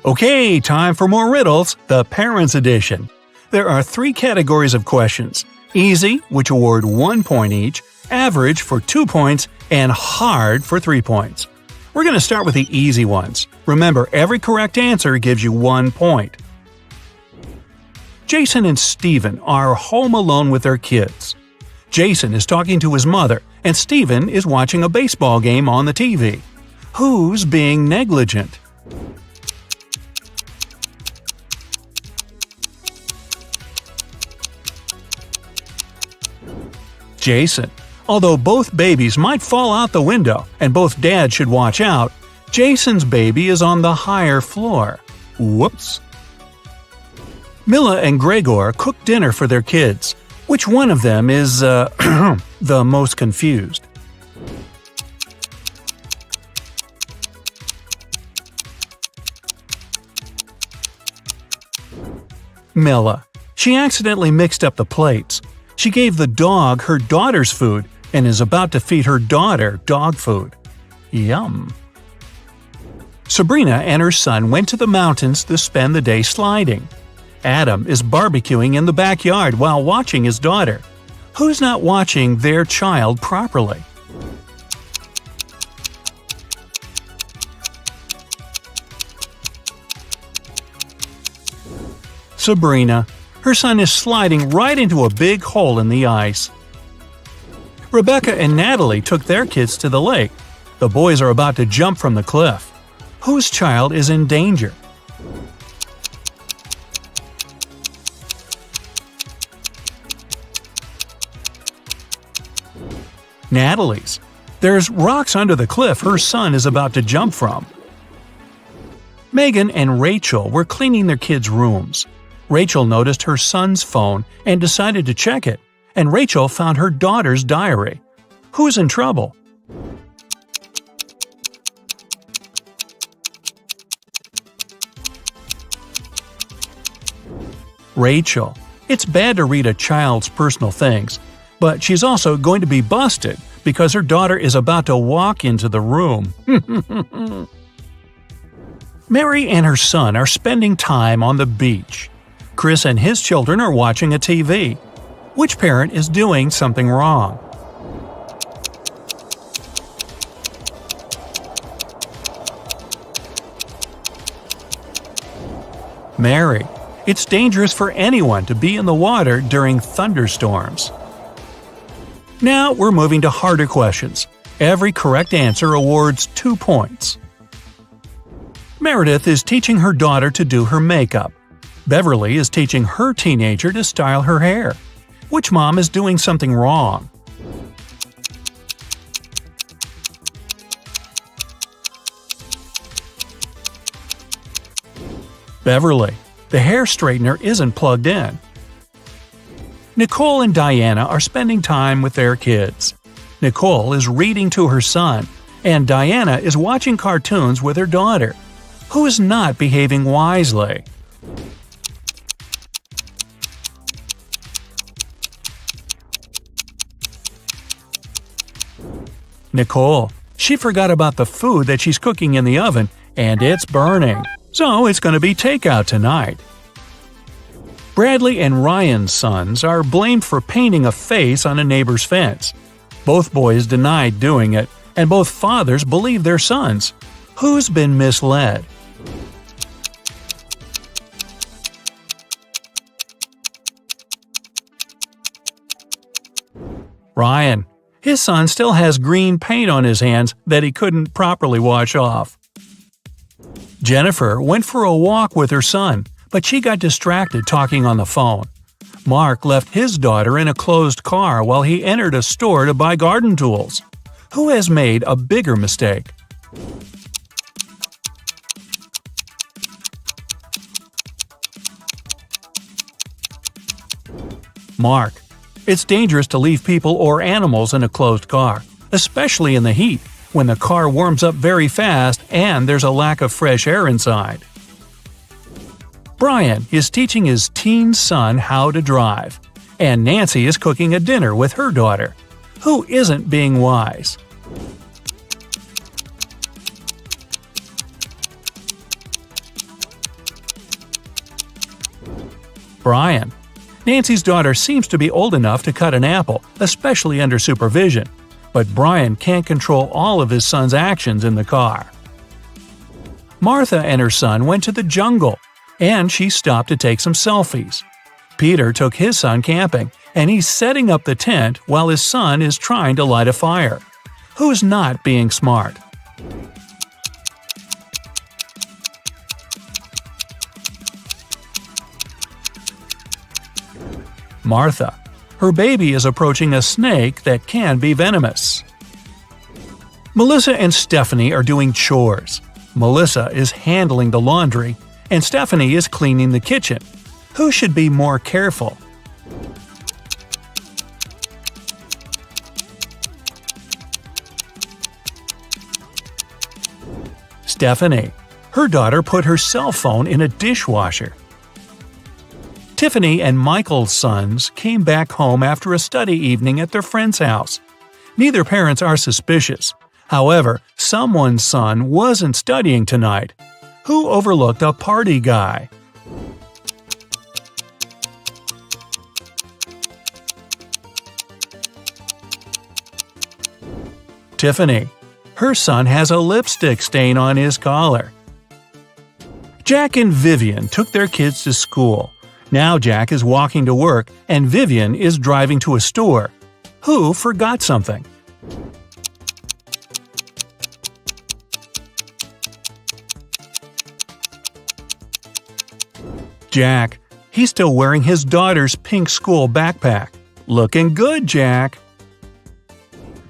Okay, time for more riddles, the Parents Edition. There are 3 categories of questions: easy, which award 1 point each, average for 2 points, and hard for 3 points. We're going to start with the easy ones. Remember, every correct answer gives you 1 point. Jason and Steven are home alone with their kids. Jason is talking to his mother, and Steven is watching a baseball game on the TV. Who's being negligent? Jason. Although both babies might fall out the window and both dads should watch out, Jason's baby is on the higher floor. Whoops. Mila and Gregor cook dinner for their kids. Which one of them is, the most confused? Mila. She accidentally mixed up the plates. She gave the dog her daughter's food and is about to feed her daughter dog food. Yum. Sabrina and her son went to the mountains to spend the day sliding. Adam is barbecuing in the backyard while watching his daughter. Who's not watching their child properly? Sabrina. Her son is sliding right into a big hole in the ice. Rebecca and Natalie took their kids to the lake. The boys are about to jump from the cliff. Whose child is in danger? Natalie's. There's rocks under the cliff her son is about to jump from. Megan and Rachel were cleaning their kids' rooms. Rachel noticed her son's phone and decided to check it, and Rachel found her daughter's diary. Who's in trouble? Rachel. It's bad to read a child's personal things, but she's also going to be busted because her daughter is about to walk into the room. Mary and her son are spending time on the beach. Chris and his children are watching a TV. Which parent is doing something wrong? Mary. It's dangerous for anyone to be in the water during thunderstorms. Now we're moving to harder questions. Every correct answer awards 2 points. Meredith is teaching her daughter to do her makeup. Beverly is teaching her teenager to style her hair. Which mom is doing something wrong? Beverly. The hair straightener isn't plugged in. Nicole and Diana are spending time with their kids. Nicole is reading to her son, and Diana is watching cartoons with her daughter. Who is not behaving wisely? Nicole. She forgot about the food that she's cooking in the oven, and it's burning. So it's going to be takeout tonight. Bradley and Ryan's sons are blamed for painting a face on a neighbor's fence. Both boys denied doing it, and both fathers believe their sons. Who's been misled? Ryan. His son still has green paint on his hands that he couldn't properly wash off. Jennifer went for a walk with her son, but she got distracted talking on the phone. Mark left his daughter in a closed car while he entered a store to buy garden tools. Who has made a bigger mistake? Mark. It's dangerous to leave people or animals in a closed car, especially in the heat, when the car warms up very fast and there's a lack of fresh air inside. Brian is teaching his teen son how to drive, and Nancy is cooking a dinner with her daughter. Who isn't being wise? Brian. Nancy's daughter seems to be old enough to cut an apple, especially under supervision, but Brian can't control all of his son's actions in the car. Martha and her son went to the jungle, and she stopped to take some selfies. Peter took his son camping, and he's setting up the tent while his son is trying to light a fire. Who's not being smart? Martha. Her baby is approaching a snake that can be venomous. Melissa and Stephanie are doing chores. Melissa is handling the laundry, and Stephanie is cleaning the kitchen. Who should be more careful? Stephanie. Her daughter put her cell phone in a dishwasher. Tiffany and Michael's sons came back home after a study evening at their friend's house. Neither parents are suspicious. However, someone's son wasn't studying tonight. Who overlooked a party guy? Tiffany. Her son has a lipstick stain on his collar. Jack and Vivian took their kids to school. Now Jack is walking to work and Vivian is driving to a store. Who forgot something? Jack. He's still wearing his daughter's pink school backpack. Looking good, Jack.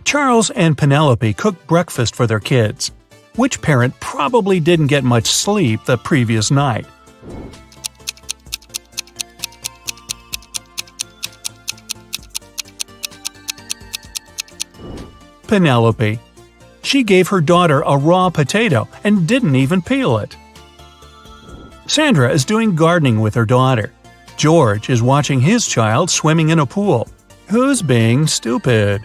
Charles and Penelope cooked breakfast for their kids. Which parent probably didn't get much sleep the previous night? Penelope. She gave her daughter a raw potato and didn't even peel it. Sandra is doing gardening with her daughter. George is watching his child swimming in a pool. Who's being stupid?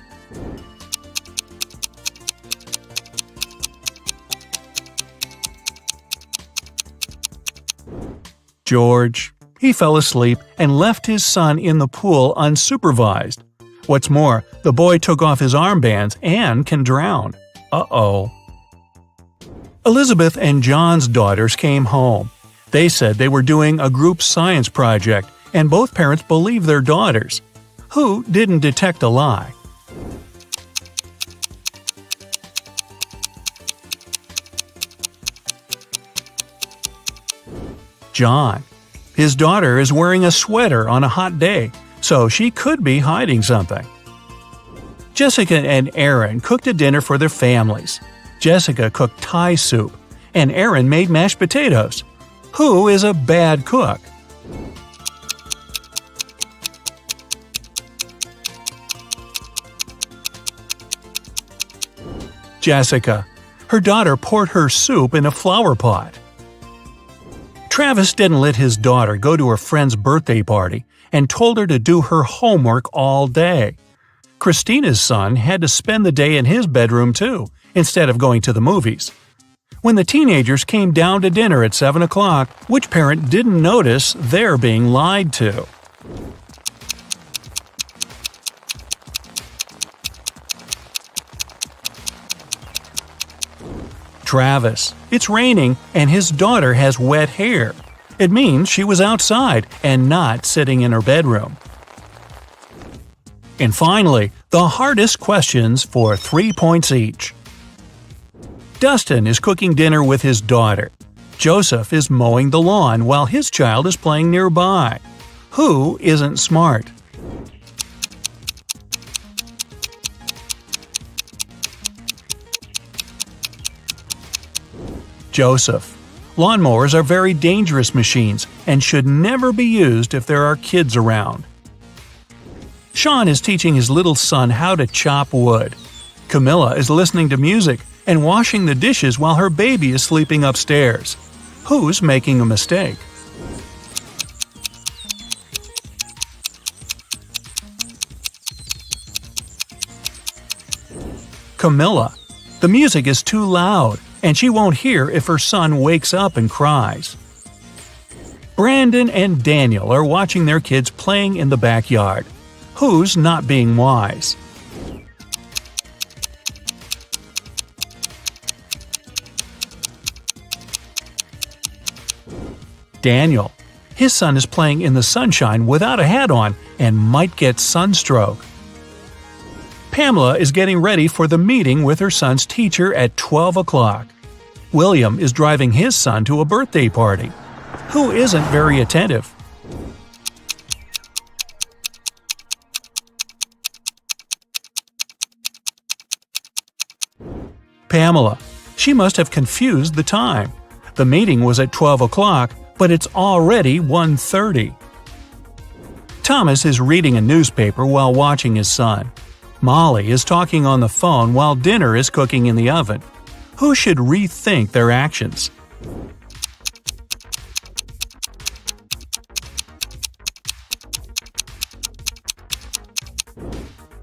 George. He fell asleep and left his son in the pool unsupervised. What's more, the boy took off his armbands and can drown. Uh-oh. Elizabeth and John's daughters came home. They said they were doing a group science project, and both parents believed their daughters. Who didn't detect a lie? John. His daughter is wearing a sweater on a hot day, so she could be hiding something. Jessica and Aaron cooked a dinner for their families. Jessica cooked Thai soup, and Aaron made mashed potatoes. Who is a bad cook? Jessica. Her daughter poured her soup in a flower pot. Travis didn't let his daughter go to her friend's birthday party and told her to do her homework all day. Christina's son had to spend the day in his bedroom too, instead of going to the movies. When the teenagers came down to dinner at 7 o'clock, which parent didn't notice they're being lied to? Travis. It's raining and his daughter has wet hair. It means she was outside and not sitting in her bedroom. And finally, the hardest questions for 3 points each. Dustin is cooking dinner with his daughter. Joseph is mowing the lawn while his child is playing nearby. Who isn't smart? Joseph. Lawnmowers are very dangerous machines and should never be used if there are kids around. Sean is teaching his little son how to chop wood. Camilla is listening to music and washing the dishes while her baby is sleeping upstairs. Who's making a mistake? Camilla. The music is too loud, and she won't hear if her son wakes up and cries. Brandon and Daniel are watching their kids playing in the backyard. Who's not being wise? Daniel. His son is playing in the sunshine without a hat on and might get sunstroke. Pamela is getting ready for the meeting with her son's teacher at 12 o'clock. William is driving his son to a birthday party. Who isn't very attentive? Pamela. She must have confused the time. The meeting was at 12 o'clock, but it's already 1:30. Thomas is reading a newspaper while watching his son. Molly is talking on the phone while dinner is cooking in the oven. Who should rethink their actions?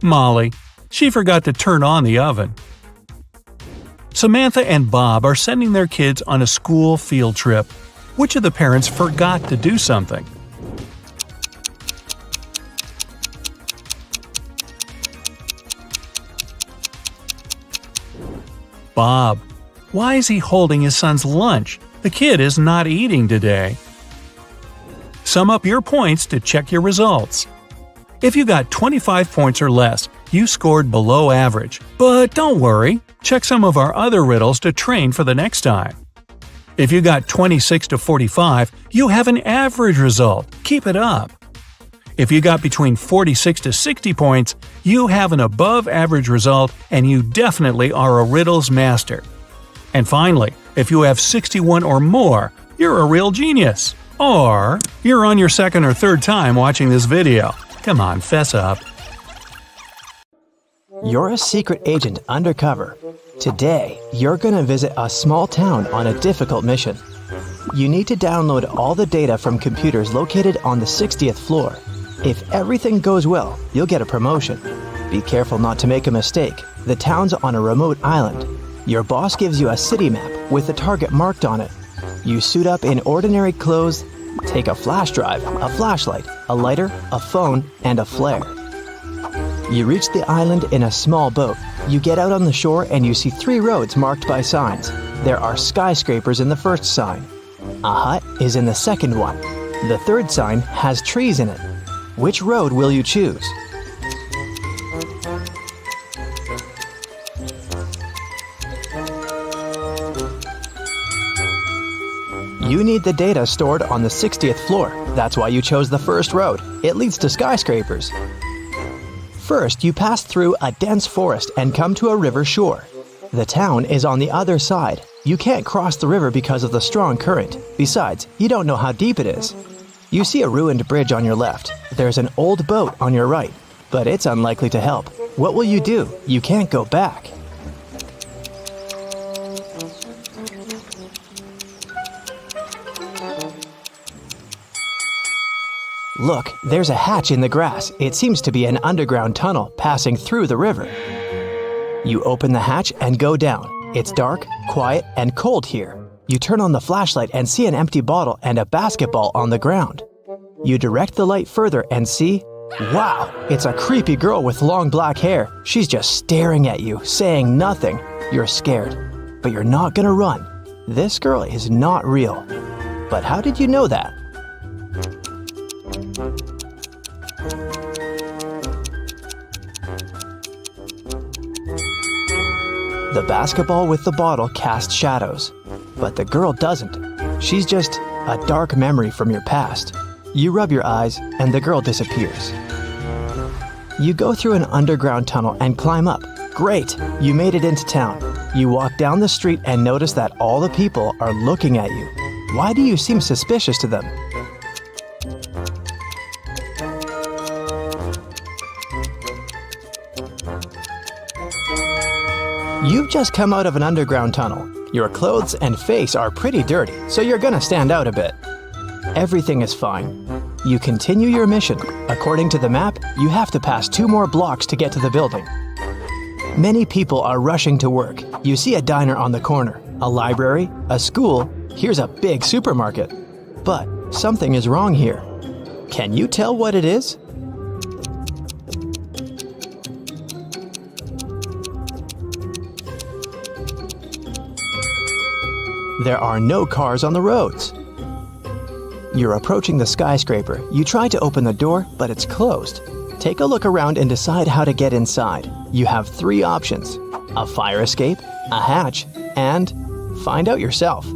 Molly. She forgot to turn on the oven. Samantha and Bob are sending their kids on a school field trip. Which of the parents forgot to do something? Bob. Why is he holding his son's lunch? The kid is not eating today. Sum up your points to check your results. If you got 25 points or less, you scored below average. But don't worry, check some of our other riddles to train for the next time. If you got 26 to 45, you have an average result. Keep it up. If you got between 46 to 60 points, you have an above-average result and you definitely are a riddles master. And finally, if you have 61 or more, you're a real genius. Or you're on your second or third time watching this video. Come on, fess up. You're a secret agent undercover. Today, you're gonna visit a small town on a difficult mission. You need to download all the data from computers located on the 60th floor. If everything goes well, you'll get a promotion. Be careful not to make a mistake. The town's on a remote island. Your boss gives you a city map with the target marked on it. You suit up in ordinary clothes, take a flash drive, a flashlight, a lighter, a phone, and a flare. You reach the island in a small boat. You get out on the shore and you see 3 roads marked by signs. There are skyscrapers in the first sign. A hut is in the second one. The third sign has trees in it. Which road will you choose? You need the data stored on the 60th floor. That's why you chose the first road. It leads to skyscrapers. First, you pass through a dense forest and come to a river shore. The town is on the other side. You can't cross the river because of the strong current. Besides, you don't know how deep it is. You see a ruined bridge on your left. There's an old boat on your right, but it's unlikely to help. What will you do? You can't go back. Look, there's a hatch in the grass. It seems to be an underground tunnel passing through the river. You open the hatch and go down. It's dark, quiet, and cold here. You turn on the flashlight and see an empty bottle and a basketball on the ground. You direct the light further and see, wow, it's a creepy girl with long black hair. She's just staring at you, saying nothing. You're scared, but you're not gonna run. This girl is not real. But how did you know that? The basketball with the bottle casts shadows, but the girl doesn't. She's just a dark memory from your past. You rub your eyes, and the girl disappears. You go through an underground tunnel and climb up. Great! You made it into town. You walk down the street and notice that all the people are looking at you. Why do you seem suspicious to them? You've just come out of an underground tunnel. Your clothes and face are pretty dirty, so you're gonna stand out a bit. Everything is fine. You continue your mission. According to the map, you have to pass 2 more blocks to get to the building. Many people are rushing to work. You see a diner on the corner, a library, a school, here's a big supermarket. But Something is wrong here. Can you tell what it is? There are no cars on the roads. You're approaching the skyscraper. You try to open the door, but it's closed. Take a look around and decide how to get inside. You have 3 options: a fire escape, a hatch, and find out yourself.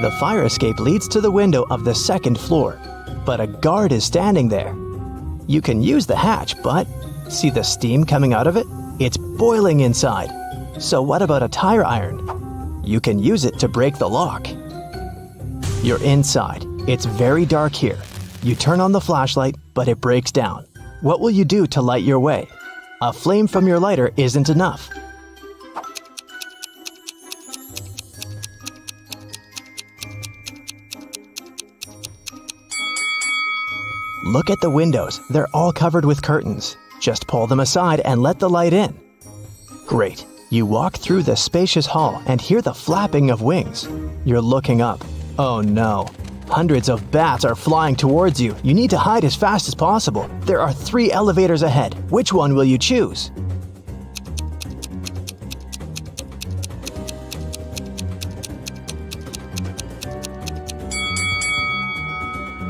The fire escape leads to the window of the 2nd floor, but a guard is standing there. You can use the hatch, but see the steam coming out of it? It's boiling inside. So what about a tire iron? You can use it to break the lock. You're inside. It's very dark here. You turn on the flashlight, but it breaks down. What will you do to light your way? A flame from your lighter isn't enough. Look at the windows. They're all covered with curtains. Just pull them aside and let the light in. Great. You walk through the spacious hall and hear the flapping of wings. You're looking up. Oh no. Hundreds of bats are flying towards you. You need to hide as fast as possible. There are 3 elevators ahead. Which one will you choose?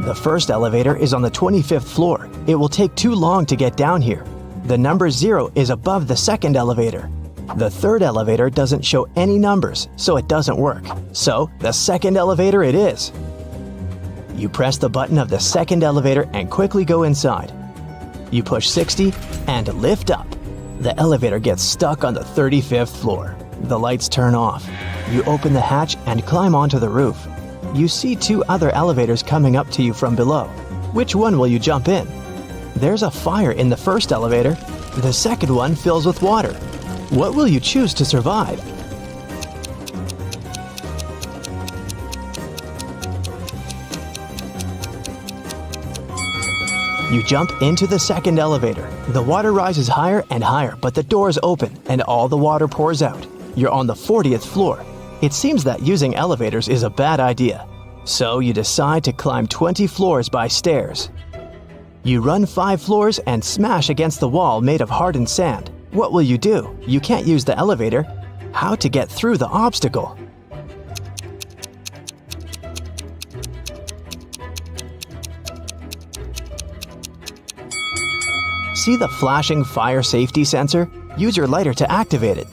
The first elevator is on the 25th floor. It will take too long to get down here. The number 0 is above the 2nd elevator. The 3rd elevator doesn't show any numbers, so it doesn't work. So, the 2nd elevator it is. You press the button of the 2nd elevator and quickly go inside. You push 60 and lift up. The elevator gets stuck on the 35th floor. The lights turn off. You open the hatch and climb onto the roof. You see 2 other elevators coming up to you from below. Which one will you jump in? There's a fire in the 1st elevator. The 2nd one fills with water. What will you choose to survive? You jump into the 2nd elevator. The water rises higher and higher, but the doors open and all the water pours out. You're on the 40th floor. It seems that using elevators is a bad idea. So you decide to climb 20 floors by stairs. You run 5 floors and smash against the wall made of hardened sand. What will you do? You can't use the elevator. How to get through the obstacle? See the flashing fire safety sensor? Use your lighter to activate it.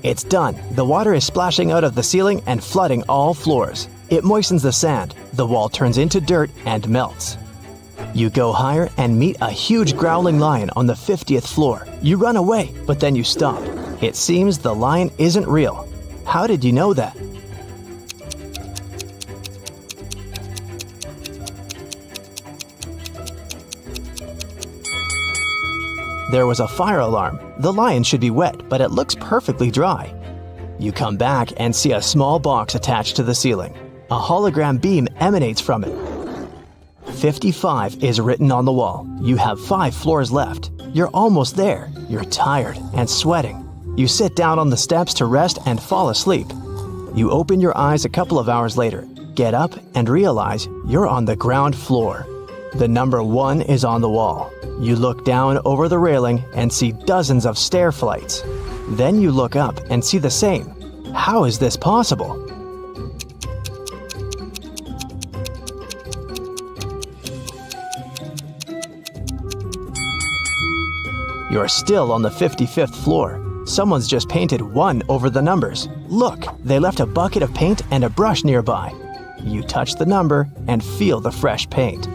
It's done. The water is splashing out of the ceiling and flooding all floors. It moistens the sand. The wall turns into dirt and melts. You go higher and meet a huge growling lion on the 50th floor. You run away, but then you stop. It seems the lion isn't real. How did you know that? There was a fire alarm. The lion should be wet, but it looks perfectly dry. You come back and see a small box attached to the ceiling. A hologram beam emanates from it. 55 is written on the wall. You have 5 floors left. You're almost there. You're tired and sweating. You sit down on the steps to rest and fall asleep. You open your eyes a couple of hours later, get up, and realize you're on the ground floor. The number 1 is on the wall. You look down over the railing and see dozens of stair flights. Then you look up and see the same. How is this possible? You're still on the 55th floor. Someone's just painted 1 over the numbers. Look, they left a bucket of paint and a brush nearby. You touch the number and feel the fresh paint.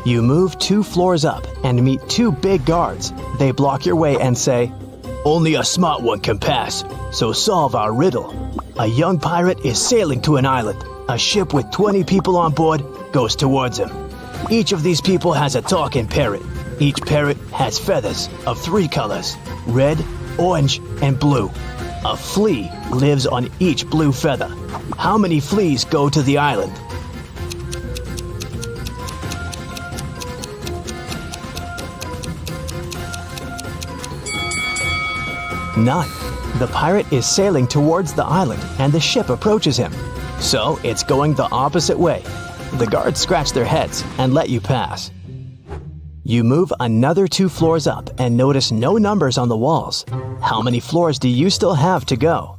You move 2 floors up and meet 2 big guards. They block your way and say, "Only a smart one can pass, so solve our riddle." A young pirate is sailing to an island. A ship with 20 people on board goes towards him. Each of these people has a talking parrot. Each parrot has feathers of 3 colors: red, orange, and blue. A flea lives on each blue feather. How many fleas go to the island? None. The pirate is sailing towards the island and the ship approaches him. So it's going the opposite way. The guards scratch their heads and let you pass. You move another 2 floors up and notice no numbers on the walls. How many floors do you still have to go?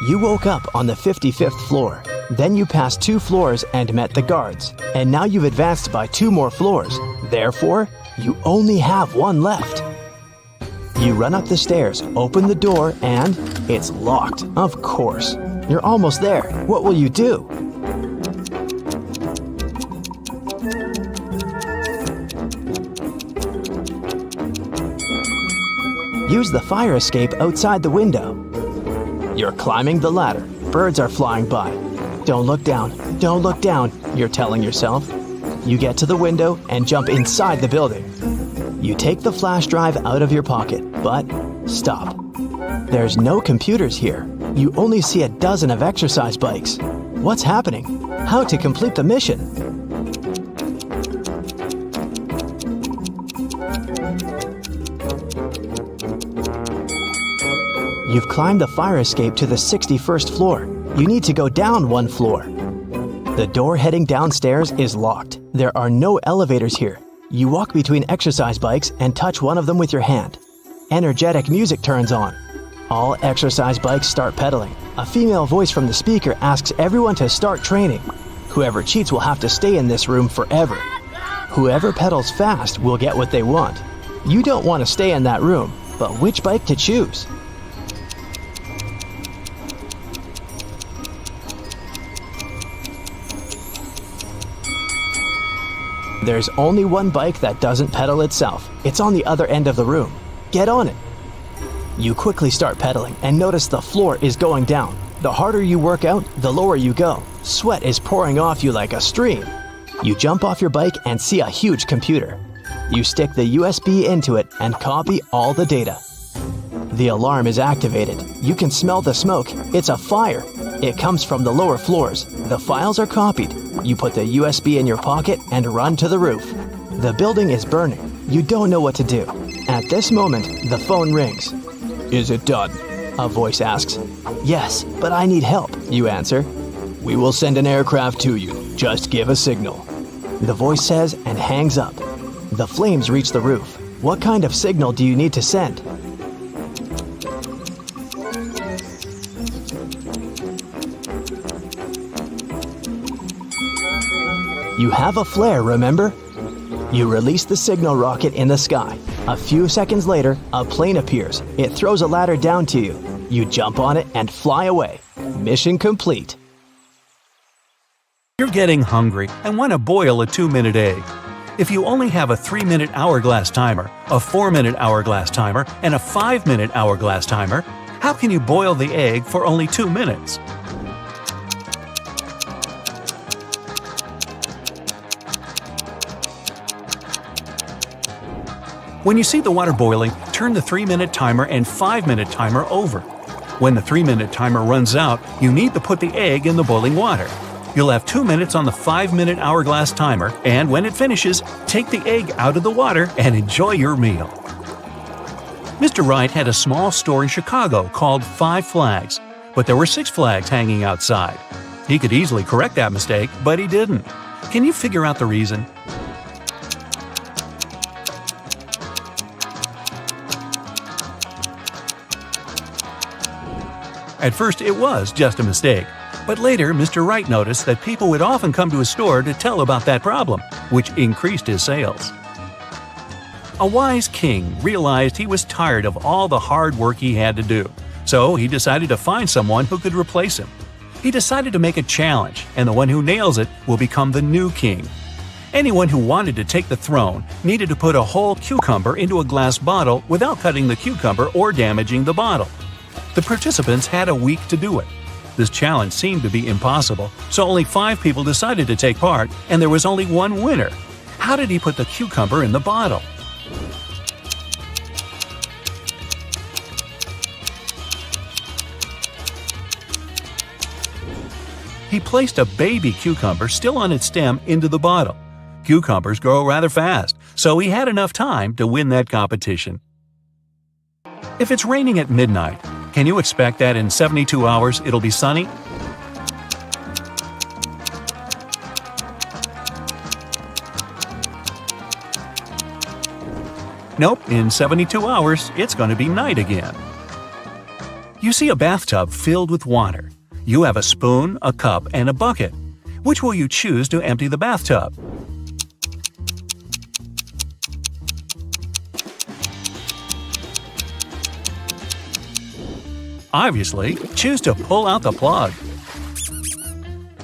You woke up on the 55th floor. Then you passed 2 floors and met the guards. And now you've advanced by 2 more floors. Therefore, you only have 1 left. You run up the stairs, open the door, and it's locked, of course. You're almost there. What will you do? Use the fire escape outside the window. You're climbing the ladder. Birds are flying by. Don't look down. Don't look down, you're telling yourself. You get to the window and jump inside the building. You take the flash drive out of your pocket, but stop. There's no computers here. You only see a dozen of exercise bikes. What's happening? How to complete the mission? You've climbed the fire escape to the 61st floor. You need to go down 1 floor. The door heading downstairs is locked. There are no elevators here. You walk between exercise bikes and touch one of them with your hand. Energetic music turns on. All exercise bikes start pedaling. A female voice from the speaker asks everyone to start training. Whoever cheats will have to stay in this room forever. Whoever pedals fast will get what they want. You don't want to stay in that room, but which bike to choose? There's only one bike that doesn't pedal itself. It's on the other end of the room. Get on it. You quickly start pedaling and notice the floor is going down. The harder you work out, the lower you go. Sweat is pouring off you like a stream. You jump off your bike and see a huge computer. You stick the USB into it and copy all the data. The alarm is activated. You can smell the smoke. It's a fire. It comes from the lower floors. The files are copied. You put the USB in your pocket and run to the roof. The building is burning. You don't know what to do. At this moment, the phone rings. "Is it done?" a voice asks. "Yes, but I need help," you answer. "We will send an aircraft to you. Just give a signal," the voice says and hangs up. The flames reach the roof. What kind of signal do you need to send? You have a flare, remember? You release the signal rocket in the sky. A few seconds later, a plane appears. It throws a ladder down to you. You jump on it and fly away. Mission complete. You're getting hungry and want to boil a 2-minute egg. If you only have a 3-minute hourglass timer, a 4-minute hourglass timer, and a 5-minute hourglass timer, how can you boil the egg for only 2 minutes? When you see the water boiling, turn the 3-minute timer and 5-minute timer over. When the 3-minute timer runs out, you need to put the egg in the boiling water. You'll have 2 minutes on the 5-minute hourglass timer, and when it finishes, take the egg out of the water and enjoy your meal. Mr. Wright had a small store in Chicago called 5 Flags, but there were 6 flags hanging outside. He could easily correct that mistake, but he didn't. Can you figure out the reason? At first, it was just a mistake, but later Mr. Wright noticed that people would often come to his store to tell about that problem, which increased his sales. A wise king realized he was tired of all the hard work he had to do, so he decided to find someone who could replace him. He decided to make a challenge, and the one who nails it will become the new king. Anyone who wanted to take the throne needed to put a whole cucumber into a glass bottle without cutting the cucumber or damaging the bottle. The participants had a week to do it. This challenge seemed to be impossible, so only 5 people decided to take part, and there was only one winner. How did he put the cucumber in the bottle? He placed a baby cucumber still on its stem into the bottle. Cucumbers grow rather fast, so he had enough time to win that competition. If it's raining at midnight, can you expect that in 72 hours it'll be sunny? Nope, in 72 hours, it's going to be night again. You see a bathtub filled with water. You have a spoon, a cup, and a bucket. Which will you choose to empty the bathtub? Obviously, choose to pull out the plug.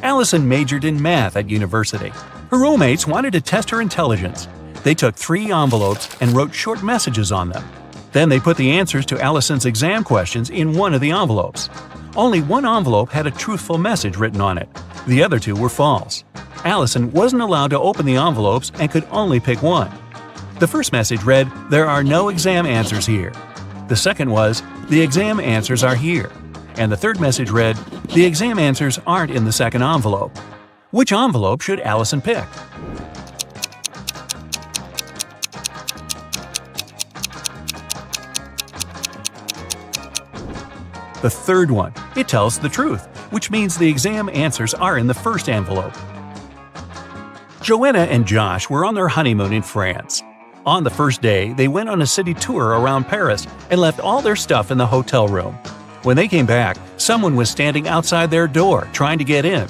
Allison majored in math at university. Her roommates wanted to test her intelligence. They took 3 envelopes and wrote short messages on them. Then they put the answers to Allison's exam questions in one of the envelopes. Only one envelope had a truthful message written on it. The other 2 were false. Allison wasn't allowed to open the envelopes and could only pick one. The first message read, "There are no exam answers here." The second was, "The exam answers are here." And the third message read, "The exam answers aren't in the second envelope." Which envelope should Allison pick? The third one. It tells the truth, which means the exam answers are in the first envelope. Joanna and Josh were on their honeymoon in France. On the first day, they went on a city tour around Paris and left all their stuff in the hotel room. When they came back, someone was standing outside their door trying to get in.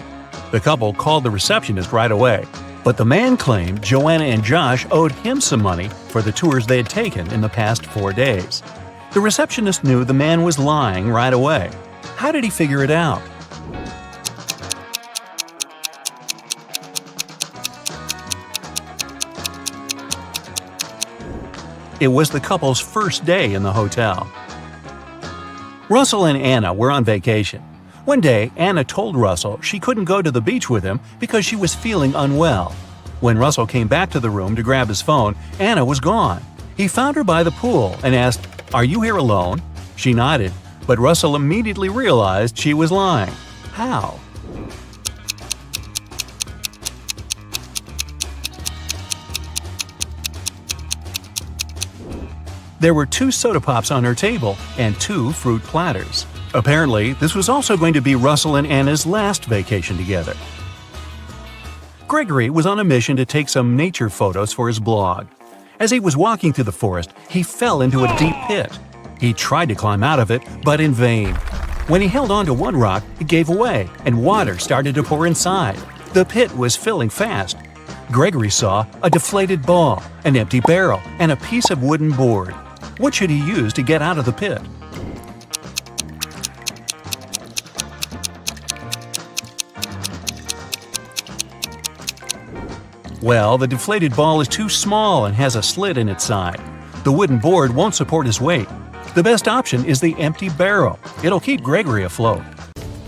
The couple called the receptionist right away, but the man claimed Joanna and Josh owed him some money for the tours they had taken in the past 4 days. The receptionist knew the man was lying right away. How did he figure it out? It was the couple's first day in the hotel. Russell and Anna were on vacation. One day, Anna told Russell she couldn't go to the beach with him because she was feeling unwell. When Russell came back to the room to grab his phone, Anna was gone. He found her by the pool and asked, "Are you here alone?" She nodded, but Russell immediately realized she was lying. How? There were 2 soda pops on her table and 2 fruit platters. Apparently, this was also going to be Russell and Anna's last vacation together. Gregory was on a mission to take some nature photos for his blog. As he was walking through the forest, he fell into a deep pit. He tried to climb out of it, but in vain. When he held onto one rock, it gave away, and water started to pour inside. The pit was filling fast. Gregory saw a deflated ball, an empty barrel, and a piece of wooden board. What should he use to get out of the pit? Well, the deflated ball is too small and has a slit in its side. The wooden board won't support his weight. The best option is the empty barrel. It'll keep Gregory afloat.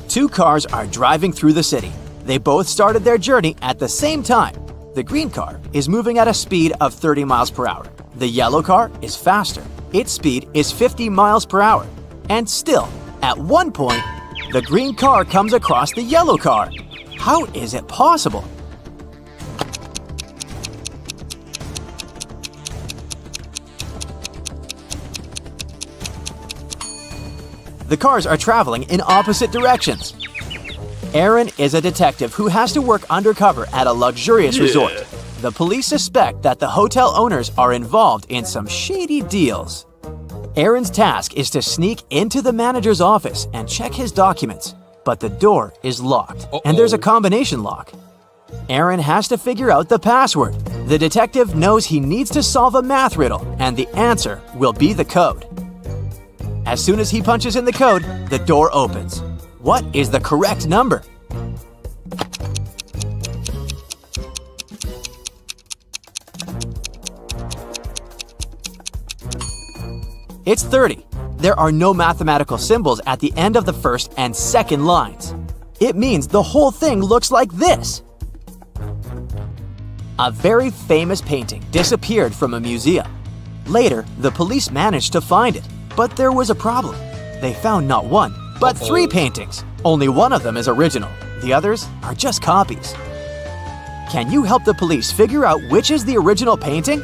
2 cars are driving through the city. They both started their journey at the same time. The green car is moving at a speed of 30 miles per hour. The yellow car is faster. Its speed is 50 miles per hour. And still, at one point, the green car comes across the yellow car. How is it possible? The cars are traveling in opposite directions. Aaron is a detective who has to work undercover at a luxurious resort. The police suspect that the hotel owners are involved in some shady deals. Aaron's task is to sneak into the manager's office and check his documents, but the door is locked, and there's a combination lock. Aaron has to figure out the password. The detective knows he needs to solve a math riddle, and the answer will be the code. As soon as he punches in the code, the door opens. What is the correct number? It's 30. There are no mathematical symbols at the end of the first and second lines. It means the whole thing looks like this. A very famous painting disappeared from a museum. Later, the police managed to find it, but there was a problem. They found not one, but 3 paintings. Only one of them is original. The others are just copies. Can you help the police figure out which is the original painting?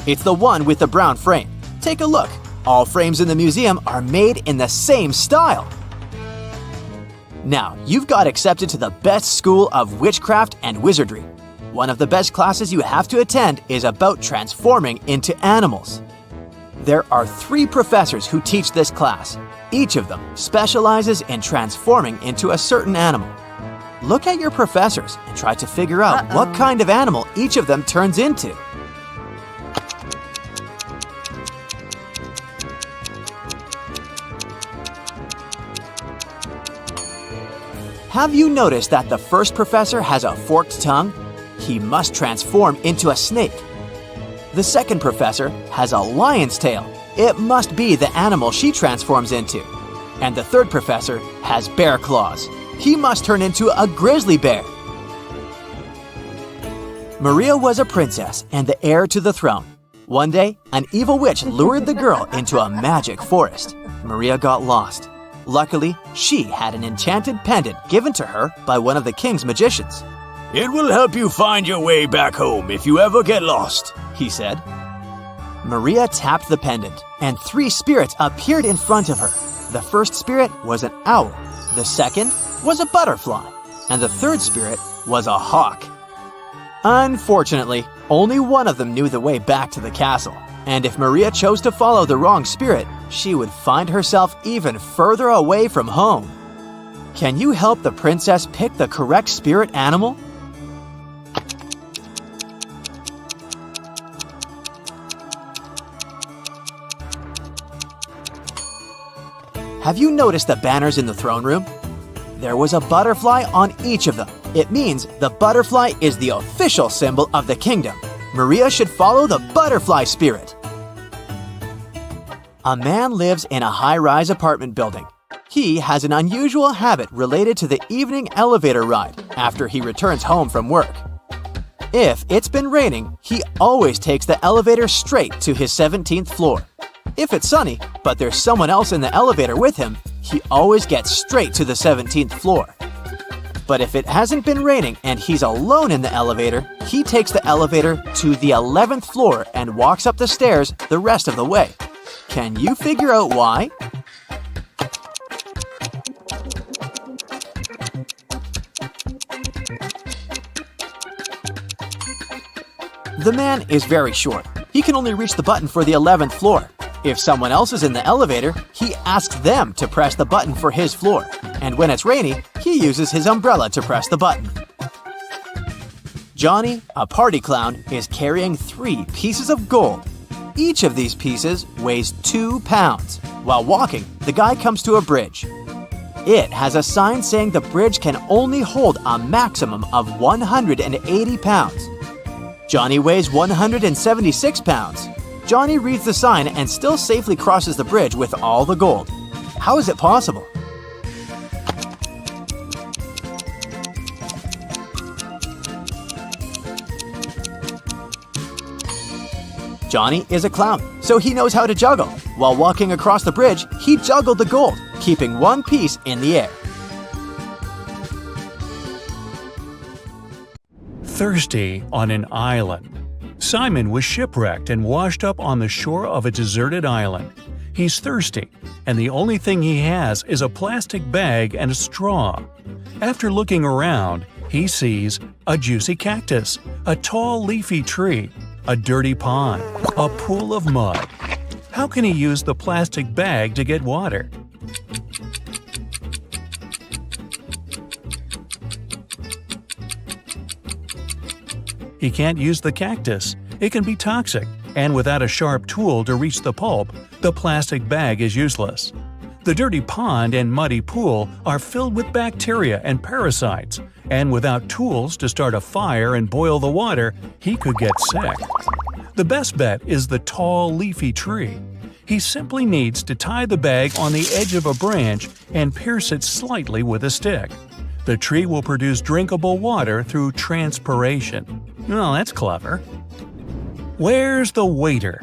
It's the one with the brown frame. Take a look. All frames in the museum are made in the same style. Now, you've got accepted to the best school of witchcraft and wizardry. One of the best classes you have to attend is about transforming into animals. There are 3 professors who teach this class. Each of them specializes in transforming into a certain animal. Look at your professors and try to figure out what kind of animal each of them turns into. Have you noticed that the first professor has a forked tongue? He must transform into a snake. The second professor has a lion's tail. It must be the animal she transforms into. And the third professor has bear claws. He must turn into a grizzly bear. Maria was a princess and the heir to the throne. One day, an evil witch lured the girl into a magic forest. Maria got lost. Luckily, she had an enchanted pendant given to her by one of the king's magicians. "It will help you find your way back home if you ever get lost," he said. Maria tapped the pendant, and 3 spirits appeared in front of her. The first spirit was an owl, the second was a butterfly, and the third spirit was a hawk. Unfortunately, only one of them knew the way back to the castle. And if Maria chose to follow the wrong spirit, she would find herself even further away from home. Can you help the princess pick the correct spirit animal? Have you noticed the banners in the throne room? There was a butterfly on each of them. It means the butterfly is the official symbol of the kingdom. Maria should follow the butterfly spirit. A man lives in a high-rise apartment building. He has an unusual habit related to the evening elevator ride after he returns home from work. If it's been raining, he always takes the elevator straight to his 17th floor. If it's sunny, but there's someone else in the elevator with him, he always gets straight to the 17th floor. But if it hasn't been raining and he's alone in the elevator, he takes the elevator to the 11th floor and walks up the stairs the rest of the way. Can you figure out why? The man is very short. He can only reach the button for the 11th floor. If someone else is in the elevator, he asks them to press the button for his floor. And when it's rainy, he uses his umbrella to press the button. Johnny, a party clown, is carrying 3 pieces of gold. Each of these pieces weighs 2 pounds. While walking, the guy comes to a bridge. It has a sign saying the bridge can only hold a maximum of 180 pounds. Johnny weighs 176 pounds. Johnny reads the sign and still safely crosses the bridge with all the gold. How is it possible? Johnny is a clown, so he knows how to juggle. While walking across the bridge, he juggled the gold, keeping one piece in the air. Thirsty on an island. Simon was shipwrecked and washed up on the shore of a deserted island. He's thirsty, and the only thing he has is a plastic bag and a straw. After looking around, he sees a juicy cactus, a tall leafy tree, a dirty pond, a pool of mud. How can he use the plastic bag to get water? He can't use the cactus. It can be toxic, and without a sharp tool to reach the pulp, the plastic bag is useless. The dirty pond and muddy pool are filled with bacteria and parasites, and without tools to start a fire and boil the water, he could get sick. The best bet is the tall, leafy tree. He simply needs to tie the bag on the edge of a branch and pierce it slightly with a stick. The tree will produce drinkable water through transpiration. Well, that's clever. Where's the waiter?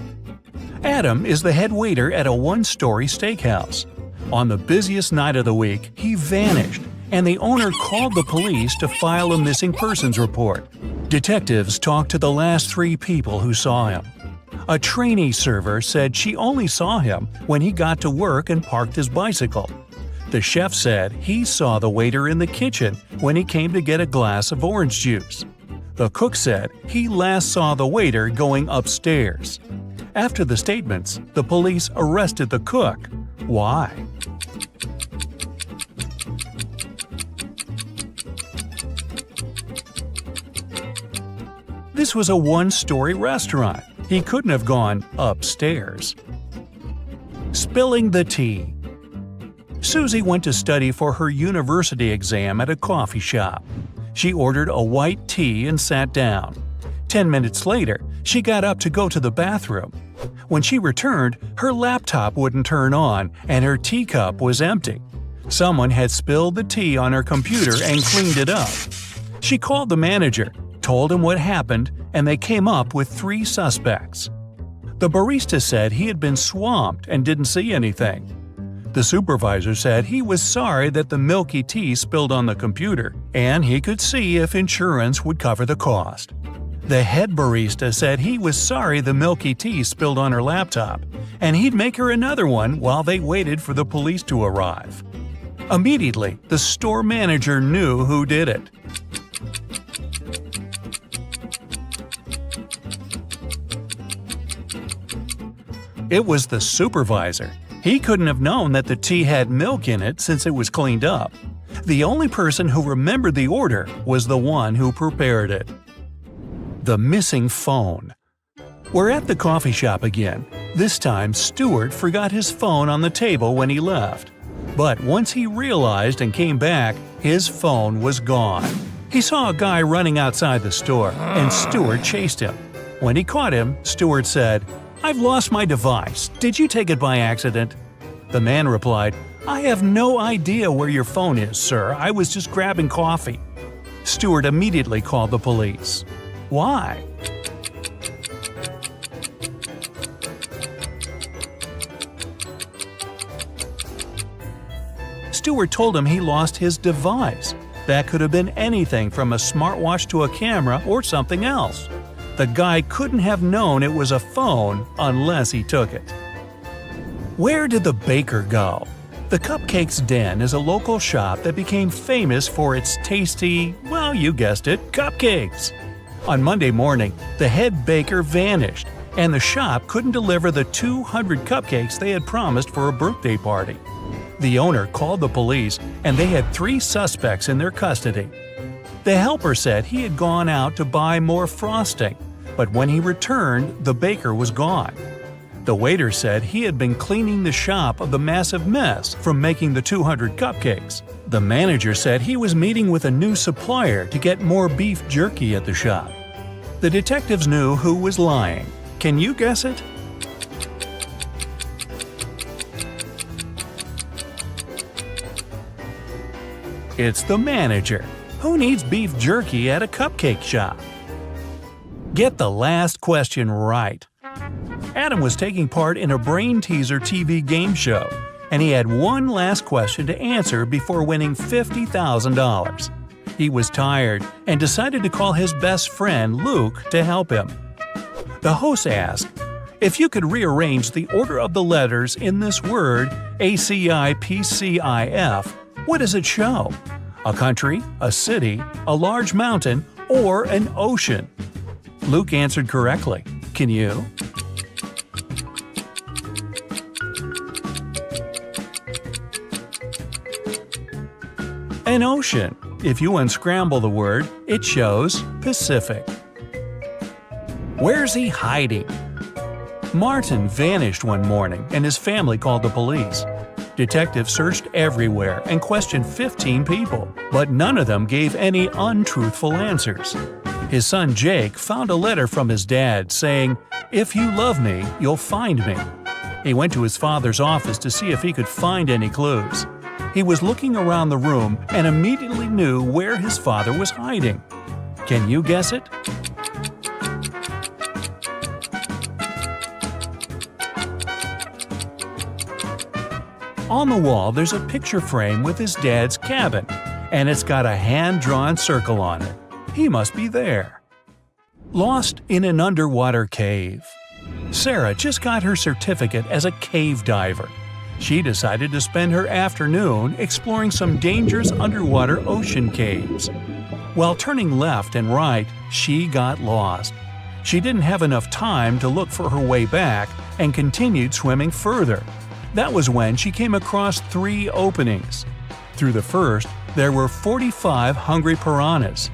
Adam is the head waiter at a one-story steakhouse. On the busiest night of the week, he vanished, and the owner called the police to file a missing persons report. Detectives talked to the last 3 people who saw him. A trainee server said she only saw him when he got to work and parked his bicycle. The chef said he saw the waiter in the kitchen when he came to get a glass of orange juice. The cook said he last saw the waiter going upstairs. After the statements, the police arrested the cook. Why? This was a one-story restaurant. He couldn't have gone upstairs. Spilling the tea. Susie went to study for her university exam at a coffee shop. She ordered a white tea and sat down. 10 minutes later, she got up to go to the bathroom. When she returned, her laptop wouldn't turn on and her teacup was empty. Someone had spilled the tea on her computer and cleaned it up. She called the manager, told him what happened, and they came up with 3 suspects. The barista said he had been swamped and didn't see anything. The supervisor said he was sorry that the milky tea spilled on the computer, and he could see if insurance would cover the cost. The head barista said he was sorry the milky tea spilled on her laptop, and he'd make her another one while they waited for the police to arrive. Immediately, the store manager knew who did it. It was the supervisor. He couldn't have known that the tea had milk in it since it was cleaned up. The only person who remembered the order was the one who prepared it. The missing phone. We're at the coffee shop again. This time, Stuart forgot his phone on the table when he left. But once he realized and came back, his phone was gone. He saw a guy running outside the store, and Stuart chased him. When he caught him, Stuart said, "I've lost my device. Did you take it by accident?" The man replied, "I have no idea where your phone is, sir. I was just grabbing coffee." Stuart immediately called the police. Why? Stuart told him he lost his device. That could have been anything from a smartwatch to a camera or something else. The guy couldn't have known it was a phone unless he took it. Where did the baker go? The Cupcakes Den is a local shop that became famous for its tasty, well, you guessed it, cupcakes. On Monday morning, the head baker vanished, and the shop couldn't deliver the 200 cupcakes they had promised for a birthday party. The owner called the police, and they had 3 suspects in their custody. The helper said he had gone out to buy more frosting, but when he returned, the baker was gone. The waiter said he had been cleaning the shop of the massive mess from making the 200 cupcakes. The manager said he was meeting with a new supplier to get more beef jerky at the shop. The detectives knew who was lying. Can you guess it? It's the manager. Who needs beef jerky at a cupcake shop? Get the last question right. Adam was taking part in a brain teaser TV game show, and he had one last question to answer before winning $50,000. He was tired and decided to call his best friend Luke to help him. The host asked, "If you could rearrange the order of the letters in this word, ACIPCIF, what does it show? A country, a city, a large mountain, or an ocean?" Luke answered correctly. Can you? An ocean. If you unscramble the word, it shows Pacific. Where's he hiding? Martin vanished one morning and his family called the police. Detectives searched everywhere and questioned 15 people, but none of them gave any untruthful answers. His son Jake found a letter from his dad saying, "If you love me, you'll find me." He went to his father's office to see if he could find any clues. He was looking around the room and immediately knew where his father was hiding. Can you guess it? On the wall, there's a picture frame with his dad's cabin, and it's got a hand-drawn circle on it. He must be there. Lost in an underwater cave. Sarah just got her certificate as a cave diver. She decided to spend her afternoon exploring some dangerous underwater ocean caves. While turning left and right, she got lost. She didn't have enough time to look for her way back and continued swimming further. That was when she came across 3 openings. Through the first, there were 45 hungry piranhas.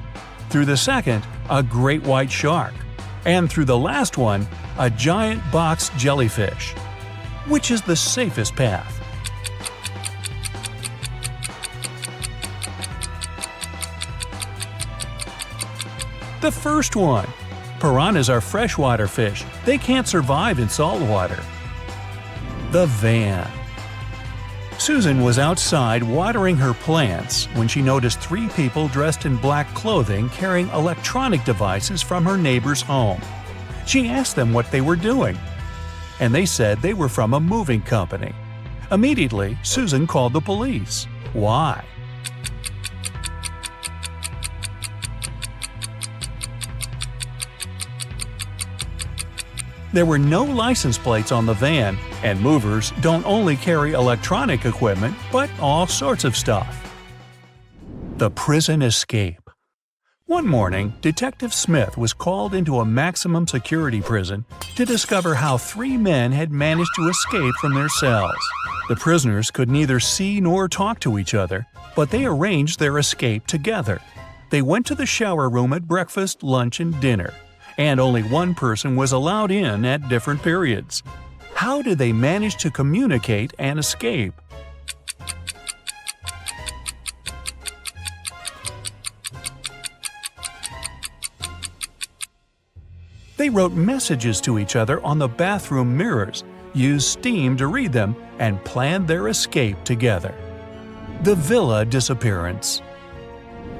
Through the second, a great white shark. And through the last one, a giant box jellyfish. Which is the safest path? The first one. Piranhas are freshwater fish. They can't survive in salt water. The van. Susan was outside watering her plants when she noticed 3 people dressed in black clothing carrying electronic devices from her neighbor's home. She asked them what they were doing, and they said they were from a moving company. Immediately, Susan called the police. Why? There were no license plates on the van, and movers don't only carry electronic equipment, but all sorts of stuff. The prison escape. One morning, Detective Smith was called into a maximum security prison to discover how 3 men had managed to escape from their cells. The prisoners could neither see nor talk to each other, but they arranged their escape together. They went to the shower room at breakfast, lunch, and dinner, and only one person was allowed in at different periods. How did they manage to communicate and escape? They wrote messages to each other on the bathroom mirrors, used steam to read them, and planned their escape together. The villa disappearance.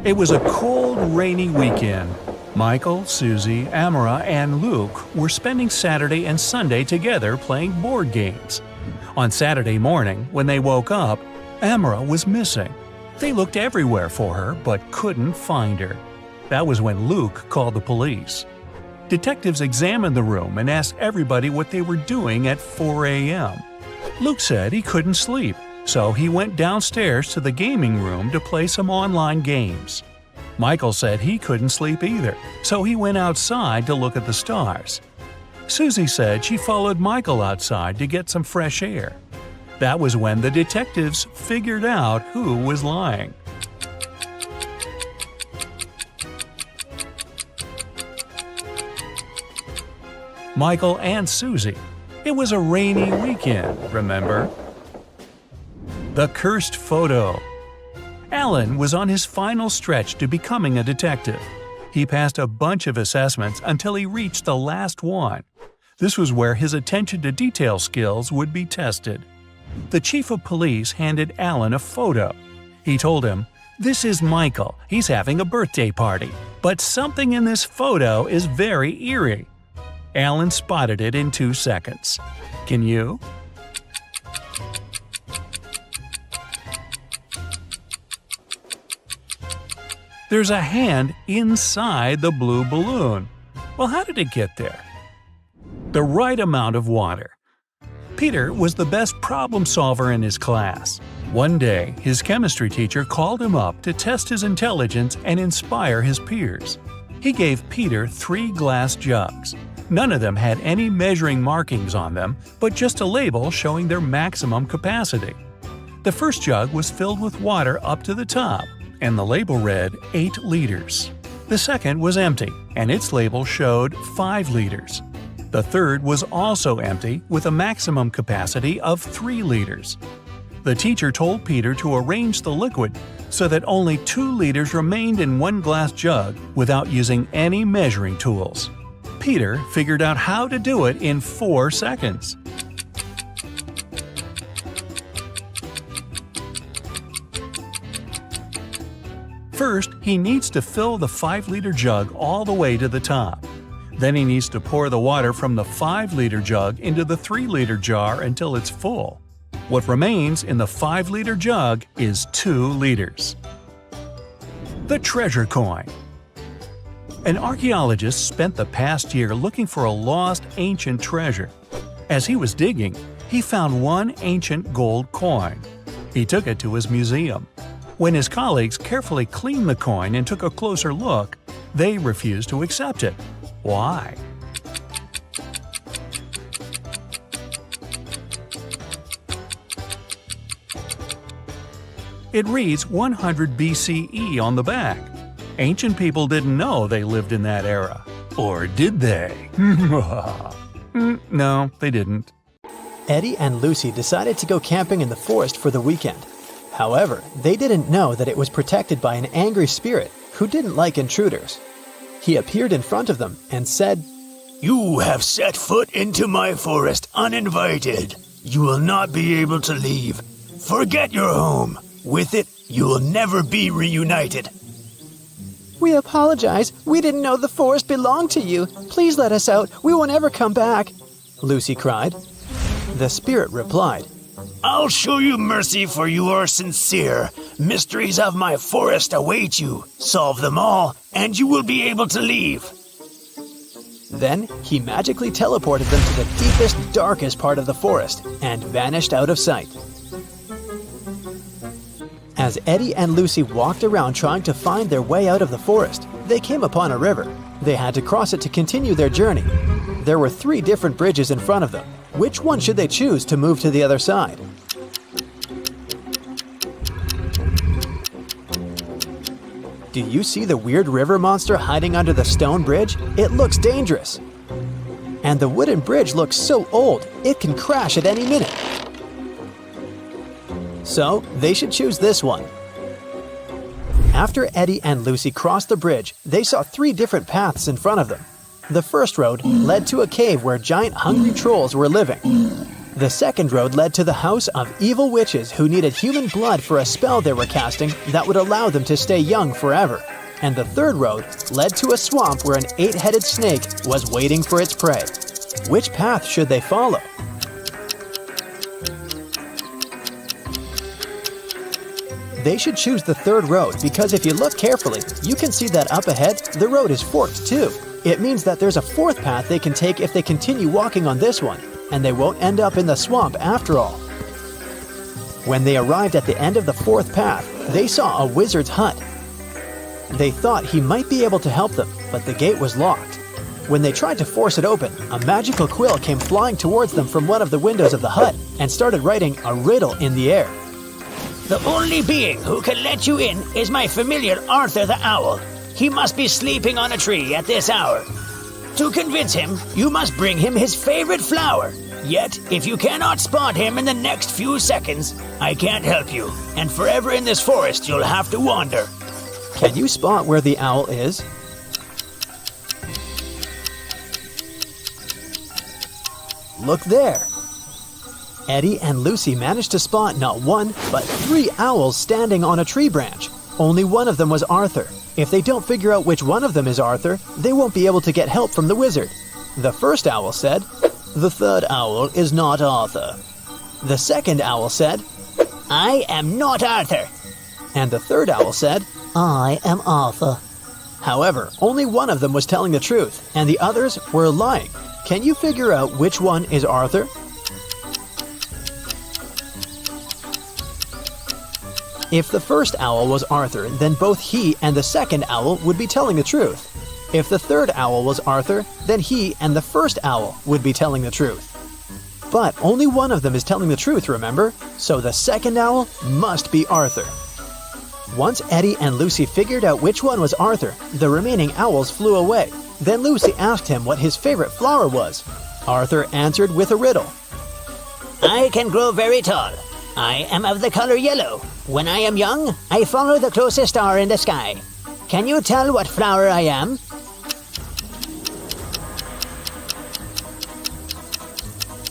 It was a cold, rainy weekend. Michael, Susie, Amara, and Luke were spending Saturday and Sunday together playing board games. On Saturday morning, when they woke up, Amara was missing. They looked everywhere for her but couldn't find her. That was when Luke called the police. Detectives examined the room and asked everybody what they were doing at 4 a.m. Luke said he couldn't sleep, so he went downstairs to the gaming room to play some online games. Michael said he couldn't sleep either, so he went outside to look at the stars. Susie said she followed Michael outside to get some fresh air. That was when the detectives figured out who was lying. Michael and Susie. It was a rainy weekend, remember? The cursed photo. Alan was on his final stretch to becoming a detective. He passed a bunch of assessments until he reached the last one. This was where his attention to detail skills would be tested. The chief of police handed Alan a photo. He told him, "This is Michael. He's having a birthday party. But something in this photo is very eerie." Alan spotted it in 2 seconds. Can you? There's a hand inside the blue balloon. Well, how did it get there? The right amount of water. Peter was the best problem solver in his class. One day, his chemistry teacher called him up to test his intelligence and inspire his peers. He gave Peter 3 glass jugs. None of them had any measuring markings on them, but just a label showing their maximum capacity. The first jug was filled with water up to the top, and the label read 8 liters. The second was empty, and its label showed 5 liters. The third was also empty, with a maximum capacity of 3 liters. The teacher told Peter to arrange the liquid so that only 2 liters remained in one glass jug without using any measuring tools. Peter figured out how to do it in 4 seconds. First, he needs to fill the 5-liter jug all the way to the top. Then he needs to pour the water from the 5-liter jug into the 3-liter jar until it's full. What remains in the 5-liter jug is 2 liters. The treasure coin. An archaeologist spent the past year looking for a lost ancient treasure. As he was digging, he found one ancient gold coin. He took it to his museum. When his colleagues carefully cleaned the coin and took a closer look, they refused to accept it. Why? It reads 100 BCE on the back. Ancient people didn't know they lived in that era. Or did they? No, they didn't. Eddie and Lucy decided to go camping in the forest for the weekend. However, they didn't know that it was protected by an angry spirit who didn't like intruders. He appeared in front of them and said, You have set foot into my forest uninvited. You will not be able to leave. Forget your home. With it, you will never be reunited. We apologize. We didn't know the forest belonged to you. Please let us out. We won't ever come back, Lucy cried. The spirit replied, I'll show you mercy, for you are sincere. Mysteries of my forest await you. Solve them all, and you will be able to leave. Then he magically teleported them to the deepest, darkest part of the forest and vanished out of sight. As Eddie and Lucy walked around trying to find their way out of the forest, they came upon a river. They had to cross it to continue their journey. There were 3 different bridges in front of them. Which one should they choose to move to the other side? Do you see the weird river monster hiding under the stone bridge? It looks dangerous. And the wooden bridge looks so old, it can crash at any minute. So, they should choose this one. After Eddie and Lucy crossed the bridge, they saw 3 different paths in front of them. The first road led to a cave where giant hungry trolls were living. The second road led to the house of evil witches who needed human blood for a spell they were casting that would allow them to stay young forever. And the third road led to a swamp where an 8-headed snake was waiting for its prey. Which path should they follow? They should choose the third road because if you look carefully, you can see that up ahead, the road is forked too. It means that there's a 4th path they can take if they continue walking on this one, and they won't end up in the swamp after all. When they arrived at the end of the 4th path, they saw a wizard's hut. They thought he might be able to help them, but the gate was locked. When they tried to force it open, a magical quill came flying towards them from one of the windows of the hut and started writing a riddle in the air. The only being who can let you in is my familiar Arthur the Owl. He must be sleeping on a tree at this hour. To convince him, you must bring him his favorite flower. Yet, if you cannot spot him in the next few seconds, I can't help you, and forever in this forest you'll have to wander. Can you spot where the owl is? Look there! Eddie and Lucy managed to spot not 1, but 3 owls standing on a tree branch. Only one of them was Arthur. If they don't figure out which one of them is Arthur, they won't be able to get help from the wizard. The first owl said, The third owl is not Arthur. The second owl said, I am not Arthur. And the third owl said, I am Arthur. However, only one of them was telling the truth, and the others were lying. Can you figure out which one is Arthur? If the first owl was Arthur, then both he and the second owl would be telling the truth. If the third owl was Arthur, then he and the first owl would be telling the truth. But only one of them is telling the truth, remember? So the second owl must be Arthur. Once Eddie and Lucy figured out which one was Arthur, the remaining owls flew away. Then Lucy asked him what his favorite flower was. Arthur answered with a riddle. I can grow very tall. I am of the color yellow. When I am young, I follow the closest star in the sky. Can you tell what flower I am?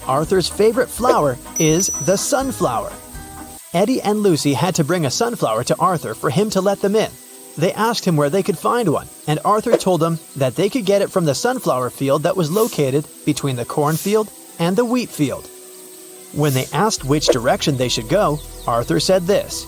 Arthur's favorite flower is the sunflower. Eddie and Lucy had to bring a sunflower to Arthur for him to let them in. They asked him where they could find one, and Arthur told them that they could get it from the sunflower field that was located between the cornfield and the wheat field. When they asked which direction they should go, Arthur said this.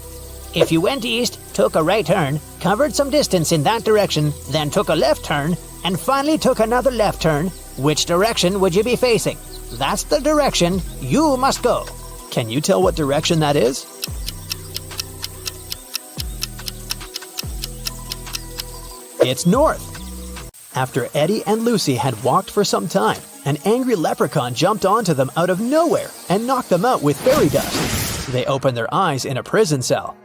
If you went east, took a right turn, covered some distance in that direction, then took a left turn, and finally took another left turn, which direction would you be facing? That's the direction you must go. Can you tell what direction that is? It's north. After Eddie and Lucy had walked for some time, an angry leprechaun jumped onto them out of nowhere and knocked them out with fairy dust. They opened their eyes in a prison cell.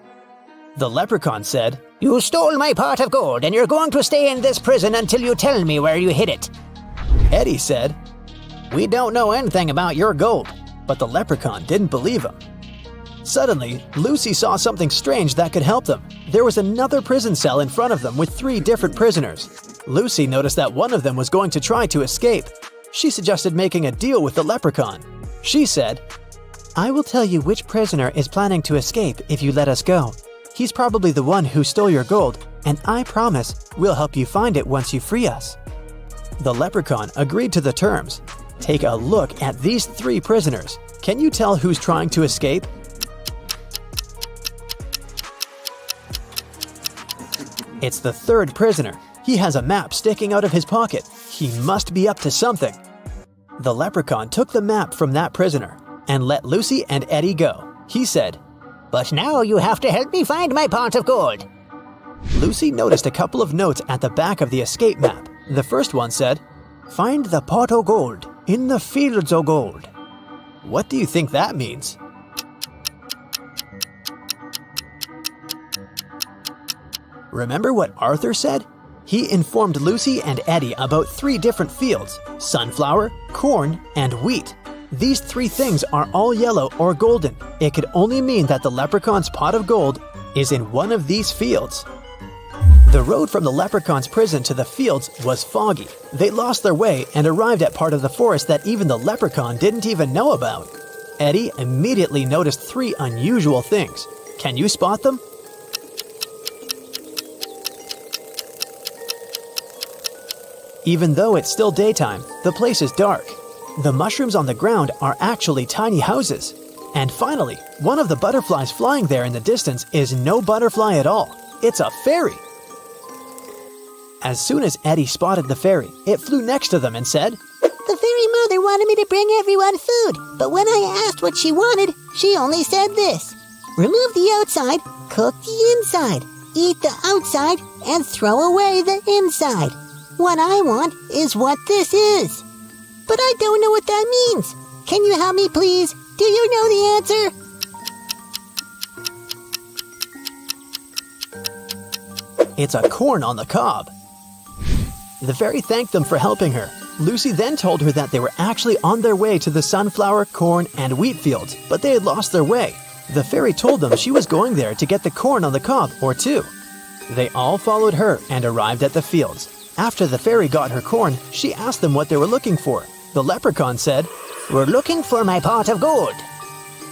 The leprechaun said, You stole my pot of gold and you're going to stay in this prison until you tell me where you hid it. Eddie said, We don't know anything about your gold. but the leprechaun didn't believe him. Suddenly, Lucy saw something strange that could help them. There was another prison cell in front of them with 3 different prisoners. Lucy noticed that one of them was going to try to escape. She suggested making a deal with the leprechaun. She said, I will tell you which prisoner is planning to escape if you let us go. He's probably the one who stole your gold, and I promise we'll help you find it once you free us. The leprechaun agreed to the terms. Take a look at these 3 prisoners. Can you tell who's trying to escape? It's the 3rd prisoner. He has a map sticking out of his pocket. He must be up to something. The leprechaun took the map from that prisoner and let Lucy and Eddie go. He said, But now you have to help me find my pot of gold. Lucy noticed a couple of notes at the back of the escape map. The first one said, Find the pot of gold in the fields of gold. What do you think that means? Remember what Arthur said? He informed Lucy and Eddie about 3 different fields: sunflower, corn, and wheat. These 3 things are all yellow or golden. It could only mean that the leprechaun's pot of gold is in one of these fields. The road from the leprechaun's prison to the fields was foggy. They lost their way and arrived at part of the forest that even the leprechaun didn't even know about. Eddie immediately noticed 3 unusual things. Can you spot them? Even though it's still daytime, the place is dark. The mushrooms on the ground are actually tiny houses. And finally, one of the butterflies flying there in the distance is no butterfly at all. It's a fairy. As soon as Eddie spotted the fairy, it flew next to them and said, The fairy mother wanted me to bring everyone food, but when I asked what she wanted, she only said this. Remove the outside, cook the inside, eat the outside, and throw away the inside. What I want is what this is. But I don't know what that means. Can you help me, please? Do you know the answer? It's a corn on the cob. The fairy thanked them for helping her. Lucy then told her that they were actually on their way to the sunflower, corn, and wheat fields, but they had lost their way. The fairy told them she was going there to get the corn on the cob, or 2. They all followed her and arrived at the fields. After the fairy got her corn, she asked them what they were looking for. The leprechaun said, We're looking for my pot of gold.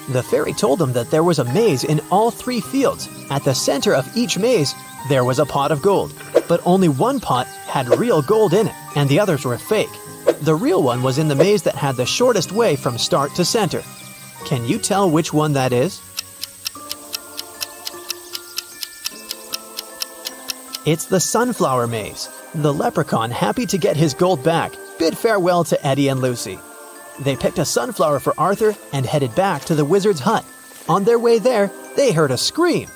The fairy told them that there was a maze in all 3 fields. At the center of each maze, there was a pot of gold, but only one pot had real gold in it, and the others were fake. The real one was in the maze that had the shortest way from start to center. Can you tell which one that is? It's the sunflower maze. The leprechaun, happy to get his gold back, bid farewell to Eddie and Lucy. They picked a sunflower for Arthur and headed back to the wizard's hut. On their way there, they heard a scream.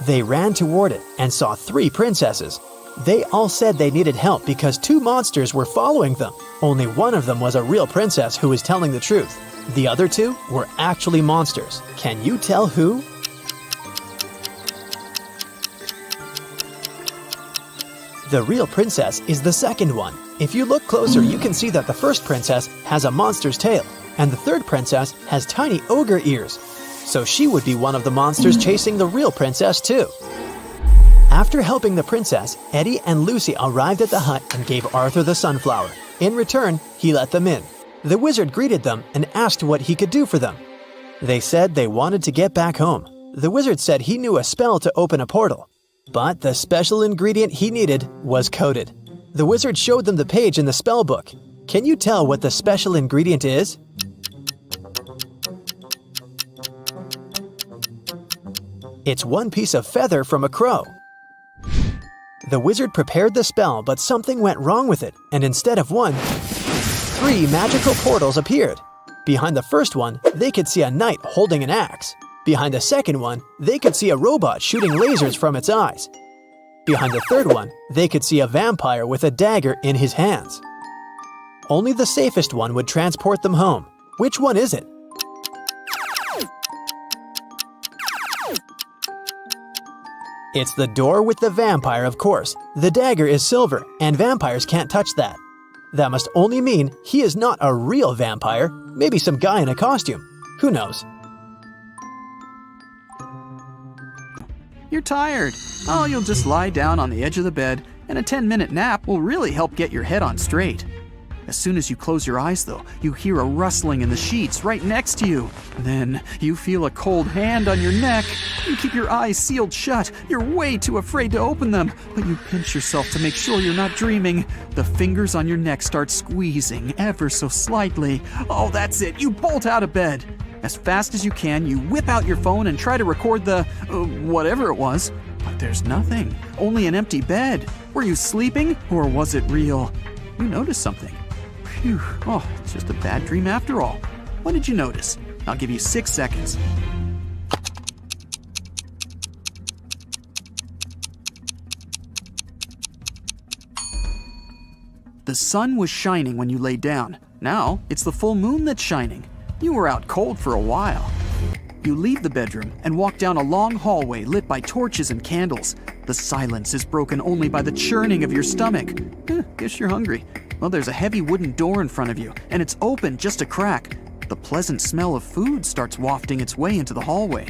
They ran toward it and saw 3 princesses. They all said they needed help because 2 monsters were following them. Only one of them was a real princess who was telling the truth. The other 2 were actually monsters. Can you tell who? The real princess is the second one. If you look closer, you can see that the first princess has a monster's tail, and the 3rd princess has tiny ogre ears. So she would be one of the monsters chasing the real princess too. After helping the princess, Eddie and Lucy arrived at the hut and gave Arthur the sunflower. In return, he let them in. The wizard greeted them and asked what he could do for them. They said they wanted to get back home. The wizard said he knew a spell to open a portal. But the special ingredient he needed was coded. The wizard showed them the page in the spell book. Can you tell what the special ingredient is? It's one piece of feather from a crow. The wizard prepared the spell, but something went wrong with it, and instead of one, 3 magical portals appeared. Behind the first one, they could see a knight holding an axe. Behind the second one, they could see a robot shooting lasers from its eyes. Behind the third one, they could see a vampire with a dagger in his hands. Only the safest one would transport them home. Which one is it? It's the door with the vampire, of course. The dagger is silver, and vampires can't touch that. That must only mean he is not a real vampire, maybe some guy in a costume. Who knows? You're tired. Oh, you'll just lie down on the edge of the bed, and a 10-minute nap will really help get your head on straight. As soon as you close your eyes, though, you hear a rustling in the sheets right next to you. Then you feel a cold hand on your neck. You keep your eyes sealed shut. You're way too afraid to open them, but you pinch yourself to make sure you're not dreaming. The fingers on your neck start squeezing ever so slightly. Oh, that's it. You bolt out of bed. As fast as you can, you whip out your phone and try to record the whatever it was. But there's nothing. Only an empty bed. Were you sleeping, or was it real? You noticed something. Phew. Oh, it's just a bad dream after all. What did you notice? I'll give you 6 seconds. The sun was shining when you lay down. Now, it's the full moon that's shining. You were out cold for a while. You leave the bedroom and walk down a long hallway lit by torches and candles. The silence is broken only by the churning of your stomach. Guess you're hungry. Well, there's a heavy wooden door in front of you, and it's open just a crack. The pleasant smell of food starts wafting its way into the hallway.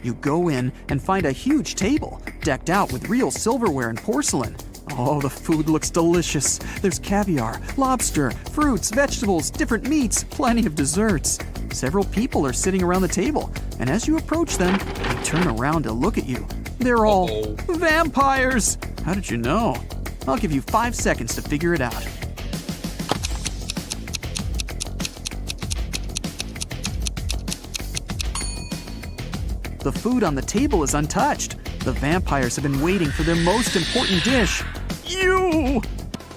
You go in and find a huge table, decked out with real silverware and porcelain. Oh, the food looks delicious. There's caviar, lobster, fruits, vegetables, different meats, plenty of desserts. Several people are sitting around the table, and as you approach them, they turn around to look at you. They're all vampires! How did you know? I'll give you 5 seconds to figure it out. The food on the table is untouched. The vampires have been waiting for their most important dish. You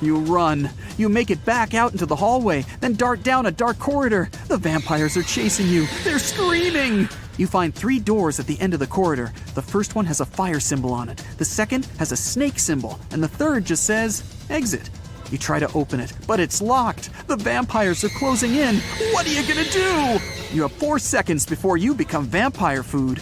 run. You make it back out into the hallway, then dart down a dark corridor. The vampires are chasing you. They're screaming. You find 3 doors at the end of the corridor. The first one has a fire symbol on it. The second has a snake symbol. And the third just says, exit. You try to open it, but it's locked. The vampires are closing in. What are you gonna do? You have 4 seconds before you become vampire food.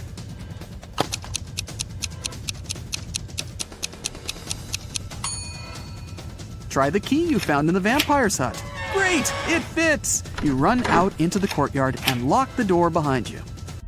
Try the key you found in the vampire's hut. Great, it fits! You run out into the courtyard and lock the door behind you.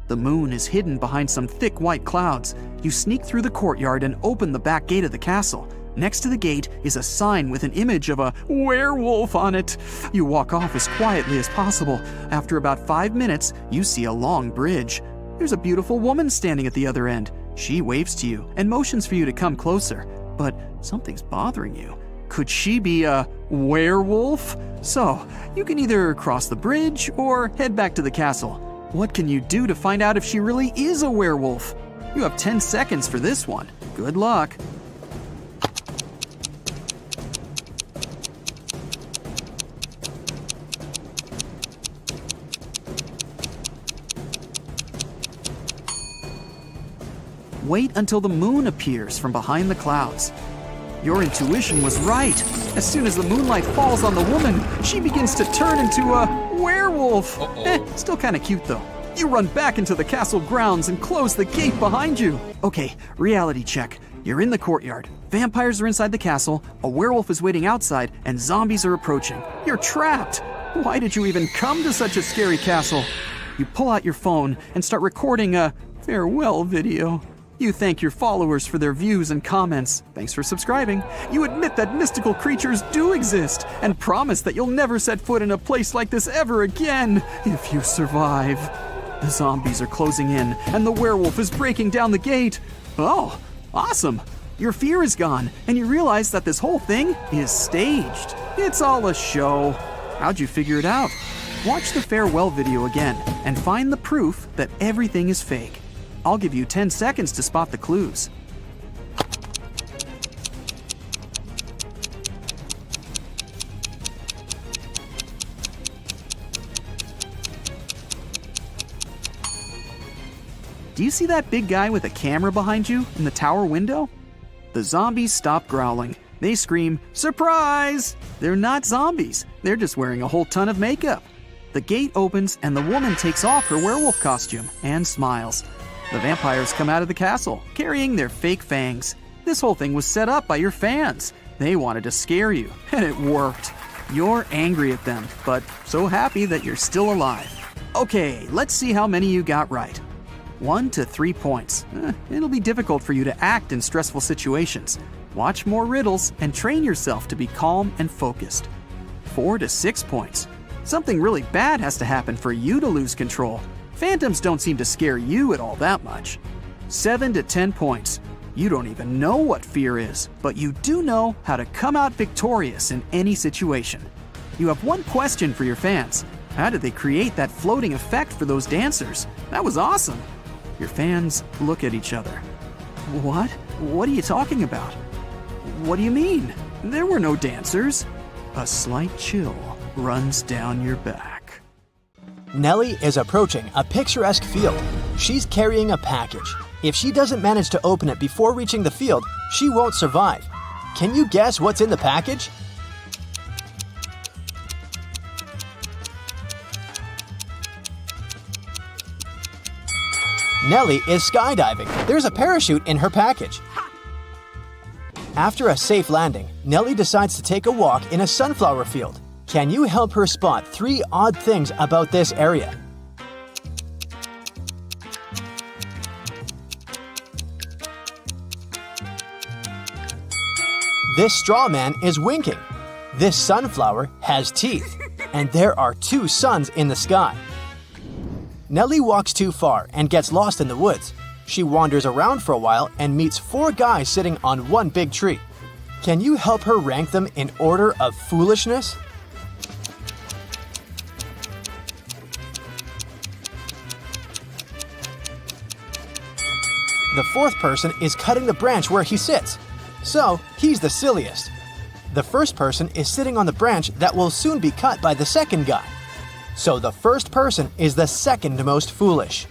The moon is hidden behind some thick white clouds. You sneak through the courtyard and open the back gate of the castle. Next to the gate is a sign with an image of a werewolf on it. You walk off as quietly as possible. After about 5 minutes, you see a long bridge. There's a beautiful woman standing at the other end. She waves to you and motions for you to come closer. But something's bothering you. Could she be a werewolf? So, you can either cross the bridge or head back to the castle. What can you do to find out if she really is a werewolf? You have 10 seconds for this one. Good luck. Wait until the moon appears from behind the clouds. Your intuition was right. As soon as the moonlight falls on the woman, she begins to turn into a werewolf. Still kind of cute though. You run back into the castle grounds and close the gate behind you. Okay, reality check. You're in the courtyard. Vampires are inside the castle, a werewolf is waiting outside, and zombies are approaching. You're trapped. Why did you even come to such a scary castle? You pull out your phone and start recording a farewell video. You thank your followers for their views and comments. Thanks for subscribing. You admit that mystical creatures do exist and promise that you'll never set foot in a place like this ever again if you survive. The zombies are closing in and the werewolf is breaking down the gate. Oh, awesome. Your fear is gone and you realize that this whole thing is staged. It's all a show. How'd you figure it out? Watch the farewell video again and find the proof that everything is fake. I'll give you 10 seconds to spot the clues. Do you see that big guy with a camera behind you in the tower window? The zombies stop growling. They scream, "Surprise!" They're not zombies. They're just wearing a whole ton of makeup. The gate opens and the woman takes off her werewolf costume and smiles. The vampires come out of the castle, carrying their fake fangs. This whole thing was set up by your fans. They wanted to scare you, and it worked. You're angry at them, but so happy that you're still alive. Okay, let's see how many you got right. 1 to 3 points. It'll be difficult for you to act in stressful situations. Watch more riddles and train yourself to be calm and focused. 4 to 6 points. Something really bad has to happen for you to lose control. Phantoms don't seem to scare you at all that much. 7 to 10 points. You don't even know what fear is, but you do know how to come out victorious in any situation. You have one question for your fans. How did they create that floating effect for those dancers? That was awesome. Your fans look at each other. What? What are you talking about? What do you mean? There were no dancers. A slight chill runs down your back. Nelly is approaching a picturesque field. She's carrying a package. If she doesn't manage to open it before reaching the field, she won't survive. Can you guess what's in the package? Nelly is skydiving. There's a parachute in her package. After a safe landing, Nelly decides to take a walk in a sunflower field. Can you help her spot 3 odd things about this area? This straw man is winking. This sunflower has teeth. And there are 2 suns in the sky. Nelly walks too far and gets lost in the woods. She wanders around for a while and meets 4 guys sitting on one big tree. Can you help her rank them in order of foolishness? The 4th person is cutting the branch where he sits. So, he's the silliest. The first person is sitting on the branch that will soon be cut by the 2nd guy. So the first person is the 2nd most foolish.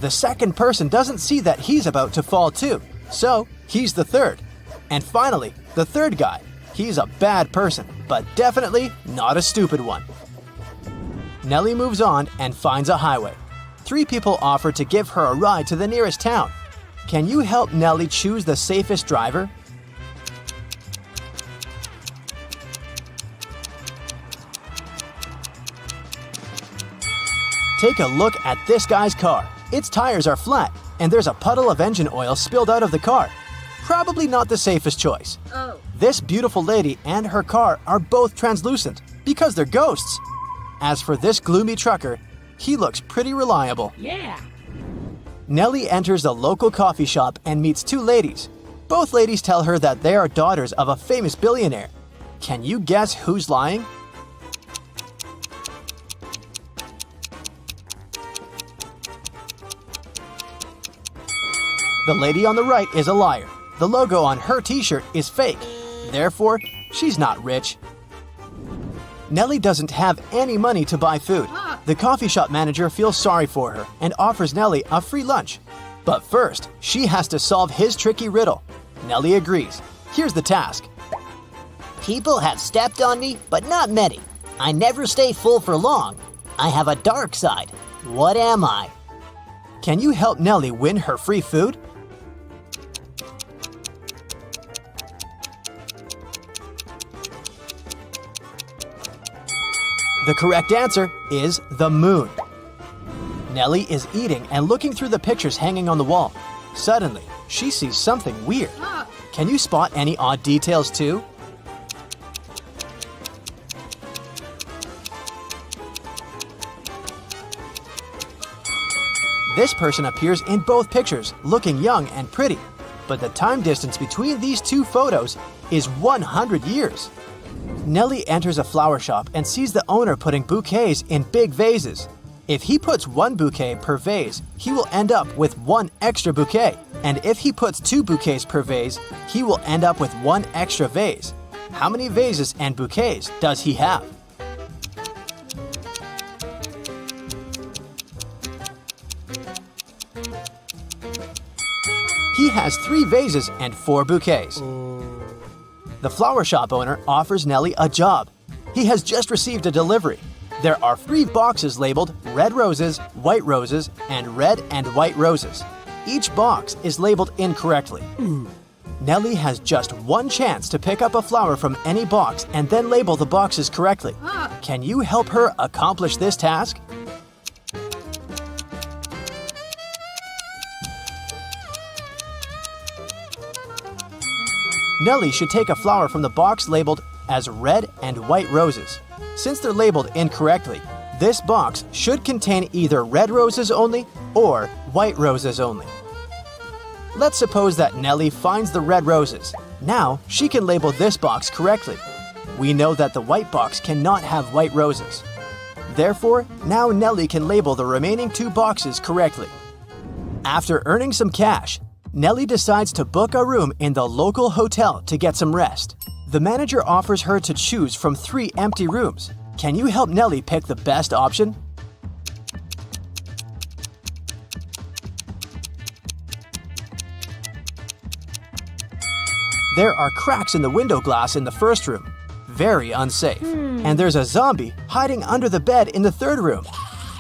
The 2nd person doesn't see that he's about to fall too, so he's the 3rd. And finally, the 3rd guy. He's a bad person, but definitely not a stupid one. Nelly moves on and finds a highway. 3 people offer to give her a ride to the nearest town. Can you help Nelly choose the safest driver? Take a look at this guy's car. Its tires are flat, and there's a puddle of engine oil spilled out of the car. Probably not the safest choice. Oh. This beautiful lady and her car are both translucent, because they're ghosts. As for this gloomy trucker, he looks pretty reliable. Yeah. Nelly enters a local coffee shop and meets 2 ladies. Both ladies tell her that they are daughters of a famous billionaire. Can you guess who's lying? The lady on the right is a liar. The logo on her t-shirt is fake. Therefore, she's not rich. Nelly doesn't have any money to buy food. The coffee shop manager feels sorry for her and offers Nelly a free lunch. But first, she has to solve his tricky riddle. Nelly agrees. Here's the task. People have stepped on me, but not many. I never stay full for long. I have a dark side. What am I? Can you help Nelly win her free food? The correct answer is the moon. Nelly is eating and looking through the pictures hanging on the wall. Suddenly, she sees something weird. Can you spot any odd details too? This person appears in both pictures, looking young and pretty. But the time distance between these 2 photos is 100 years. Nelly enters a flower shop and sees the owner putting bouquets in big vases. If he puts 1 bouquet per vase, he will end up with 1 extra bouquet. And if he puts 2 bouquets per vase, he will end up with 1 extra vase. How many vases and bouquets does he have? He has 3 vases and 4 bouquets. The flower shop owner offers Nelly a job. He has just received a delivery. There are 3 boxes labeled red roses, white roses, and red and white roses. Each box is labeled incorrectly. Nelly has just 1 chance to pick up a flower from any box and then label the boxes correctly. Can you help her accomplish this task? Nelly should take a flower from the box labeled as red and white roses. Since they're labeled incorrectly, this box should contain either red roses only or white roses only. Let's suppose that Nelly finds the red roses. Now she can label this box correctly. We know that the white box cannot have white roses. Therefore, now Nelly can label the remaining 2 boxes correctly. After earning some cash, Nelly decides to book a room in the local hotel to get some rest. The manager offers her to choose from 3 empty rooms. Can you help Nelly pick the best option? There are cracks in the window glass in the first room. Very unsafe. And there's a zombie hiding under the bed in the 3rd room.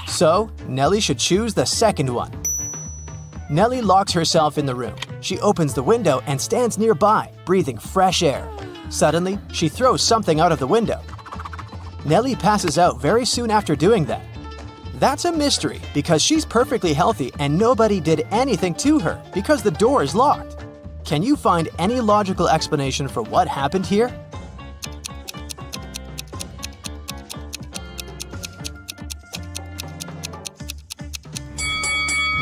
So, Nelly should choose the 2nd one. Nelly locks herself in the room. She opens the window and stands nearby, breathing fresh air. Suddenly, she throws something out of the window. Nelly passes out very soon after doing that. That's a mystery because she's perfectly healthy and nobody did anything to her because the door is locked. Can you find any logical explanation for what happened here?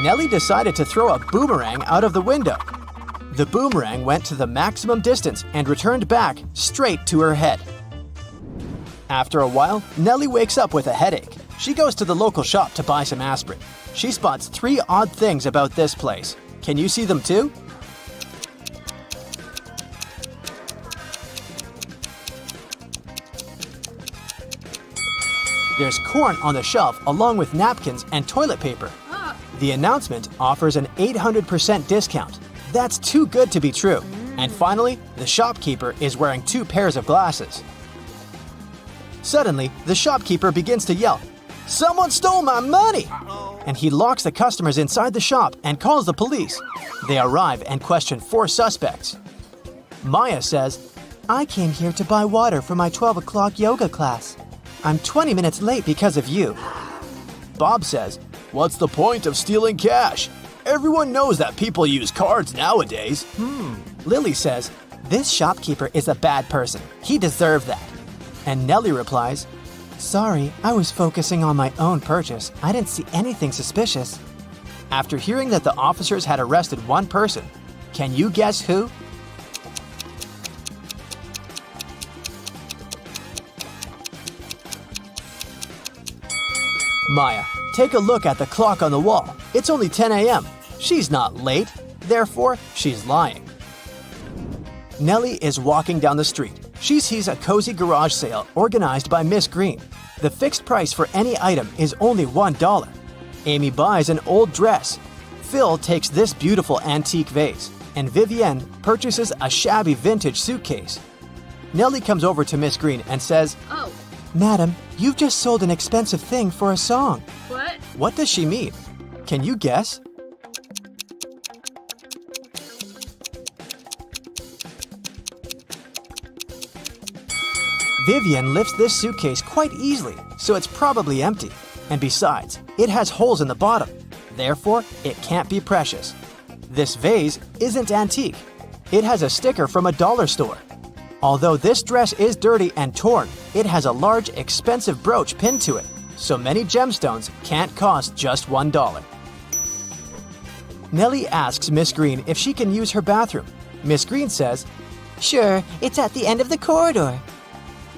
Nelly decided to throw a boomerang out of the window. The boomerang went to the maximum distance and returned back straight to her head. After a while, Nelly wakes up with a headache. She goes to the local shop to buy some aspirin. She spots 3 odd things about this place. Can you see them too? There's corn on the shelf along with napkins and toilet paper. The announcement offers an 800% discount. That's too good to be true. And finally, the shopkeeper is wearing 2 pairs of glasses. Suddenly, the shopkeeper begins to yell, "Someone stole my money!" And he locks the customers inside the shop and calls the police. They arrive and question 4 suspects. Maya says, "I came here to buy water for my 12 o'clock yoga class. I'm 20 minutes late because of you." Bob says, "What's the point of stealing cash? Everyone knows that people use cards nowadays." Lily says, "This shopkeeper is a bad person. He deserved that." And Nelly replies, "Sorry, I was focusing on my own purchase. I didn't see anything suspicious." After hearing that the officers had arrested 1 person, can you guess who? Maya, take a look at the clock on the wall. It's only 10 a.m. She's not late, therefore she's lying. Nelly is walking down the street. She sees a cozy garage sale organized by Miss Green. The fixed price for any item is only $1. Amy buys an old dress. Phil takes this beautiful antique vase, and Vivienne purchases a shabby vintage suitcase. Nelly comes over to Miss Green and says, "Oh, "Madam, you've just sold an expensive thing for a song." what?" What does she mean? Can you guess? Vivienne lifts this suitcase quite easily, so it's probably empty. And besides, it has holes in the bottom. Therefore, it can't be precious. This vase isn't antique. It has a sticker from a dollar store. Although this dress is dirty and torn, it has a large, expensive brooch pinned to it, so many gemstones can't cost just $1. Nelly asks Miss Green if she can use her bathroom. Miss Green says, Sure, it's at the end of the corridor.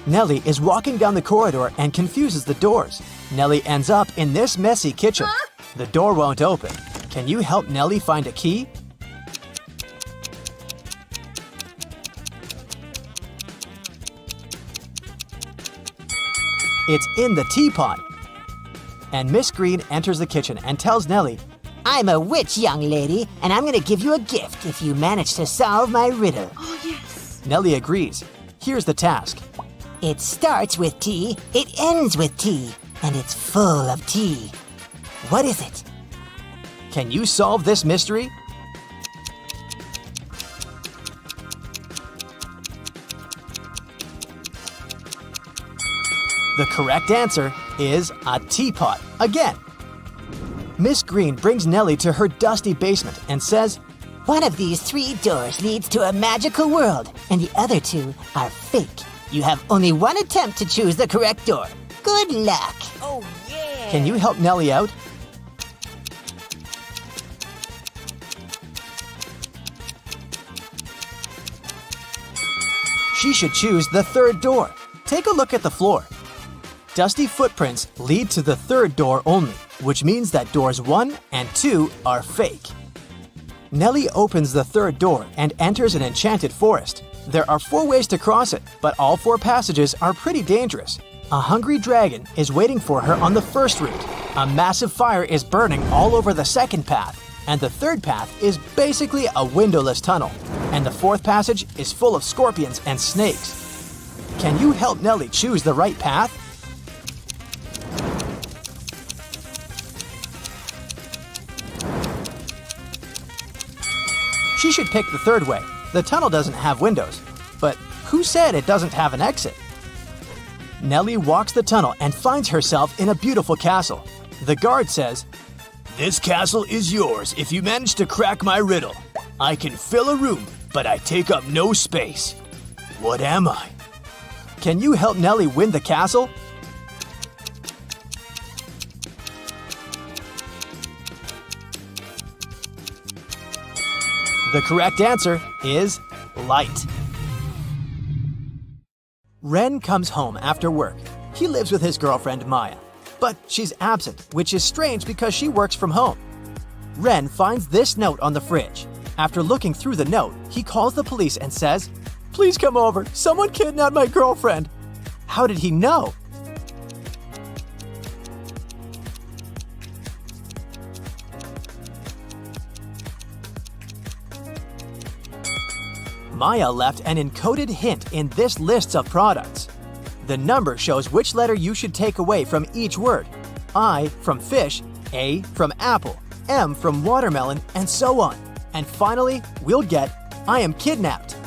Nelly is walking down the corridor and confuses the doors. Nelly ends up in this messy kitchen. The door won't open. Can you help Nelly find a key? It's in the teapot. And Miss Green enters the kitchen and tells Nelly, I'm a witch, young lady, and I'm gonna give you a gift if you manage to solve my riddle. Oh, yes. Nelly agrees. Here's the task. It starts with T, it ends with T, and it's full of tea. What is it? Can you solve this mystery? The correct answer is a teapot again. Miss Green brings Nelly to her dusty basement and says, One of these 3 doors leads to a magical world, and the other 2 are fake. You have only one attempt to choose the correct door. Good luck. Oh, yeah. Can you help Nelly out? She should choose the 3rd door. Take a look at the floor. Dusty footprints lead to the 3rd door only, which means that doors 1 and 2 are fake. Nelly opens the 3rd door and enters an enchanted forest. There are 4 ways to cross it, but all 4 passages are pretty dangerous. A hungry dragon is waiting for her on the first route. A massive fire is burning all over the 2nd path, and the 3rd path is basically a windowless tunnel. And the 4th passage is full of scorpions and snakes. Can you help Nelly choose the right path? She should pick the 3rd way. The tunnel doesn't have windows. But who said it doesn't have an exit? Nelly walks the tunnel and finds herself in a beautiful castle. The guard says, This castle is yours if you manage to crack my riddle. I can fill a room, but I take up no space. What am I? Can you help Nelly win the castle? The correct answer is light. Ren comes home after work. He lives with his girlfriend Maya, but she's absent, which is strange because she works from home. Ren finds this note on the fridge. After looking through the note, he calls the police and says, Please come over, someone kidnapped my girlfriend. How did he know? Maya left an encoded hint in this list of products. The number shows which letter you should take away from each word. I from fish, A from apple, M from watermelon, and so on. And finally, we'll get, I am kidnapped.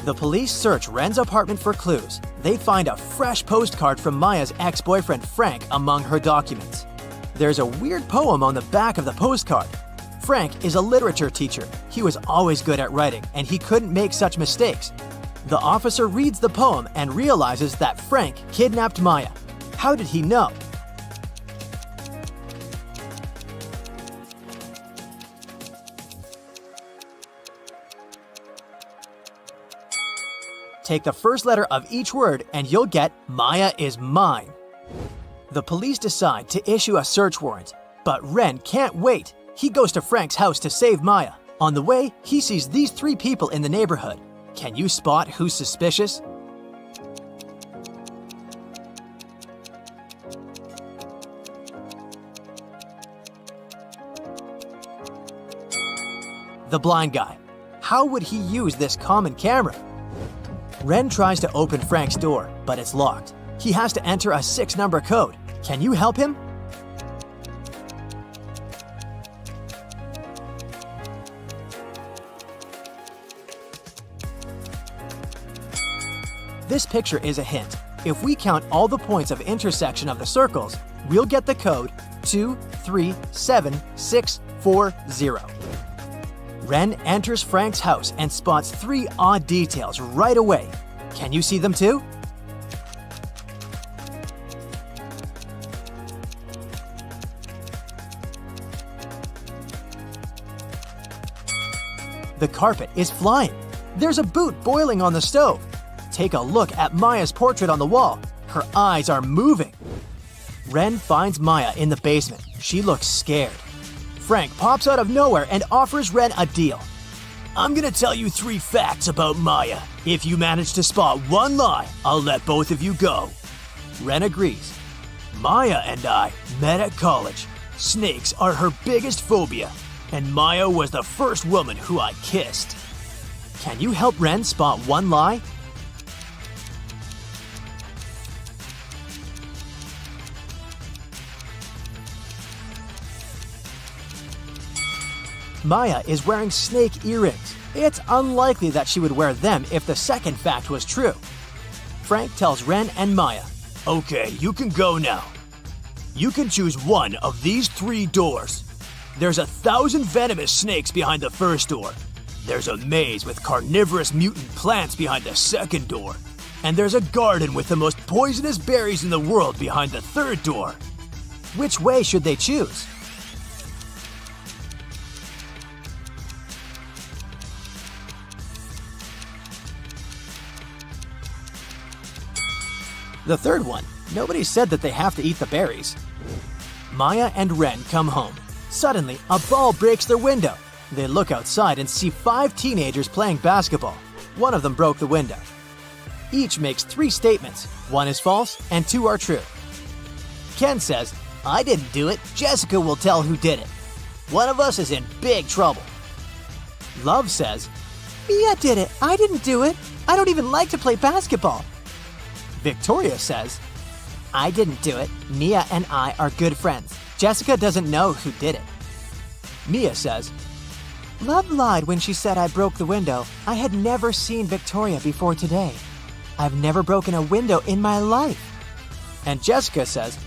The police search Ren's apartment for clues. They find a fresh postcard from Maya's ex-boyfriend Frank among her documents. There's a weird poem on the back of the postcard. Frank is a literature teacher. He was always good at writing, and he couldn't make such mistakes. The officer reads the poem and realizes that Frank kidnapped Maya. How did he know? Take the first letter of each word and you'll get Maya is mine. The police decide to issue a search warrant, but Ren can't wait. He goes to Frank's house to save Maya. On the way, he sees these 3 people in the neighborhood. Can you spot who's suspicious? The blind guy. How would he use this common camera? Ren tries to open Frank's door, but it's locked. He has to enter a 6-number code. Can you help him? This picture is a hint. If we count all the points of intersection of the circles, we'll get the code 237640. Ren enters Frank's house and spots 3 odd details right away. Can you see them too? The carpet is flying. There's a boot boiling on the stove. Take a look at Maya's portrait on the wall. Her eyes are moving. Ren finds Maya in the basement. She looks scared. Frank pops out of nowhere and offers Ren a deal. I'm gonna tell you 3 facts about Maya. If you manage to spot one lie, I'll let both of you go. Ren agrees. Maya and I met at college. Snakes are her biggest phobia, and Maya was the first woman who I kissed. Can you help Ren spot one lie? Maya is wearing snake earrings. It's unlikely that she would wear them if the second fact was true. Frank tells Ren and Maya, Okay, you can go now. You can choose one of these 3 doors. There's 1,000 venomous snakes behind the first door. There's a maze with carnivorous mutant plants behind the second door. And there's a garden with the most poisonous berries in the world behind the third door. which way should they choose? The third one, nobody said that they have to eat the berries. Maya and Ren come home. Suddenly, a ball breaks their window. They look outside and see 5 teenagers playing basketball. One of them broke the window. Each makes 3 statements. 1 is false and 2 are true. Ken says, "I didn't do it. Jessica will tell who did it. One of us is in big trouble." Love says, "Mia did it. I didn't do it. I don't even like to play basketball." Victoria says, "I didn't do it. Mia and I are good friends. Jessica doesn't know who did it." Mia says, "Love lied when she said I broke the window. I had never seen Victoria before today. I've never broken a window in my life." And Jessica says,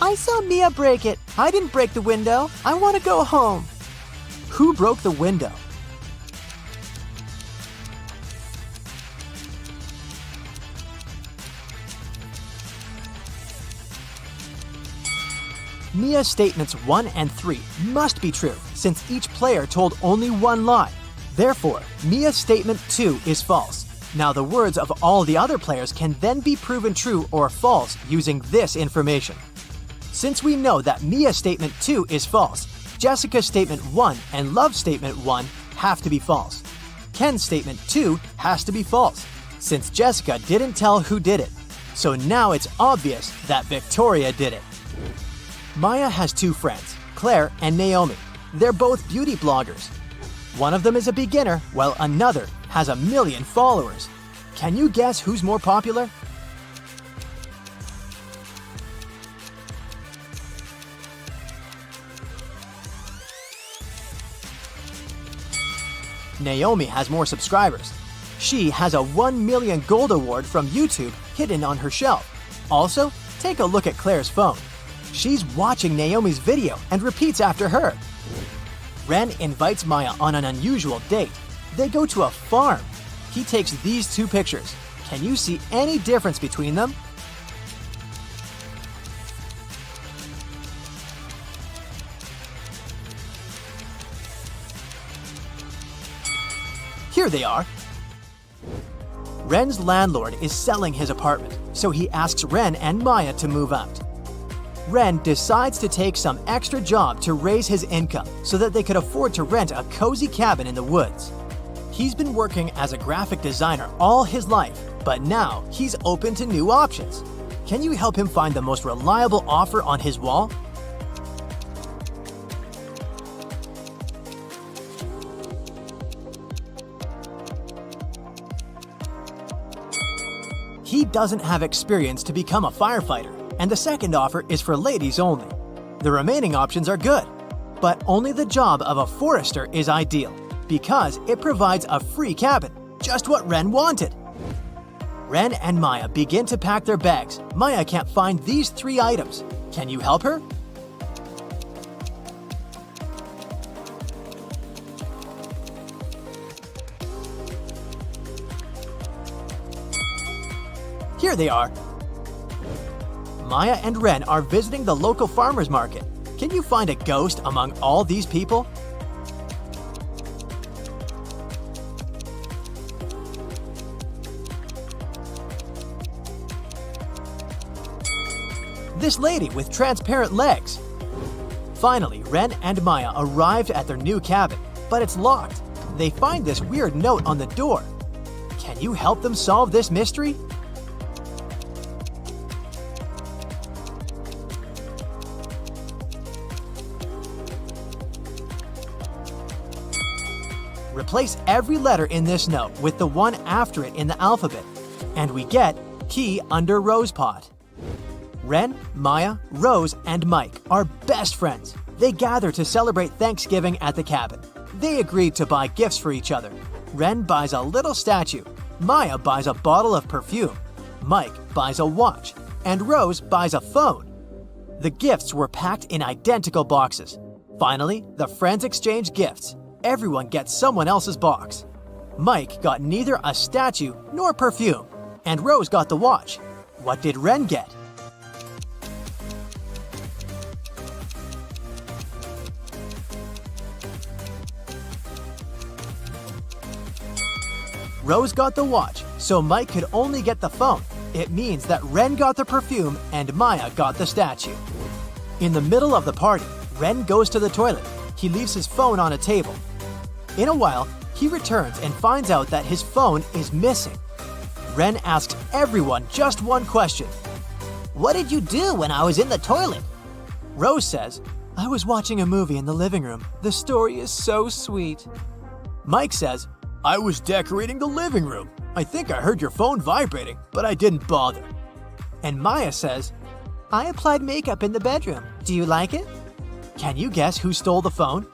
"I saw Mia break it. I didn't break the window. I want to go home." Who broke the window? Mia's statements 1 and 3 must be true, since each player told only one lie. Therefore, Mia's statement 2 is false. Now the words of all the other players can then be proven true or false using this information. Since we know that Mia's statement 2 is false, Jessica's statement 1 and Love's statement 1 have to be false. Ken's statement 2 has to be false, since Jessica didn't tell who did it. So now it's obvious that Victoria did it. Maya has 2 friends, Claire and Naomi. They're both beauty bloggers. One of them is a beginner, while another has 1 million followers. Can you guess who's more popular? Naomi has more subscribers. She has a 1 million gold award from YouTube hidden on her shelf. Also, take a look at Claire's phone. She's watching Naomi's video and repeats after her. Ren invites Maya on an unusual date. They go to a farm. He takes these 2 pictures. Can you see any difference between them? Here they are. Ren's landlord is selling his apartment, so he asks Ren and Maya to move out. Ren decides to take some extra job to raise his income so that they could afford to rent a cozy cabin in the woods. He's been working as a graphic designer all his life, but now he's open to new options. Can you help him find the most reliable offer on his wall? He doesn't have experience to become a firefighter, and the second offer is for ladies only. The remaining options are good, but only the job of a forester is ideal because it provides a free cabin, just what Ren wanted. Ren and Maya begin to pack their bags. Maya can't find these 3 items. Can you help her? Here they are. Maya and Ren are visiting the local farmer's market. Can you find a ghost among all these people? This lady with transparent legs. Finally, Ren and Maya arrived at their new cabin, but it's locked. They find this weird note on the door. Can you help them solve this mystery? Replace every letter in this note with the one after it in the alphabet, and we get key under rose pot. Ren, Maya, Rose, and Mike are best friends. They gather to celebrate Thanksgiving at the cabin. They agreed to buy gifts for each other. Ren buys a little statue, Maya buys a bottle of perfume, Mike buys a watch, and Rose buys a phone. The gifts were packed in identical boxes. Finally, the friends exchange gifts. Everyone gets someone else's box. Mike got neither a statue nor perfume, and Rose got the watch. What did Ren get? Rose got the watch, so Mike could only get the phone. It means that Ren got the perfume and Maya got the statue. In the middle of the party, Ren goes to the toilet. He leaves his phone on a table. In a while, he returns and finds out that his phone is missing. Ren asks everyone just one question. What did you do when I was in the toilet? Rose says, I was watching a movie in the living room. The story is so sweet. Mike says, I was decorating the living room. I think I heard your phone vibrating, but I didn't bother. And Maya says, I applied makeup in the bedroom. Do you like it? Can you guess who stole the phone?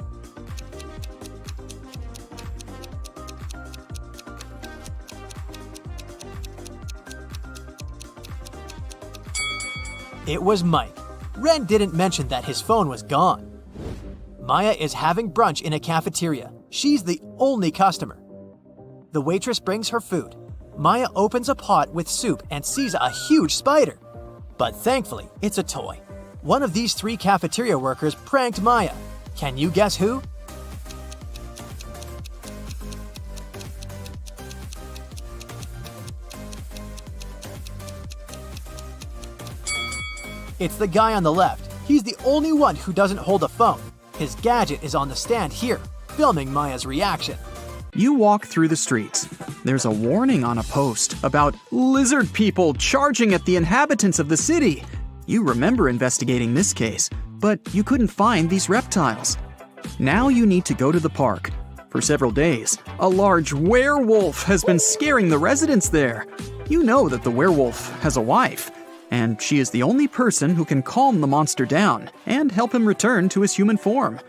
It was Mike. Ren didn't mention that his phone was gone. Maya is having brunch in a cafeteria. She's the only customer. The waitress brings her food. Maya opens a pot with soup and sees a huge spider. But thankfully, it's a toy. One of these three cafeteria workers pranked Maya. Can you guess who? It's the guy on the left. He's the only one who doesn't hold a phone. His gadget is on the stand here, filming Maya's reaction. You walk through the streets. There's a warning on a post about lizard people charging at the inhabitants of the city. You remember investigating this case, but you couldn't find these reptiles. Now you need to go to the park. For several days, a large werewolf has been scaring the residents there. You know that the werewolf has a wife, and she is the only person who can calm the monster down and help him return to his human form.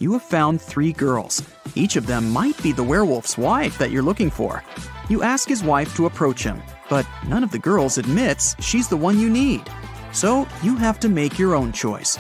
You have found 3 girls. Each of them might be the werewolf's wife that you're looking for. You ask his wife to approach him, but none of the girls admits she's the one you need. So you have to make your own choice.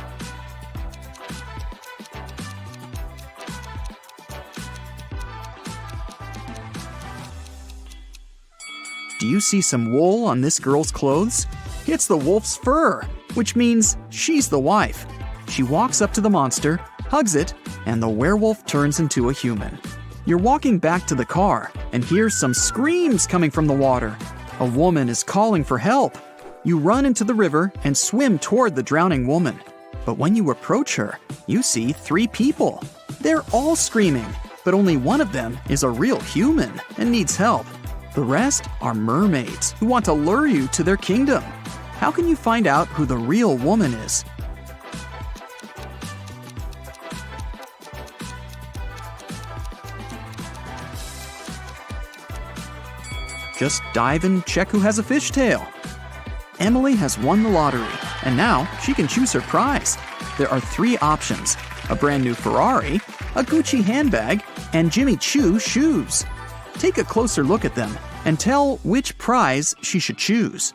Do you see some wool on this girl's clothes? It's the wolf's fur, which means she's the wife. She walks up to the monster, hugs it, and the werewolf turns into a human. You're walking back to the car and hear some screams coming from the water. A woman is calling for help. You run into the river and swim toward the drowning woman. But when you approach her, you see 3 people. They're all screaming, but only one of them is a real human and needs help. The rest are mermaids who want to lure you to their kingdom. How can you find out who the real woman is? Just dive and check who has a fishtail. Emily has won the lottery, and now she can choose her prize. There are 3 options: a brand new Ferrari, a Gucci handbag, and Jimmy Choo shoes. Take a closer look at them and tell which prize she should choose.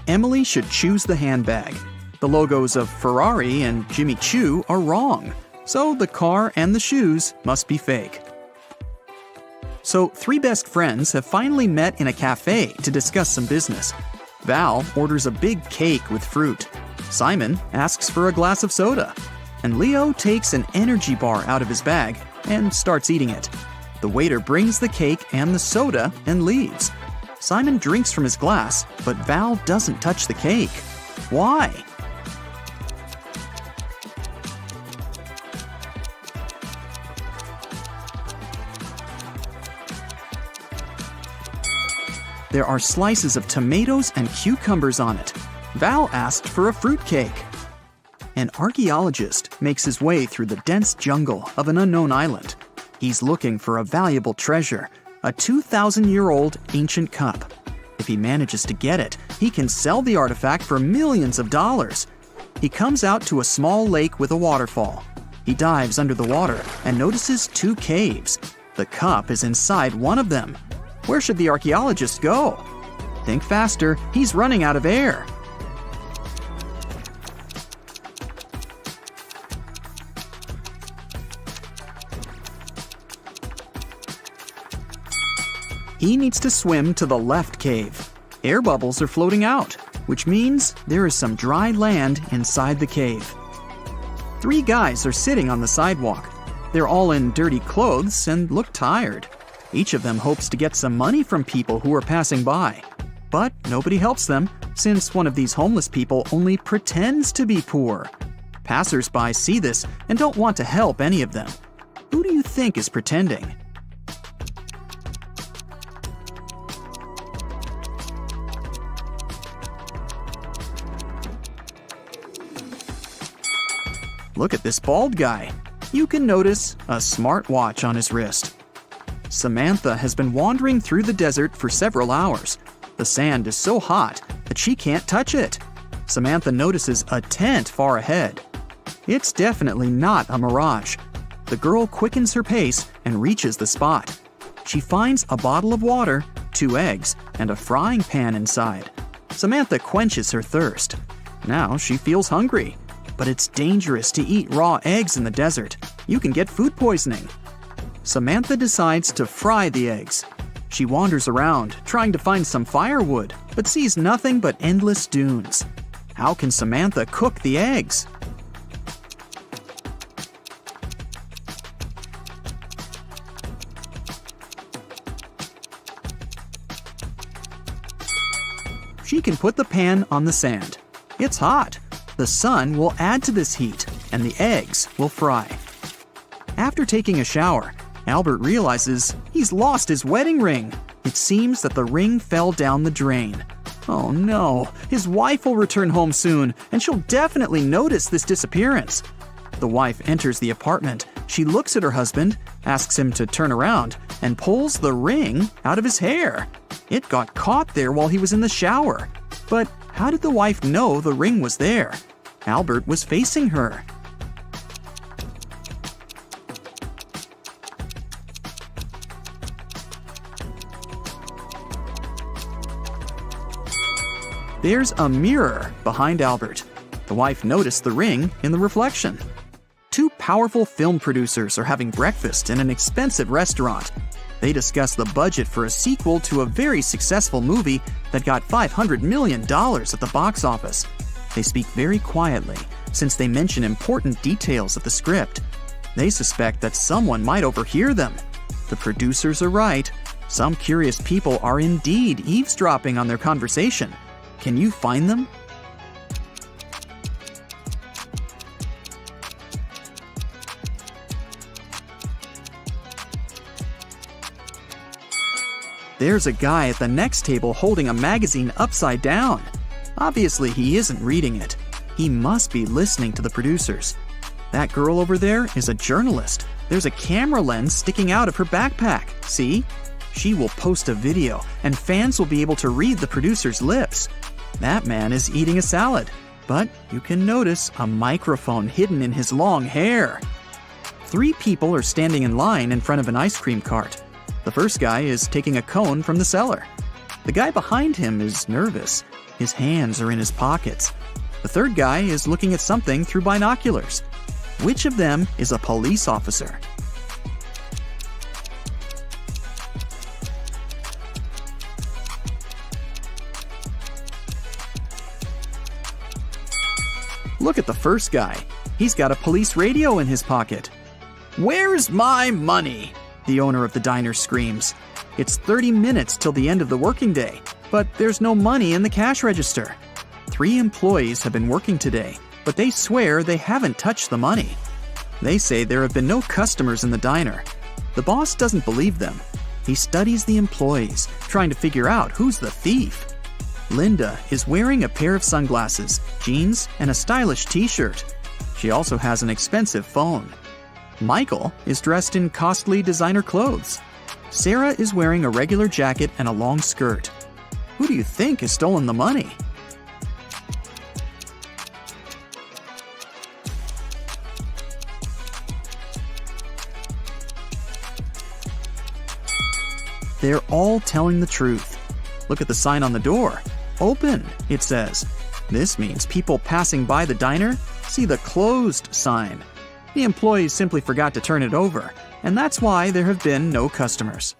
Emily should choose the handbag. The logos of Ferrari and Jimmy Choo are wrong, so the car and the shoes must be fake. So 3 best friends have finally met in a cafe to discuss some business. Val orders a big cake with fruit. Simon asks for a glass of soda. and Leo takes an energy bar out of his bag and starts eating it. The waiter brings the cake and the soda and leaves. Simon drinks from his glass, but Val doesn't touch the cake. Why? There are slices of tomatoes and cucumbers on it. Val asked for a fruitcake. An archaeologist makes his way through the dense jungle of an unknown island. He's looking for a valuable treasure, a 2,000-year-old ancient cup. If he manages to get it, he can sell the artifact for millions of dollars. He comes out to a small lake with a waterfall. He dives under the water and notices 2 caves. The cup is inside one of them. Where should the archaeologist go? Think faster, he's running out of air. He needs to swim to the left cave. Air bubbles are floating out, which means there is some dry land inside the cave. 3 guys are sitting on the sidewalk. They're all in dirty clothes and look tired. Each of them hopes to get some money from people who are passing by. But nobody helps them, since one of these homeless people only pretends to be poor. Passers-by see this and don't want to help any of them. Who do you think is pretending? Look at this bald guy. You can notice a smartwatch on his wrist. Samantha has been wandering through the desert for several hours. The sand is so hot that she can't touch it. Samantha notices a tent far ahead. It's definitely not a mirage. The girl quickens her pace and reaches the spot. She finds a bottle of water, 2 eggs, and a frying pan inside. Samantha quenches her thirst. Now she feels hungry. But it's dangerous to eat raw eggs in the desert. You can get food poisoning. Samantha decides to fry the eggs. She wanders around, trying to find some firewood, but sees nothing but endless dunes. How can Samantha cook the eggs? She can put the pan on the sand. It's hot. The sun will add to this heat, and the eggs will fry. After taking a shower, Albert realizes he's lost his wedding ring. It seems that the ring fell down the drain. Oh no, his wife will return home soon, and she'll definitely notice this disappearance. The wife enters the apartment. She looks at her husband, asks him to turn around, and pulls the ring out of his hair. It got caught there while he was in the shower. But how did the wife know the ring was there? Albert was facing her. There's a mirror behind Albert. The wife noticed the ring in the reflection. 2 powerful film producers are having breakfast in an expensive restaurant. They discuss the budget for a sequel to a very successful movie that got $500 million at the box office. They speak very quietly, since they mention important details of the script. They suspect that someone might overhear them. The producers are right. Some curious people are indeed eavesdropping on their conversation. Can you find them? There's a guy at the next table holding a magazine upside down. Obviously, he isn't reading it. He must be listening to the producers. That girl over there is a journalist. There's a camera lens sticking out of her backpack. See? She will post a video, and fans will be able to read the producer's lips. That man is eating a salad, but you can notice a microphone hidden in his long hair. 3 people are standing in line in front of an ice cream cart. The first guy is taking a cone from the seller. The guy behind him is nervous. His hands are in his pockets. The third guy is looking at something through binoculars. Which of them is a police officer? Look at the first guy. He's got a police radio in his pocket. "Where's my money?" the owner of the diner screams. It's 30 minutes till the end of the working day, but there's no money in the cash register. 3 employees have been working today, but they swear they haven't touched the money. They say there have been no customers in the diner. The boss doesn't believe them. He studies the employees, trying to figure out who's the thief. Linda is wearing a pair of sunglasses, jeans, and a stylish t-shirt. She also has an expensive phone. Michael is dressed in costly designer clothes. Sarah is wearing a regular jacket and a long skirt. Who do you think has stolen the money? They're all telling the truth. Look at the sign on the door. Open, it says. This means people passing by the diner see the closed sign. The employees simply forgot to turn it over, and that's why there have been no customers.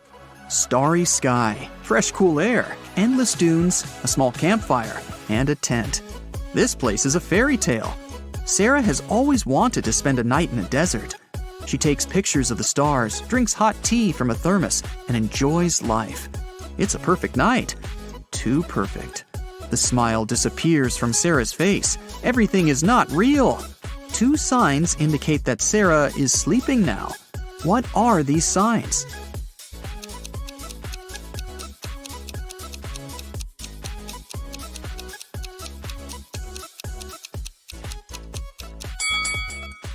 Starry sky, fresh cool air, endless dunes, a small campfire, and a tent. This place is a fairy tale. Sarah has always wanted to spend a night in a desert. She takes pictures of the stars, drinks hot tea from a thermos, and enjoys life. It's a perfect night. Too perfect. The smile disappears from Sarah's face. Everything is not real. 2 signs indicate that Sarah is sleeping now. What are these signs?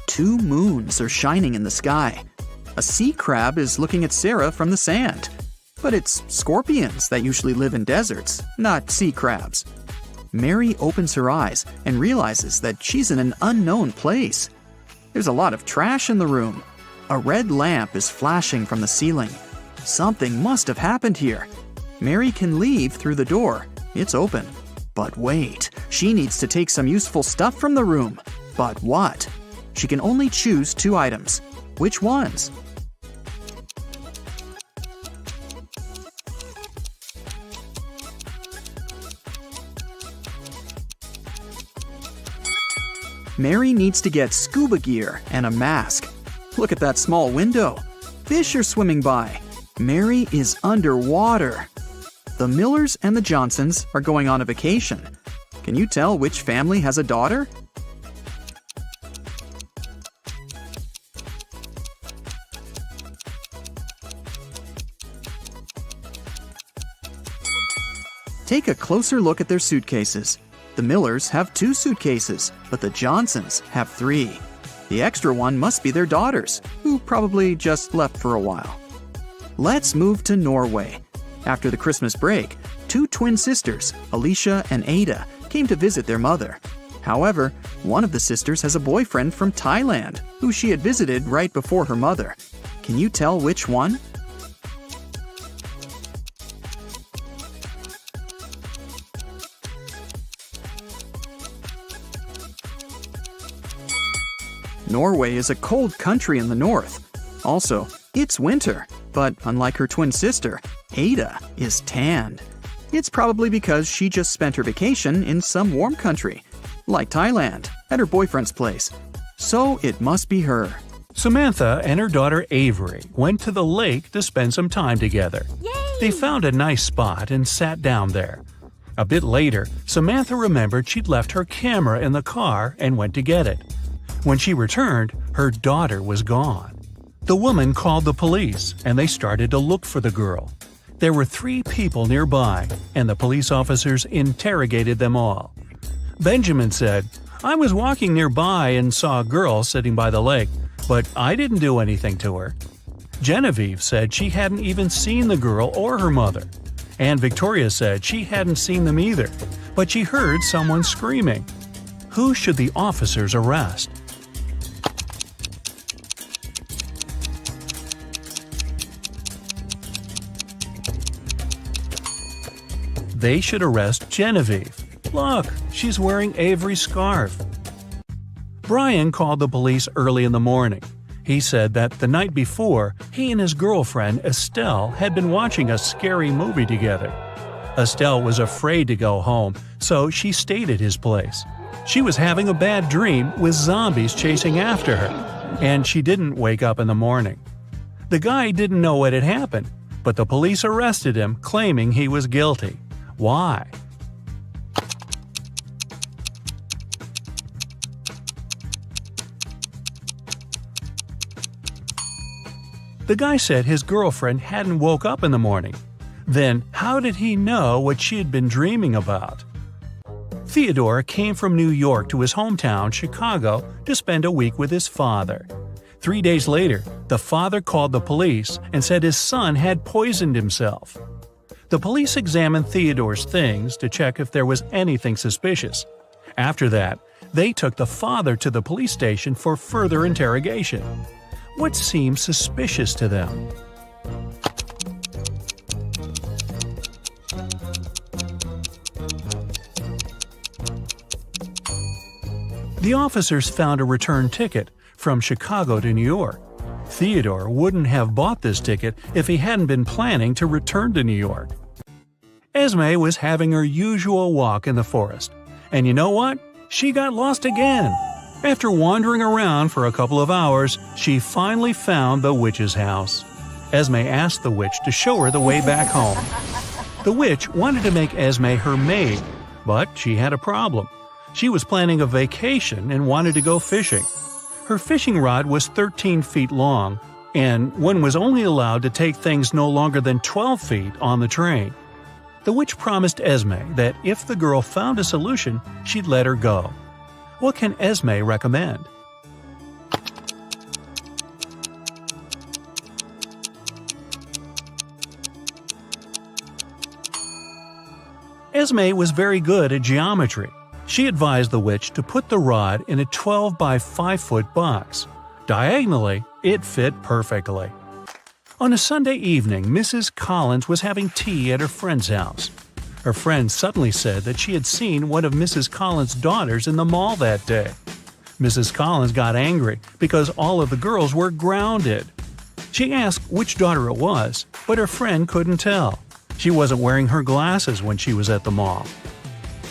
Two moons are shining in the sky. A sea crab is looking at Sarah from the sand. But it's scorpions that usually live in deserts, not sea crabs. Mary opens her eyes and realizes that she's in an unknown place. There's a lot of trash in the room. A red lamp is flashing from the ceiling. Something must have happened here. Mary can leave through the door. It's open. But wait, she needs to take some useful stuff from the room. But what? She can only choose 2 items. Which ones? Mary needs to get scuba gear and a mask. Look at that small window. Fish are swimming by. Mary is underwater. The Millers and the Johnsons are going on a vacation. Can you tell which family has a daughter? Take a closer look at their suitcases. The Millers have 2 suitcases, but the Johnsons have 3. The extra one must be their daughters, who probably just left for a while. Let's move to Norway. After the Christmas break, 2 twin sisters, Alicia and Ada, came to visit their mother. However, one of the sisters has a boyfriend from Thailand, who she had visited right before her mother. Can you tell which one? Norway is a cold country in the north. Also, it's winter, but unlike her twin sister, Ada is tanned. It's probably because she just spent her vacation in some warm country, like Thailand, at her boyfriend's place. So it must be her. Samantha and her daughter Avery went to the lake to spend some time together. They found a nice spot and sat down there. A bit later, Samantha remembered she'd left her camera in the car and went to get it. When she returned, her daughter was gone. The woman called the police, and they started to look for the girl. There were 3 people nearby, and the police officers interrogated them all. Benjamin said, "I was walking nearby and saw a girl sitting by the lake, but I didn't do anything to her." Genevieve said she hadn't even seen the girl or her mother. And Victoria said she hadn't seen them either, but she heard someone screaming. Who should the officers arrest? They should arrest Genevieve. Look, she's wearing Avery's scarf. Brian called the police early in the morning. He said that the night before, he and his girlfriend Estelle had been watching a scary movie together. Estelle was afraid to go home, so she stayed at his place. She was having a bad dream with zombies chasing after her, and she didn't wake up in the morning. The guy didn't know what had happened, but the police arrested him, claiming he was guilty. Why? The guy said his girlfriend hadn't woke up in the morning. Then, how did he know what she had been dreaming about? Theodore came from New York to his hometown, Chicago, to spend a week with his father. 3 days later, the father called the police and said his son had poisoned himself. The police examined Theodore's things to check if there was anything suspicious. After that, they took the father to the police station for further interrogation. What seemed suspicious to them? The officers found a return ticket from Chicago to New York. Theodore wouldn't have bought this ticket if he hadn't been planning to return to New York. Esme was having her usual walk in the forest. And you know what? She got lost again. After wandering around for a couple of hours, she finally found the witch's house. Esme asked the witch to show her the way back home. The witch wanted to make Esme her maid, but she had a problem. She was planning a vacation and wanted to go fishing. Her fishing rod was 13 feet long, and one was only allowed to take things no longer than 12 feet on the train. The witch promised Esme that if the girl found a solution, she'd let her go. What can Esme recommend? Esme was very good at geometry. She advised the witch to put the rod in a 12 by 5 foot box. Diagonally, it fit perfectly. On a Sunday evening, Mrs. Collins was having tea at her friend's house. Her friend suddenly said that she had seen one of Mrs. Collins' daughters in the mall that day. Mrs. Collins got angry because all of the girls were grounded. She asked which daughter it was, but her friend couldn't tell. She wasn't wearing her glasses when she was at the mall.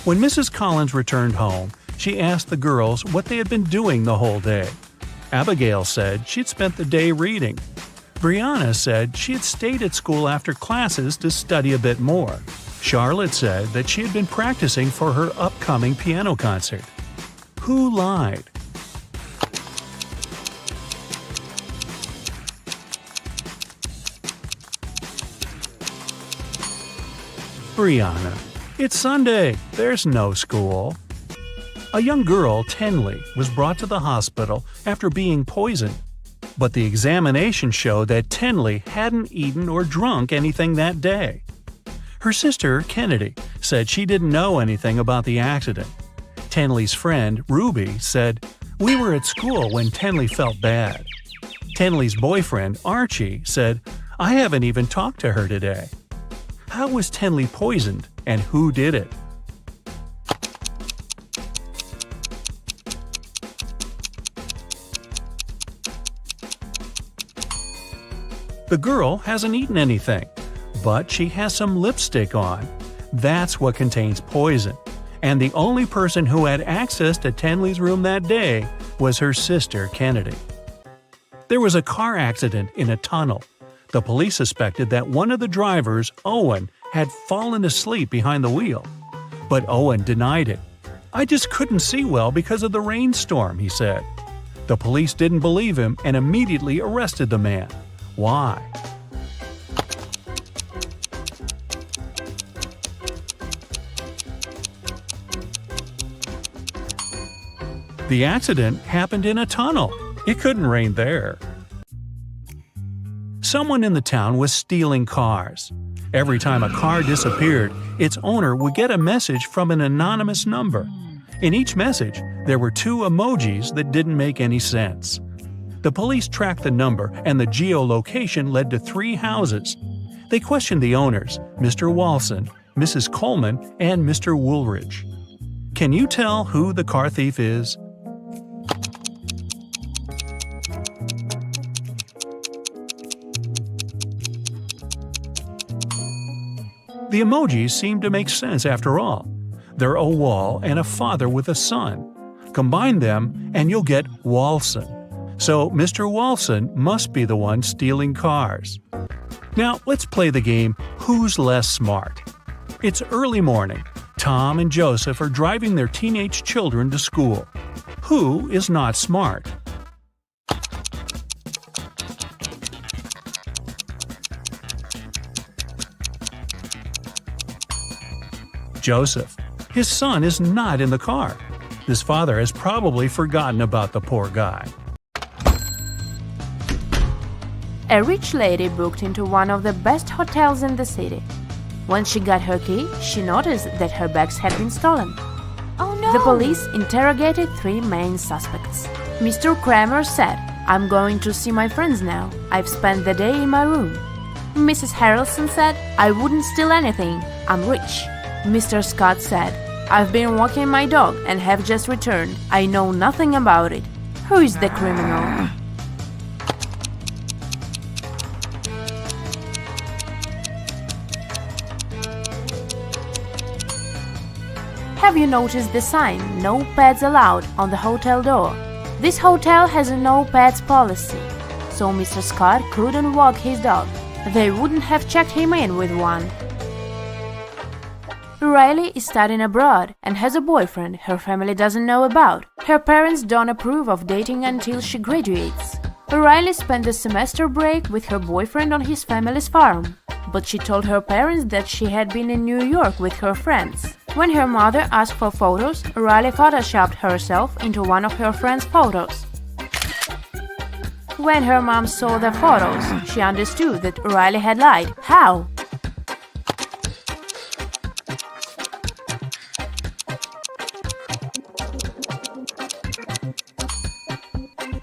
When Mrs. Collins returned home, she asked the girls what they had been doing the whole day. Abigail said she'd spent the day reading. Brianna said she had stayed at school after classes to study a bit more. Charlotte said that she had been practicing for her upcoming piano concert. Who lied? Brianna. It's Sunday. There's no school. A young girl, Tenley, was brought to the hospital after being poisoned. But the examination showed that Tenley hadn't eaten or drunk anything that day. Her sister, Kennedy, said she didn't know anything about the accident. Tenley's friend, Ruby, said, "We were at school when Tenley felt bad." Tenley's boyfriend, Archie, said, "I haven't even talked to her today." How was Tenley poisoned, and who did it? The girl hasn't eaten anything, but she has some lipstick on. That's what contains poison. And the only person who had access to Tenley's room that day was her sister, Kennedy. There was a car accident in a tunnel. The police suspected that one of the drivers, Owen, had fallen asleep behind the wheel. But Owen denied it. "I just couldn't see well because of the rainstorm," he said. The police didn't believe him and immediately arrested the man. Why? The accident happened in a tunnel. It couldn't rain there. Someone in the town was stealing cars. Every time a car disappeared, its owner would get a message from an anonymous number. In each message, there were 2 emojis that didn't make any sense. The police tracked the number, and the geolocation led to 3 houses. They questioned the owners, Mr. Walson, Mrs. Coleman, and Mr. Woolridge. Can you tell who the car thief is? The emojis seemed to make sense after all. They're a wall and a father with a son. Combine them and you'll get Walson. So Mr. Walson must be the one stealing cars. Now let's play the game Who's Less Smart? It's early morning. Tom and Joseph are driving their teenage children to school. Who is not smart? Joseph. His son is not in the car. His father has probably forgotten about the poor guy. A rich lady booked into one of the best hotels in the city. When she got her key, she noticed that her bags had been stolen. Oh no! The police interrogated 3 main suspects. Mr. Kramer said, "I'm going to see my friends now. I've spent the day in my room." Mrs. Harrelson said, "I wouldn't steal anything. I'm rich." Mr. Scott said, "I've been walking my dog and have just returned. I know nothing about it." Who is the criminal? Have you noticed the sign, "No pets allowed," on the hotel door? This hotel has a no pets policy, so Mr. Scott couldn't walk his dog. They wouldn't have checked him in with one. Riley is studying abroad and has a boyfriend her family doesn't know about. Her parents don't approve of dating until she graduates. Riley spent the semester break with her boyfriend on his family's farm, but she told her parents that she had been in New York with her friends. When her mother asked for photos, Riley photoshopped herself into one of her friends' photos. When her mom saw the photos, she understood that Riley had lied. How?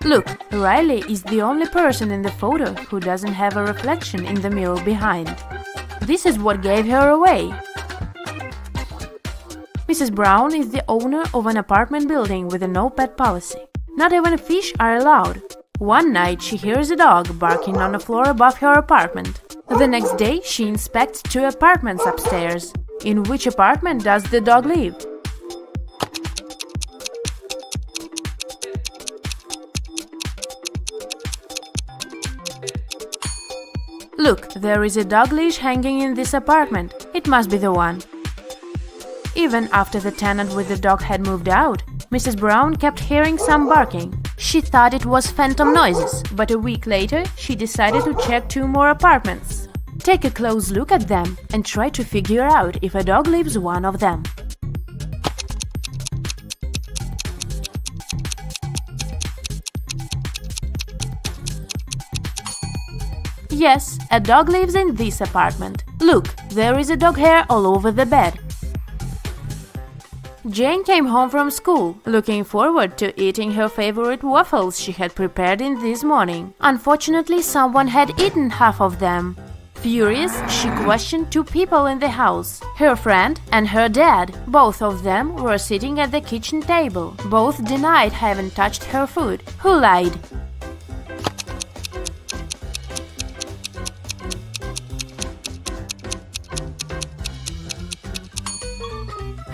Look, Riley is the only person in the photo who doesn't have a reflection in the mirror behind. This is what gave her away. Mrs. Brown is the owner of an apartment building with a no-pet policy. Not even fish are allowed. One night she hears a dog barking on the floor above her apartment. The next day she inspects 2 apartments upstairs. In which apartment does the dog live? Look, there is a dog leash hanging in this apartment. It must be the one. Even after the tenant with the dog had moved out, Mrs. Brown kept hearing some barking. She thought it was phantom noises, but a week later she decided to check 2 more apartments. Take a close look at them and try to figure out if a dog lives one of them. Yes, a dog lives in this apartment. Look, there is a dog hair all over the bed. Jane came home from school, looking forward to eating her favorite waffles she had prepared in this morning. Unfortunately, someone had eaten half of them. Furious, she questioned 2 people in the house, her friend and her dad. Both of them were sitting at the kitchen table. Both denied having touched her food. Who lied?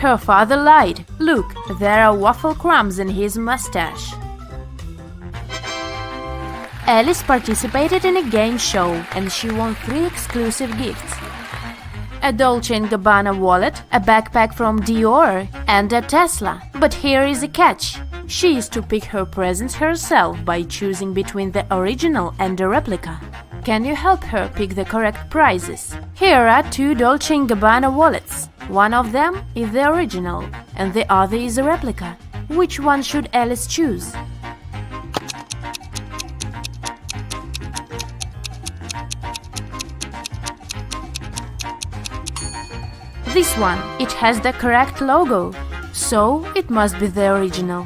Her father lied. Look, there are waffle crumbs in his mustache. Alice participated in a game show and she won 3 exclusive gifts. A Dolce & Gabbana wallet, a backpack from Dior, and a Tesla. But here is a catch. She is to pick her presents herself by choosing between the original and the replica. Can you help her pick the correct prizes? Here are 2 Dolce & Gabbana wallets. One of them is the original and the other is a replica. Which one should Alice choose? This one, it has the correct logo, so it must be the original.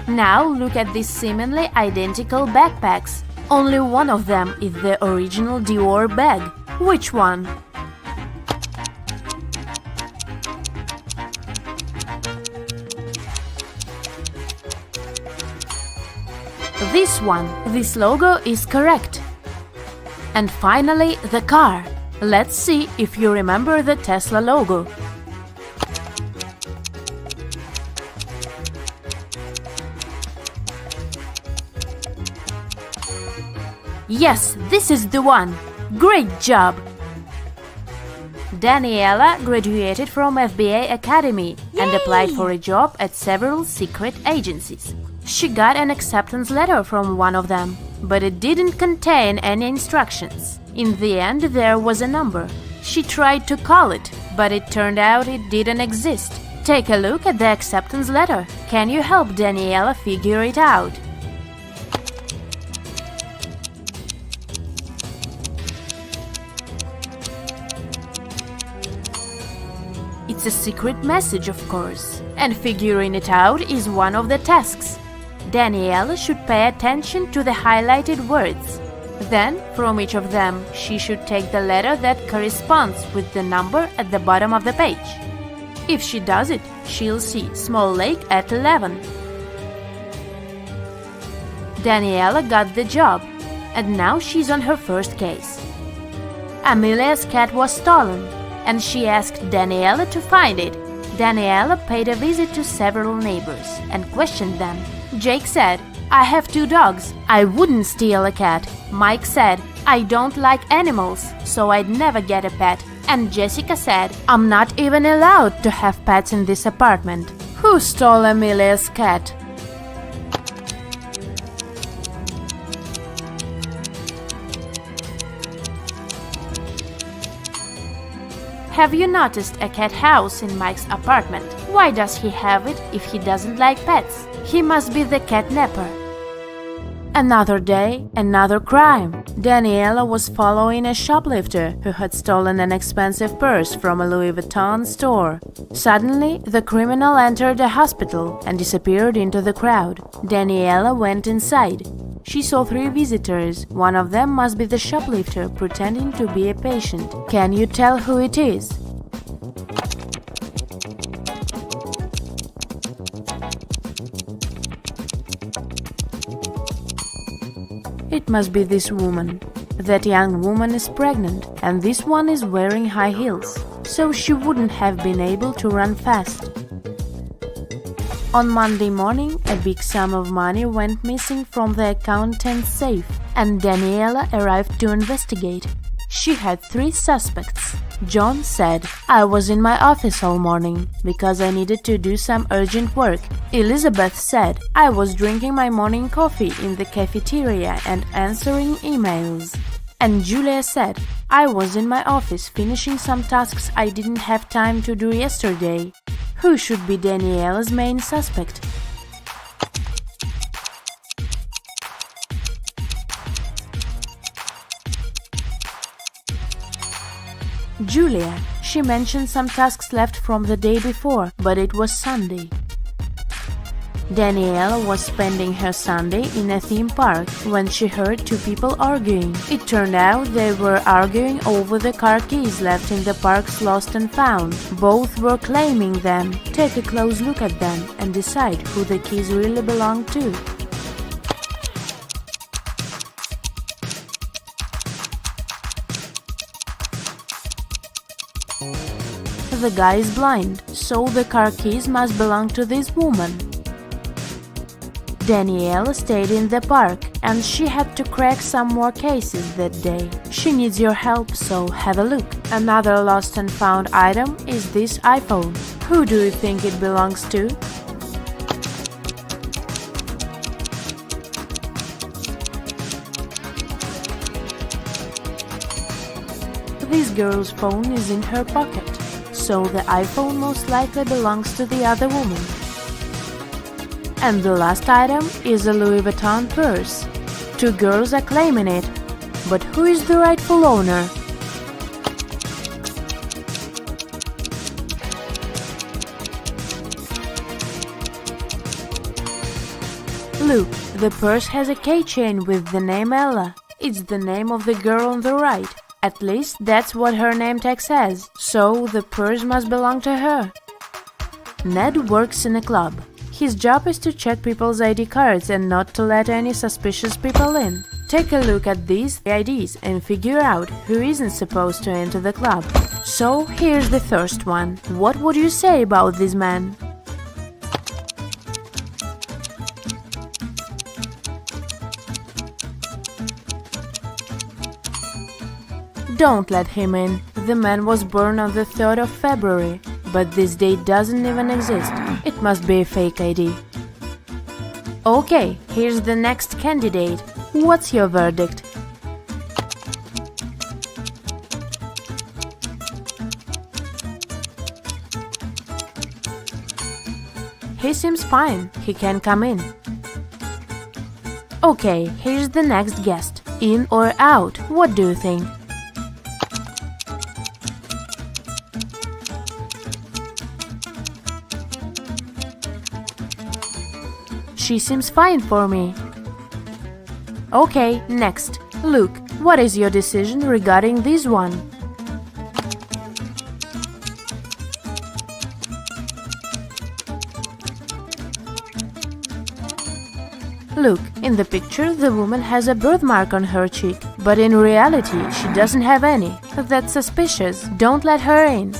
Now look at these seemingly identical backpacks. Only one of them is the original Dior bag. Which one? This one. This logo is correct. And finally, the car. Let's see if you remember the Tesla logo. Yes, this is the one. Great job! Daniela graduated from FBA Academy and applied for a job at several secret agencies. She got an acceptance letter from one of them, but it didn't contain any instructions. In the end, there was a number. She tried to call it, but it turned out it didn't exist. Take a look at the acceptance letter. Can you help Daniela figure it out? It's a secret message, of course, and figuring it out is one of the tasks. Daniela should pay attention to the highlighted words. Then, from each of them, she should take the letter that corresponds with the number at the bottom of the page. If she does it, she'll see small lake at 11. Daniela got the job, and now she's on her first case. Amelia's cat was stolen, and she asked Daniela to find it. Daniela paid a visit to several neighbors and questioned them. Jake said, "I have 2 dogs. I wouldn't steal a cat." Mike said, "I don't like animals, so I'd never get a pet." And Jessica said, "I'm not even allowed to have pets in this apartment." Who stole Amelia's cat? Have you noticed a cat house in Mike's apartment? Why does he have it if he doesn't like pets? He must be the catnapper. Another day, another crime. Daniela was following a shoplifter who had stolen an expensive purse from a Louis Vuitton store. Suddenly, the criminal entered a hospital and disappeared into the crowd. Daniela went inside. She saw 3 visitors. One of them must be the shoplifter pretending to be a patient. Can you tell who it is? It must be this woman. That young woman is pregnant, and this one is wearing high heels, so she wouldn't have been able to run fast. On Monday morning, a big sum of money went missing from the accountant's safe, and Daniela arrived to investigate. She had 3 suspects. John said, "I was in my office all morning because I needed to do some urgent work." Elizabeth said, "I was drinking my morning coffee in the cafeteria and answering emails." And Julia said, "I was in my office finishing some tasks I didn't have time to do yesterday." Who should be Daniela's main suspect? Julia. She mentioned some tasks left from the day before, but it was Sunday. Daniela was spending her Sunday in a theme park when she heard 2 people arguing. It turned out they were arguing over the car keys left in the park's lost and found. Both were claiming them. Take a close look at them and decide who the keys really belong to. The guy is blind, so the car keys must belong to this woman. Daniela stayed in the park, and she had to crack some more cases that day. She needs your help, so have a look. Another lost and found item is this iPhone. Who do you think it belongs to? This girl's phone is in her pocket, so the iPhone most likely belongs to the other woman. And the last item is a Louis Vuitton purse. 2 girls are claiming it, but who is the rightful owner? Look, the purse has a keychain with the name Ella. It's the name of the girl on the right. At least that's what her name tag says, so the purse must belong to her. Ned works in a club. His job is to check people's ID cards and not to let any suspicious people in. Take a look at these IDs and figure out who isn't supposed to enter the club. So here's the first one. What would you say about this man? Don't let him in. The man was born on the 3rd of February, but this date doesn't even exist. It must be a fake ID. Okay, here's the next candidate. What's your verdict? He seems fine. He can come in. Okay, here's the next guest. In or out? What do you think? She seems fine for me. Okay, next. Luke, what is your decision regarding this one? Look, in the picture the woman has a birthmark on her cheek, but in reality she doesn't have any. That's suspicious. Don't let her in.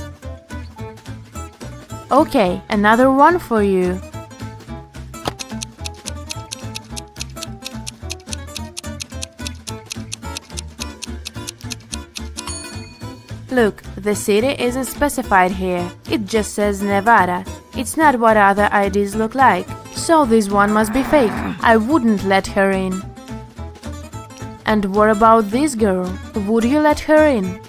Okay, another one for you. Look, the city isn't specified here. It just says Nevada. It's not what other IDs look like. So this one must be fake. I wouldn't let her in. And what about this girl? Would you let her in?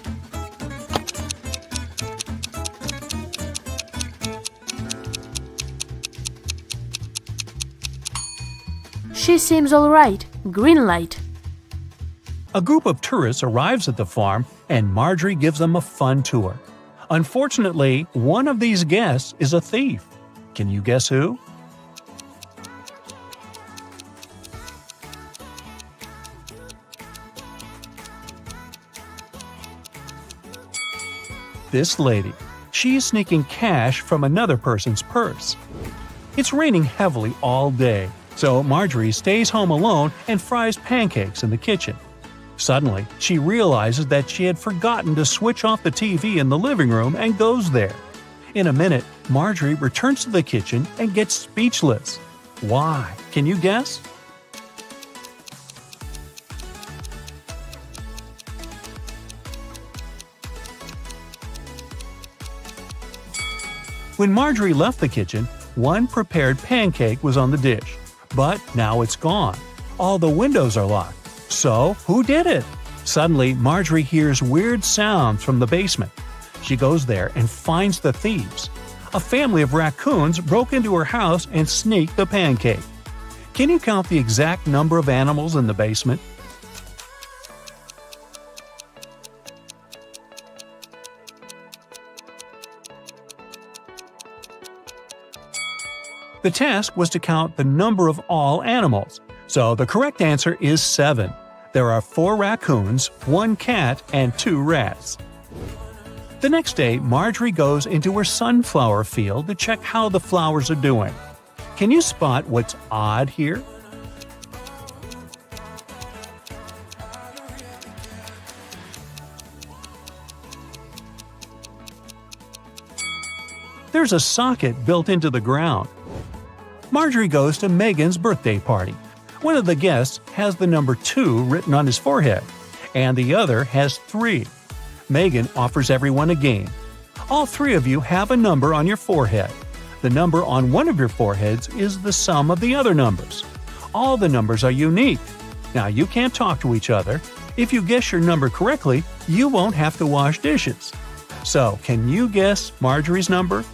She seems alright. Green light. A group of tourists arrives at the farm and Marjorie gives them a fun tour. Unfortunately, one of these guests is a thief. Can you guess who? This lady. She's sneaking cash from another person's purse. It's raining heavily all day, so Marjorie stays home alone and fries pancakes in the kitchen. Suddenly, she realizes that she had forgotten to switch off the TV in the living room and goes there. In a minute, Marjorie returns to the kitchen and gets speechless. Why? Can you guess? When Marjorie left the kitchen, one prepared pancake was on the dish. But now it's gone. All the windows are locked. So, who did it? Suddenly, Marjorie hears weird sounds from the basement. She goes there and finds the thieves. A family of raccoons broke into her house and sneaked the pancake. Can you count the exact number of animals in the basement? The task was to count the number of all animals, so the correct answer is 7. There are 4 raccoons, 1 cat, and 2 rats. The next day, Marjorie goes into her sunflower field to check how the flowers are doing. Can you spot what's odd here? There's a socket built into the ground. Marjorie goes to Megan's birthday party. One of the guests has the number 2 written on his forehead, and the other has 3. Megan offers everyone a game. All 3 of you have a number on your forehead. The number on one of your foreheads is the sum of the other numbers. All the numbers are unique. Now, you can't talk to each other. If you guess your number correctly, you won't have to wash dishes. So, can you guess Marjorie's number?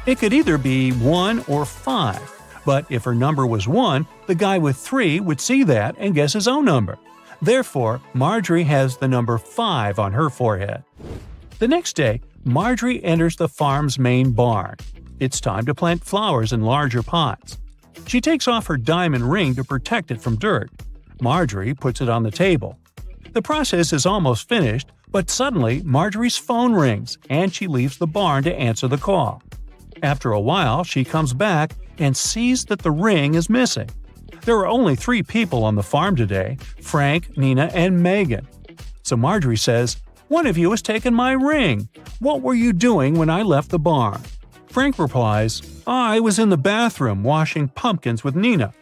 It could either be 1 or 5, but if her number was 1, the guy with 3 would see that and guess his own number. Therefore, Marjorie has the number 5 on her forehead. The next day, Marjorie enters the farm's main barn. It's time to plant flowers in larger pots. She takes off her diamond ring to protect it from dirt. Marjorie puts it on the table. The process is almost finished, but suddenly Marjorie's phone rings and she leaves the barn to answer the call. After a while, she comes back and sees that the ring is missing. There are only 3 people on the farm today: Frank, Nina, and Megan. So Marjorie says, "One of you has taken my ring. What were you doing when I left the barn?" Frank replies, I was in the bathroom washing pumpkins with Nina.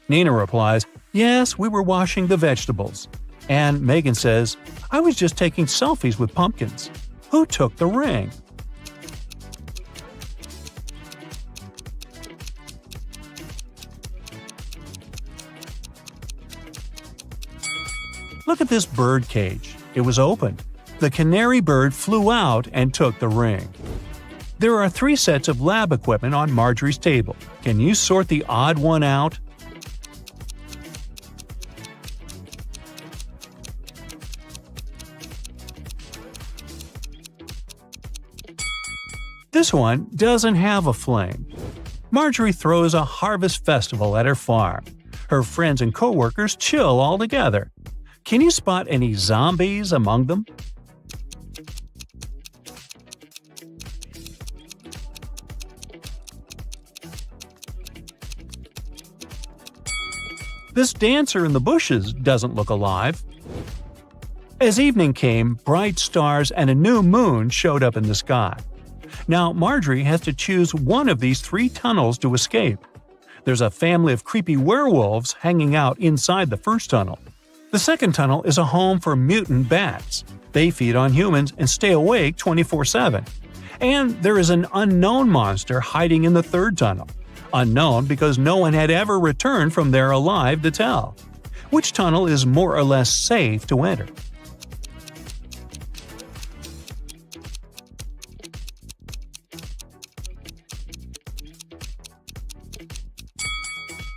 Nina replies, yes, we were washing the vegetables. And Megan says, I was just taking selfies with pumpkins. Who took the ring? Look at this bird cage. It was opened. The canary bird flew out and took the ring. There are 3 sets of lab equipment on Marjorie's table. Can you sort the odd one out? This one doesn't have a flame. Marjorie throws a harvest festival at her farm. Her friends and coworkers chill all together. Can you spot any zombies among them? This dancer in the bushes doesn't look alive. As evening came, bright stars and a new moon showed up in the sky. Now Marjorie has to choose one of these 3 tunnels to escape. There's a family of creepy werewolves hanging out inside the first tunnel. The second tunnel is a home for mutant bats. They feed on humans and stay awake 24/7. And there is an unknown monster hiding in the third tunnel. Unknown because no one had ever returned from there alive to tell. Which tunnel is more or less safe to enter?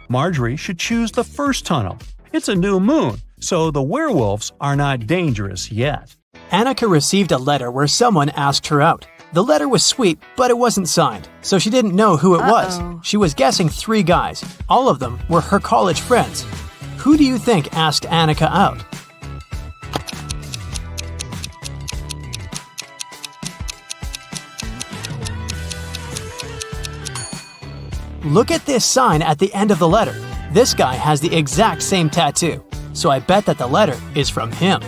Marjorie should choose the first tunnel. It's a new moon, so the werewolves are not dangerous yet. Annika received a letter where someone asked her out. The letter was sweet, but it wasn't signed, so she didn't know who it was. She was guessing 3 guys. All of them were her college friends. Who do you think asked Annika out? Look at this sign at the end of the letter. This guy has the exact same tattoo, so I bet that the letter is from him.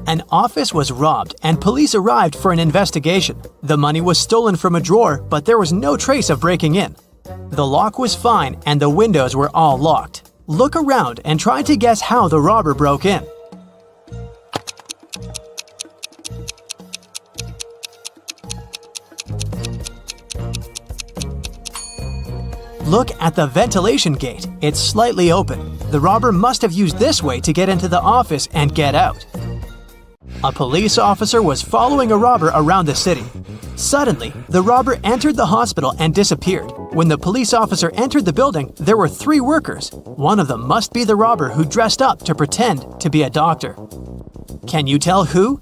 An office was robbed and police arrived for an investigation. The money was stolen from a drawer, but there was no trace of breaking in. The lock was fine and the windows were all locked. Look around and try to guess how the robber broke in. Look at the ventilation gate. It's slightly open. The robber must have used this way to get into the office and get out. A police officer was following a robber around the city. Suddenly, the robber entered the hospital and disappeared. When the police officer entered the building, there were 3 workers. One of them must be the robber who dressed up to pretend to be a doctor. Can you tell who?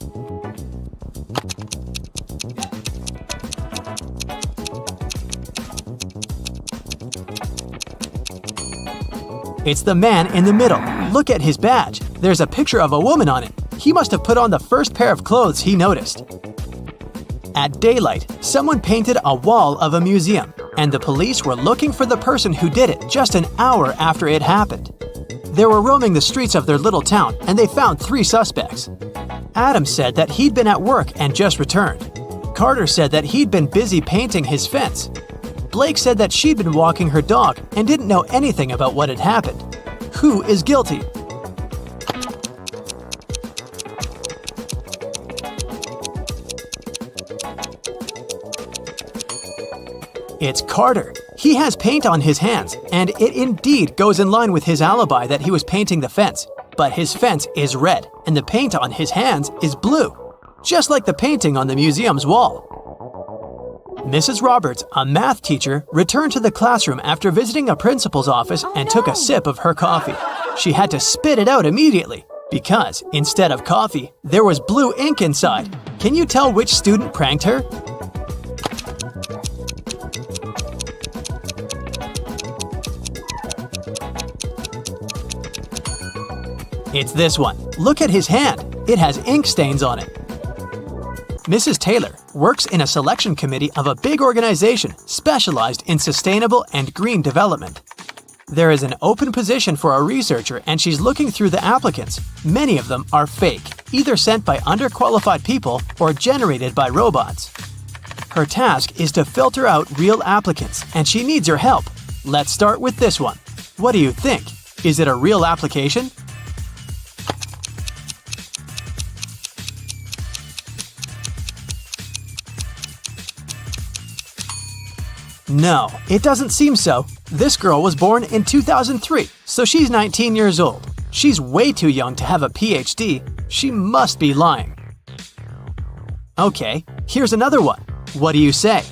It's the man in the middle. Look at his badge. There's a picture of a woman on it. He must have put on the first pair of clothes he noticed. At daylight, someone painted a wall of a museum, and the police were looking for the person who did it just an hour after it happened. They were roaming the streets of their little town, and they found 3 suspects. Adam said that he'd been at work and just returned. Carter said that he'd been busy painting his fence. Blake said that she'd been walking her dog and didn't know anything about what had happened. Who is guilty? It's Carter. He has paint on his hands, and it indeed goes in line with his alibi that he was painting the fence. But his fence is red, and the paint on his hands is blue, just like the painting on the museum's wall. Mrs. Roberts, a math teacher, returned to the classroom after visiting a principal's office and took a sip of her coffee. She had to spit it out immediately because, instead of coffee, there was blue ink inside. Can you tell which student pranked her? It's this one. Look at his hand. It has ink stains on it. Mrs. Taylor works in a selection committee of a big organization specialized in sustainable and green development. There is an open position for a researcher and she's looking through the applicants. Many of them are fake, either sent by underqualified people or generated by robots. Her task is to filter out real applicants, and she needs your help. Let's start with this one. What do you think? Is it a real application? No, it doesn't seem so. This girl was born in 2003, so she's 19 years old. She's way too young to have a PhD. She must be lying. Okay, here's another one. What do you say?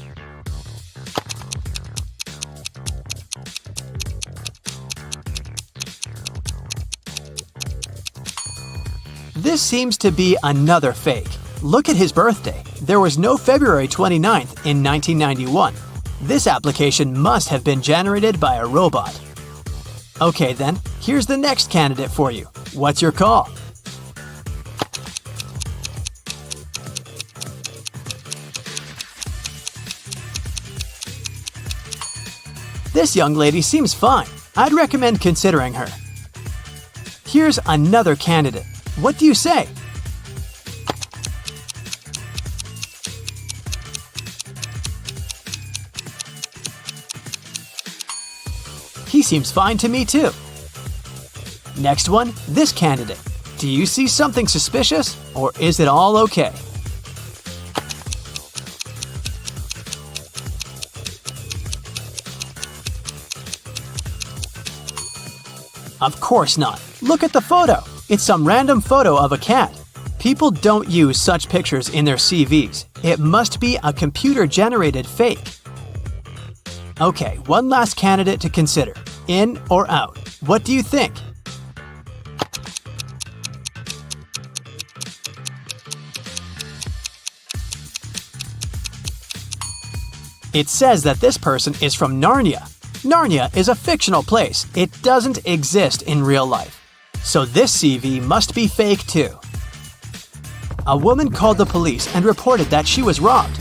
This seems to be another fake. Look at his birthday. There was no February 29th in 1991. This application must have been generated by a robot. Okay then, here's the next candidate for you. What's your call? This young lady seems fine. I'd recommend considering her. Here's another candidate. What do you say? He seems fine to me too. Next one, this candidate. Do you see something suspicious, or is it all okay? Of course not. Look at the photo. It's some random photo of a cat. People don't use such pictures in their CVs. It must be a computer-generated fake. Okay, one last candidate to consider. In or out? What do you think? It says that this person is from Narnia. Narnia is a fictional place. It doesn't exist in real life. So this CV must be fake too. A woman called the police and reported that she was robbed.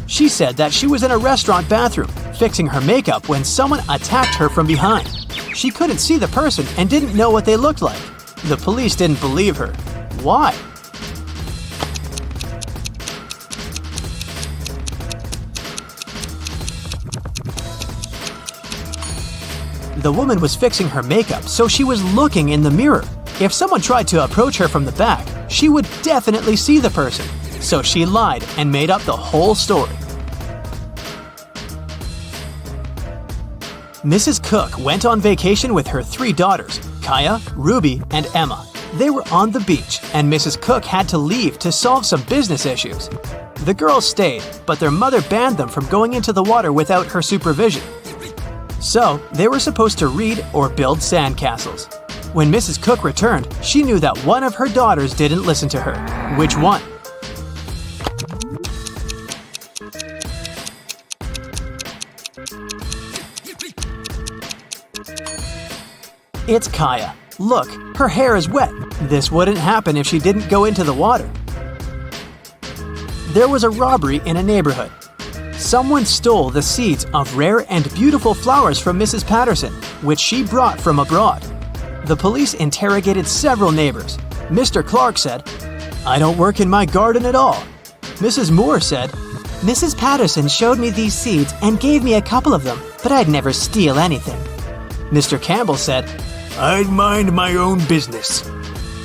She said that she was in a restaurant bathroom, fixing her makeup when someone attacked her from behind. She couldn't see the person and didn't know what they looked like. The police didn't believe her. Why? The woman was fixing her makeup, so she was looking in the mirror. If someone tried to approach her from the back, she would definitely see the person. So she lied and made up the whole story. Mrs. Cook went on vacation with her 3 daughters, Kaya, Ruby, and Emma. They were on the beach, and Mrs. Cook had to leave to solve some business issues. The girls stayed, but their mother banned them from going into the water without her supervision. So, they were supposed to read or build sandcastles. When Mrs. Cook returned, she knew that one of her daughters didn't listen to her. Which one? It's Kaya. Look, her hair is wet. This wouldn't happen if she didn't go into the water. There was a robbery in a neighborhood. Someone stole the seeds of rare and beautiful flowers from Mrs. Patterson, which she brought from abroad. The police interrogated several neighbors. Mr. Clark said, "I don't work in my garden at all." Mrs. Moore said, "Mrs. Patterson showed me these seeds and gave me a couple of them, but I'd never steal anything." Mr. Campbell said, "I'd mind my own business."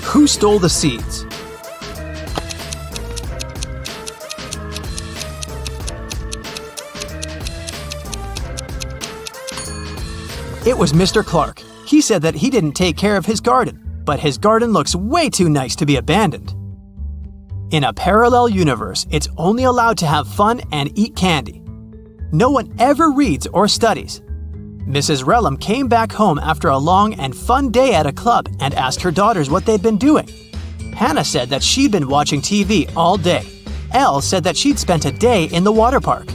Who stole the seeds? It was Mr. Clark. He said that he didn't take care of his garden, but his garden looks way too nice to be abandoned. In a parallel universe, it's only allowed to have fun and eat candy. No one ever reads or studies. Mrs. Relham came back home after a long and fun day at a club and asked her daughters what they'd been doing. Hannah said that she'd been watching TV all day. Elle said that she'd spent a day in the water park.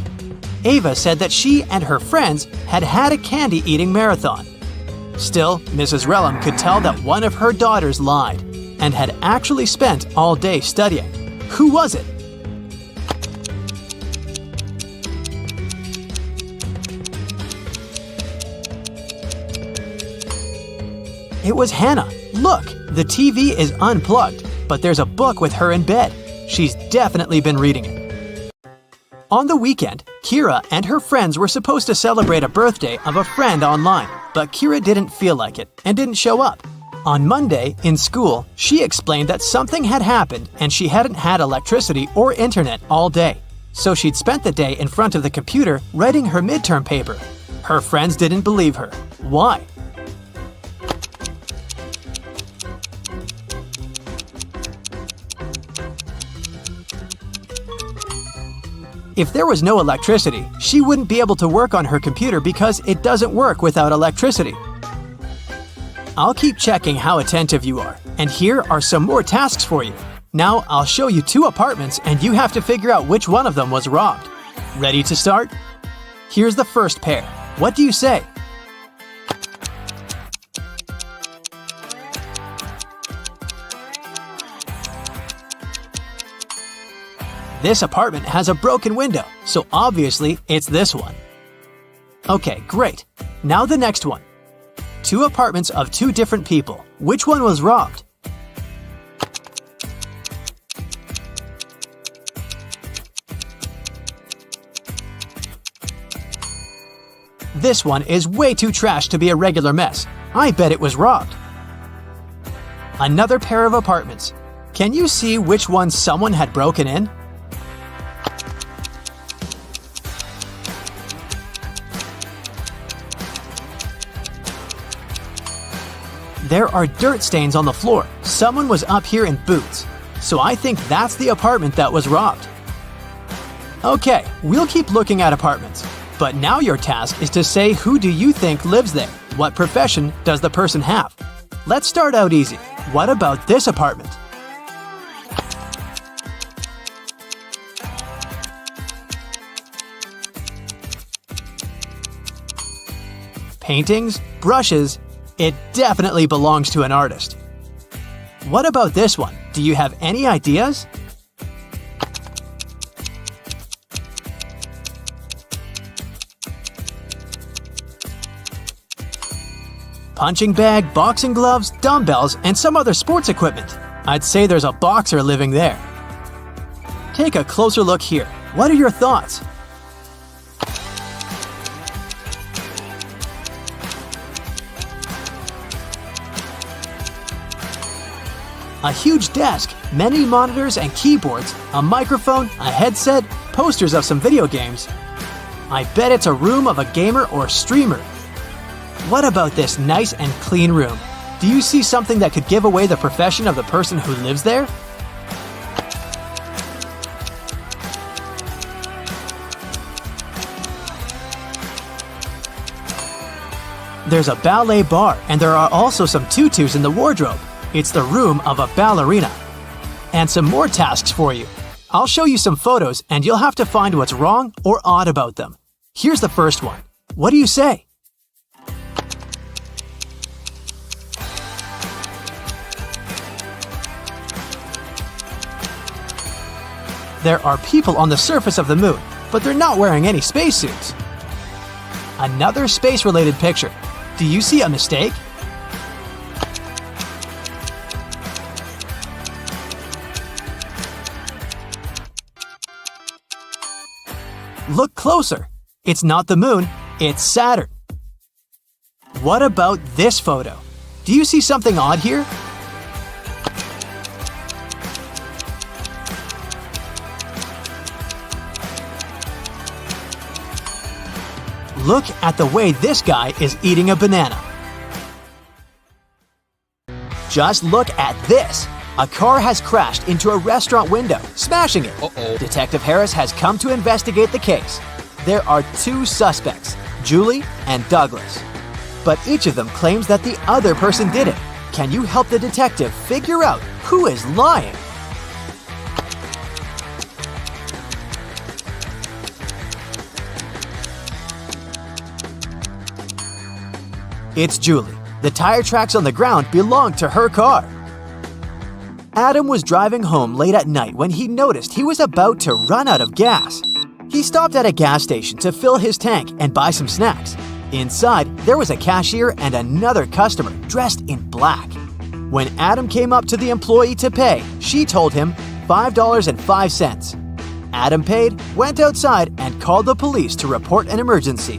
Ava said that she and her friends had had a candy-eating marathon. Still, Mrs. Relham could tell that one of her daughters lied and had actually spent all day studying. Who was it? It was Hannah. Look, the TV is unplugged, but there's a book with her in bed. She's definitely been reading it. On the weekend, Kira and her friends were supposed to celebrate a birthday of a friend online, but Kira didn't feel like it and didn't show up. On Monday, in school, she explained that something had happened and she hadn't had electricity or internet all day. So she'd spent the day in front of the computer writing her midterm paper. Her friends didn't believe her. Why? If there was no electricity, she wouldn't be able to work on her computer because it doesn't work without electricity. I'll keep checking how attentive you are, and here are some more tasks for you. Now I'll show you 2 apartments and you have to figure out which one of them was robbed. Ready to start? Here's the first pair. What do you say? This apartment has a broken window, so obviously it's this one. Okay, great. Now the next one. 2 apartments of 2 different people. Which one was robbed? This one is way too trash to be a regular mess. I bet it was robbed. Another pair of apartments. Can you see which one someone had broken in? There are dirt stains on the floor. Someone was up here in boots. So I think that's the apartment that was robbed. Okay, we'll keep looking at apartments. But now your task is to say who do you think lives there? What profession does the person have? Let's start out easy. What about this apartment? Paintings, brushes, it definitely belongs to an artist. What about this one? Do you have any ideas? Punching bag, boxing gloves, dumbbells, and some other sports equipment. I'd say there's a boxer living there. Take a closer look here. What are your thoughts? A huge desk, many monitors and keyboards, a microphone, a headset, posters of some video games. I bet it's a room of a gamer or streamer. What about this nice and clean room? Do you see something that could give away the profession of the person who lives there? There's a ballet bar, and there are also some tutus in the wardrobe. It's the room of a ballerina. And some more tasks for you. I'll show you some photos and you'll have to find what's wrong or odd about them. Here's the first one. What do you say? There are people on the surface of the moon, but they're not wearing any spacesuits. Another space-related picture. Do you see a mistake? Look closer. It's not the moon, it's Saturn. What about this photo? Do you see something odd here? Look at the way this guy is eating a banana. Just look at this. A car has crashed into a restaurant window, smashing it. Detective Harris has come to investigate the case. There are 2 suspects, Julie and Douglas. But each of them claims that the other person did it. Can you help the detective figure out who is lying? It's Julie. The tire tracks on the ground belong to her car. Adam was driving home late at night when he noticed he was about to run out of gas. He stopped at a gas station to fill his tank and buy some snacks. Inside, there was a cashier and another customer dressed in black. When Adam came up to the employee to pay, she told him $5.05. Adam paid, went outside, and called the police to report an emergency.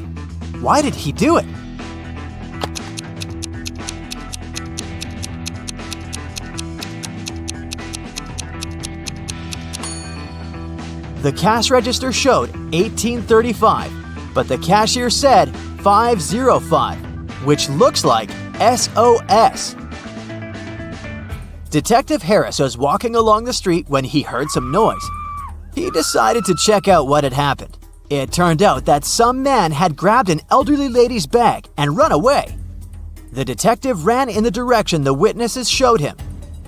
Why did he do it? The cash register showed 1835, but the cashier said 505, which looks like SOS. Detective Harris was walking along the street when he heard some noise. He decided to check out what had happened. It turned out that some man had grabbed an elderly lady's bag and run away. The detective ran in the direction the witnesses showed him.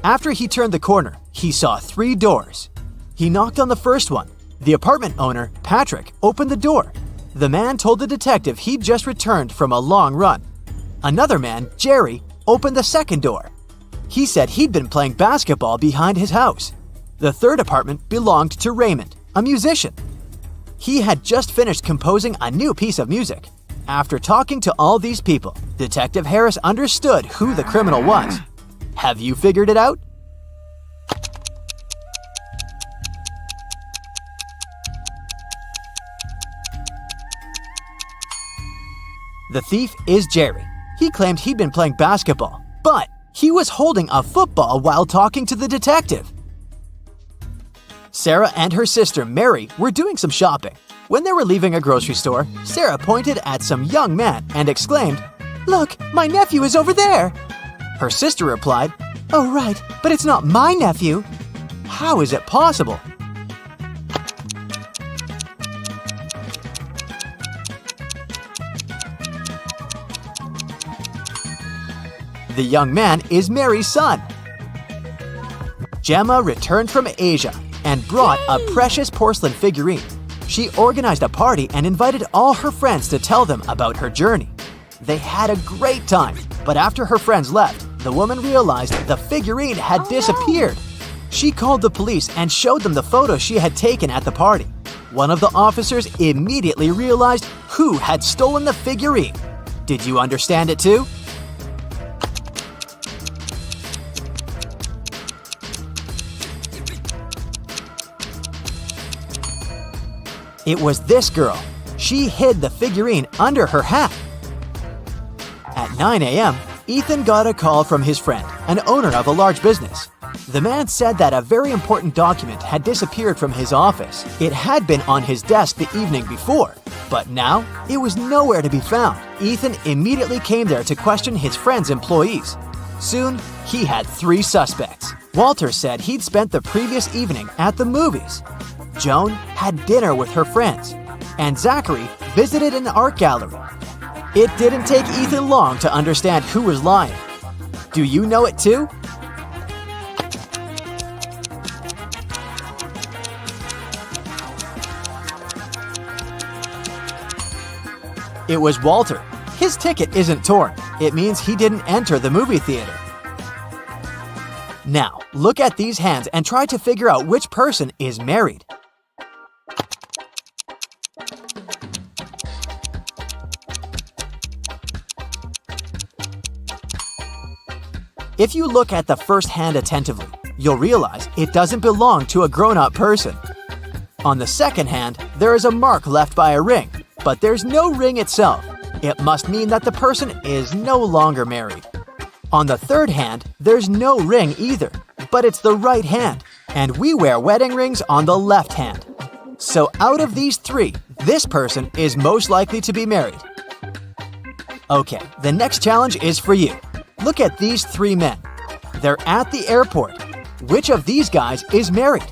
After he turned the corner, he saw 3 doors. He knocked on the first one. The apartment owner, Patrick, opened the door. The man told the detective he'd just returned from a long run. Another man, Jerry, opened the second door. He said he'd been playing basketball behind his house. The third apartment belonged to Raymond, a musician. He had just finished composing a new piece of music. After talking to all these people, Detective Harris understood who the criminal was. Have you figured it out? The thief is Jerry. He claimed he'd been playing basketball, but he was holding a football while talking to the detective. Sarah and her sister Mary were doing some shopping. When they were leaving a grocery store, Sarah pointed at some young man and exclaimed, "Look, my nephew is over there!" Her sister replied, "Oh right, but it's not my nephew." How is it possible? The young man is Mary's son. Gemma returned from Asia and brought a precious porcelain figurine. She organized a party and invited all her friends to tell them about her journey. They had a great time, but after her friends left, the woman realized the figurine had disappeared. She called the police and showed them the photos she had taken at the party. One of the officers immediately realized who had stolen the figurine. Did you understand it too? It was this girl. She hid the figurine under her hat. At 9 a.m., Ethan got a call from his friend, an owner of a large business. The man said that a very important document had disappeared from his office. It had been on his desk the evening before, but now it was nowhere to be found. Ethan immediately came there to question his friend's employees. Soon, he had 3 suspects. Walter said he'd spent the previous evening at the movies. Joan had dinner with her friends, and Zachary visited an art gallery. It didn't take Ethan long to understand who was lying. Do you know it too? It was Walter. His ticket isn't torn. It means he didn't enter the movie theater. Now, look at these hands and try to figure out which person is married. If you look at the first hand attentively, you'll realize it doesn't belong to a grown-up person. On the second hand, there is a mark left by a ring, but there's no ring itself. It must mean that the person is no longer married. On the third hand, there's no ring either, but it's the right hand, and we wear wedding rings on the left hand. So out of these 3, this person is most likely to be married. Okay, the next challenge is for you. Look at these 3 men. They're at the airport. Which of these guys is married?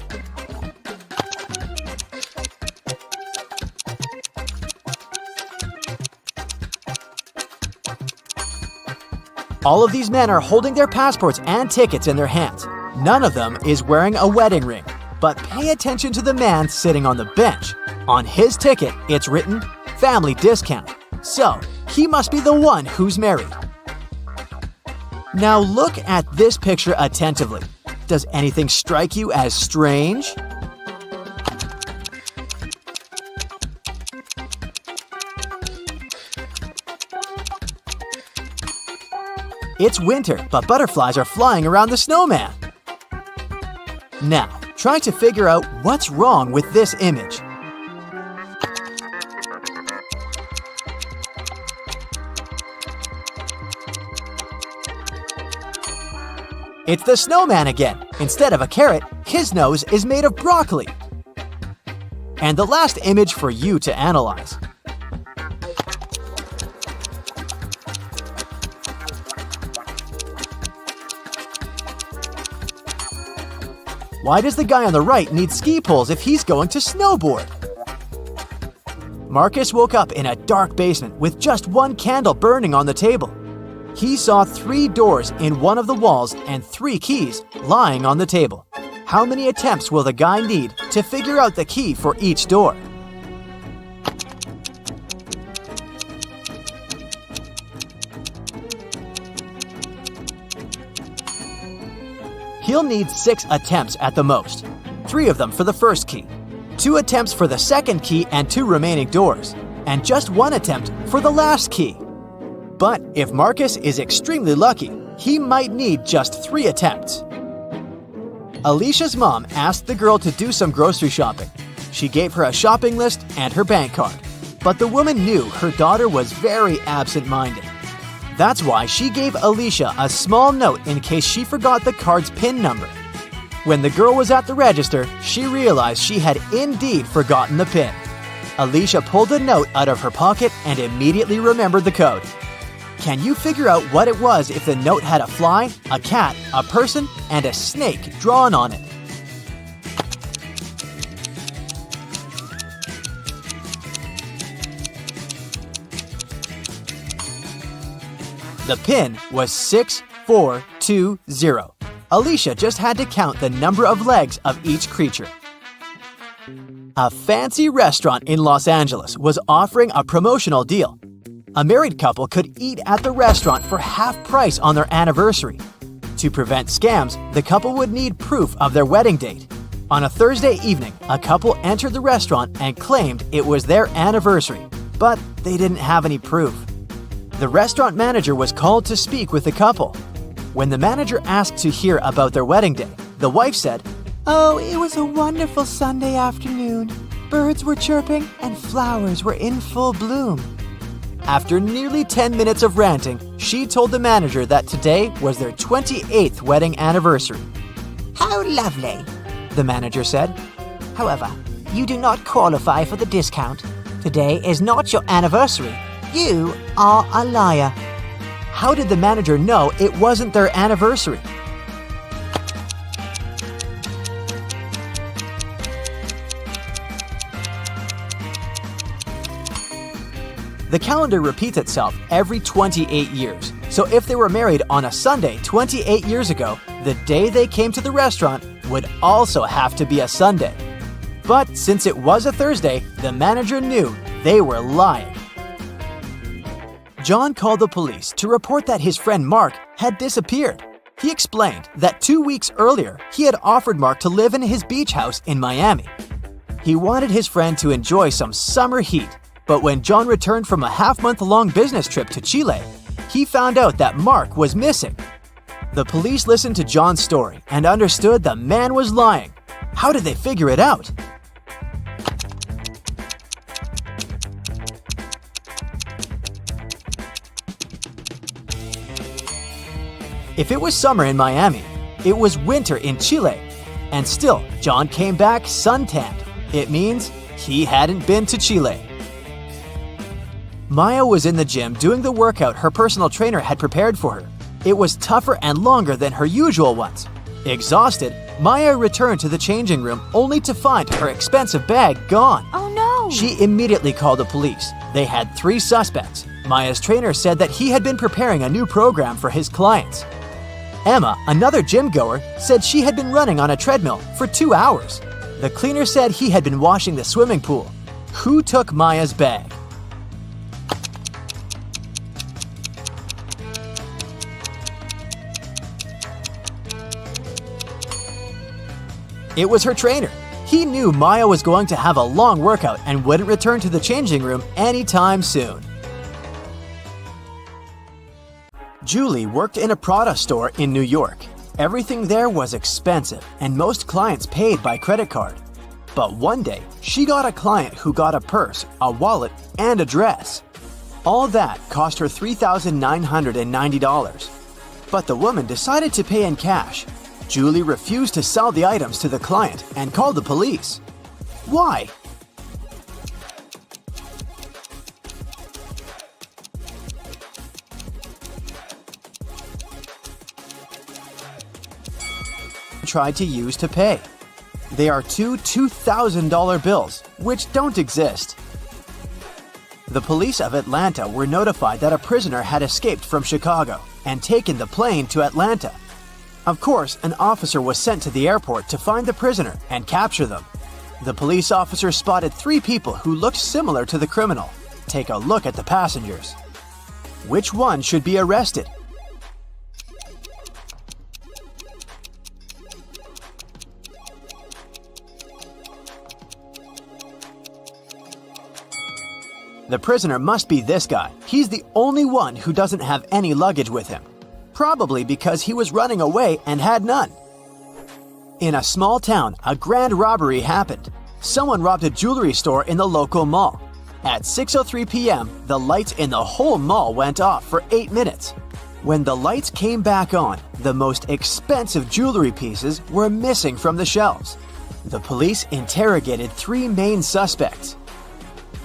All of these men are holding their passports and tickets in their hands. None of them is wearing a wedding ring. But pay attention to the man sitting on the bench. On his ticket, it's written, "Family discount." So, he must be the one who's married. Now look at this picture attentively. Does anything strike you as strange? It's winter, but butterflies are flying around the snowman. Now, Try to figure out what's wrong with this image. It's the snowman again. Instead of a carrot, his nose is made of broccoli. And the last image for you to analyze. Why does the guy on the right need ski poles if he's going to snowboard? Marcus woke up in a dark basement with just one candle burning on the table. He saw 3 doors in one of the walls and 3 keys lying on the table. How many attempts will the guy need to figure out the key for each door? He'll need 6 attempts at the most, 3 of them for the first key, 2 attempts for the second key and 2 remaining doors, and just 1 attempt for the last key. But if Marcus is extremely lucky, he might need just 3 attempts. Alicia's mom asked the girl to do some grocery shopping. She gave her a shopping list and her bank card. But the woman knew her daughter was very absent-minded. That's why she gave Alicia a small note in case she forgot the card's PIN number. When the girl was at the register, she realized she had indeed forgotten the PIN. Alicia pulled the note out of her pocket and immediately remembered the code. Can you figure out what it was if the note had a fly, a cat, a person, and a snake drawn on it? The PIN was 6420. Alicia just had to count the number of legs of each creature. A fancy restaurant in Los Angeles was offering a promotional deal. A married couple could eat at the restaurant for half price on their anniversary. To prevent scams, the couple would need proof of their wedding date. On a Thursday evening, a couple entered the restaurant and claimed it was their anniversary, but they didn't have any proof. The restaurant manager was called to speak with the couple. When the manager asked to hear about their wedding day, the wife said, "Oh, it was a wonderful Sunday afternoon. Birds were chirping and flowers were in full bloom." After nearly 10 minutes of ranting, she told the manager that today was their 28th wedding anniversary. How lovely. The manager said, However, you do not qualify for the discount. Today is not your anniversary. You are a liar. How did the manager know it wasn't their anniversary? The calendar repeats itself every 28 years. So if they were married on a Sunday 28 years ago, the day they came to the restaurant would also have to be a Sunday. But since it was a Thursday, the manager knew they were lying. John called the police to report that his friend Mark had disappeared. He explained that 2 weeks earlier, he had offered Mark to live in his beach house in Miami. He wanted his friend to enjoy some summer heat, but when John returned from a half-month-long business trip to Chile, he found out that Mark was missing. The police listened to John's story and understood the man was lying. How did they figure it out? If it was summer in Miami, it was winter in Chile. And still, John came back suntanned. It means he hadn't been to Chile. Maya was in the gym doing the workout her personal trainer had prepared for her. It was tougher and longer than her usual ones. Exhausted, Maya returned to the changing room only to find her expensive bag gone. Oh no! She immediately called the police. They had 3 suspects. Maya's trainer said that he had been preparing a new program for his clients. Emma, another gym goer, said she had been running on a treadmill for 2 hours. The cleaner said he had been washing the swimming pool. Who took Maya's bag? It was her trainer. He knew Maya was going to have a long workout and wouldn't return to the changing room anytime soon. Julie worked in a Prada store in New York. Everything there was expensive, and most clients paid by credit card. But one day, she got a client who got a purse, a wallet, and a dress. All that cost her $3,990. But the woman decided to pay in cash. Julie refused to sell the items to the client and called the police. Why? Tried to use to pay. They are two $2,000 bills, which don't exist. The police of Atlanta were notified that a prisoner had escaped from Chicago and taken the plane to Atlanta. Of course, an officer was sent to the airport to find the prisoner and capture them. The police officer spotted 3 people who looked similar to the criminal. Take a look at the passengers. Which one should be arrested? The prisoner must be this guy. He's the only one who doesn't have any luggage with him. Probably because he was running away and had none. In a small town, a grand robbery happened. Someone robbed a jewelry store in the local mall. At 6:03 p.m., the lights in the whole mall went off for 8 minutes. When the lights came back on, the most expensive jewelry pieces were missing from the shelves. The police interrogated 3 main suspects.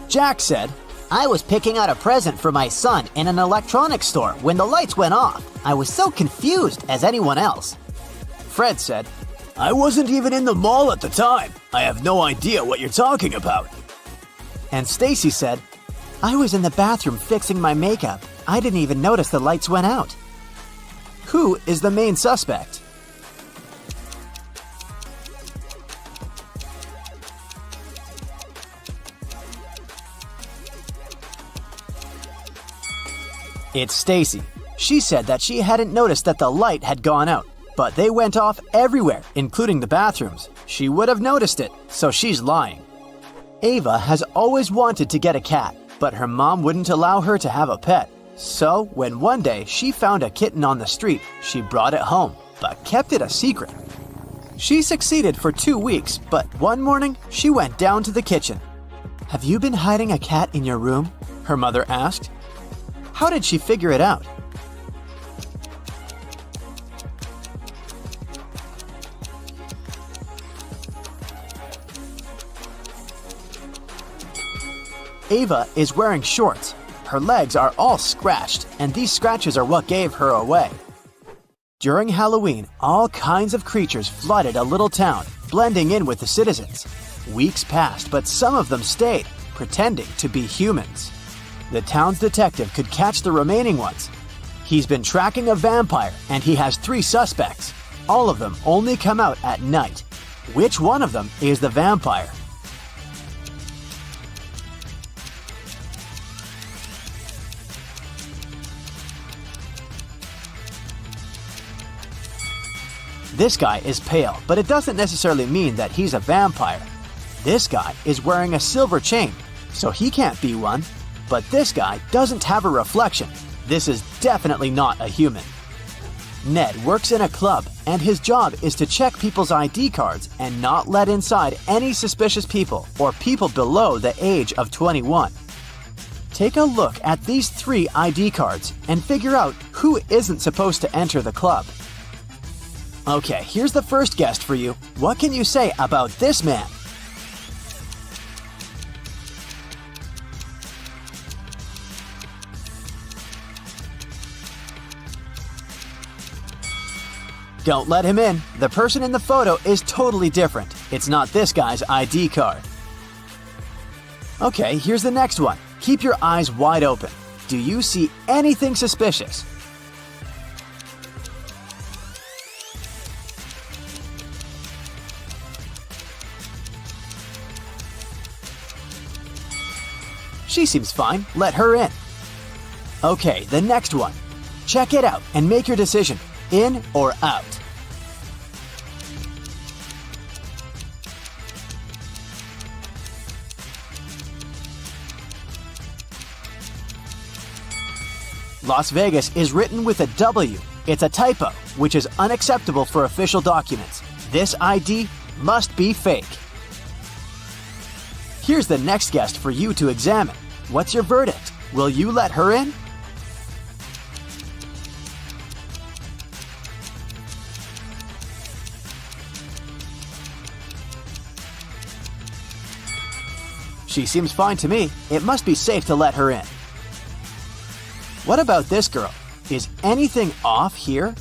Jack said, I was picking out a present for my son in an electronics store when the lights went off. I was so confused as anyone else. Fred said, I wasn't even in the mall at the time. I have no idea what you're talking about. And Stacy said, I was in the bathroom fixing my makeup. I didn't even notice the lights went out. Who is the main suspect? It's Stacy. She said that she hadn't noticed that the light had gone out, but they went off everywhere, including the bathrooms. She would have noticed it, so she's lying. Ava has always wanted to get a cat, but her mom wouldn't allow her to have a pet. So, when one day she found a kitten on the street, she brought it home, but kept it a secret. She succeeded for 2 weeks, but one morning she went down to the kitchen. Have you been hiding a cat in your room? Her mother asked. How did she figure it out? Ava is wearing shorts. Her legs are all scratched, and these scratches are what gave her away. During Halloween, all kinds of creatures flooded a little town, blending in with the citizens. Weeks passed, but some of them stayed, pretending to be humans. The town's detective could catch the remaining ones. He's been tracking a vampire, and he has 3 suspects. All of them only come out at night. Which one of them is the vampire? This guy is pale, but it doesn't necessarily mean that he's a vampire. This guy is wearing a silver chain, so he can't be one. But this guy doesn't have a reflection. This is definitely not a human. Ned works in a club, and his job is to check people's ID cards and not let inside any suspicious people or people below the age of 21. Take a look at these 3 ID cards and figure out who isn't supposed to enter the club. Okay, here's the first guest for you. What can you say about this man? Don't let him in. The person in the photo is totally different. It's not this guy's ID card. Okay, here's the next one. Keep your eyes wide open. Do you see anything suspicious? She seems fine. Let her in. Okay, the next one. Check it out and make your decision. In or out? Las Vegas is written with a W. It's a typo, which is unacceptable for official documents. This ID must be fake. Here's the next guest for you to examine. What's your verdict? Will you let her in? She seems fine to me. It must be safe to let her in. What about this girl? Is anything off here?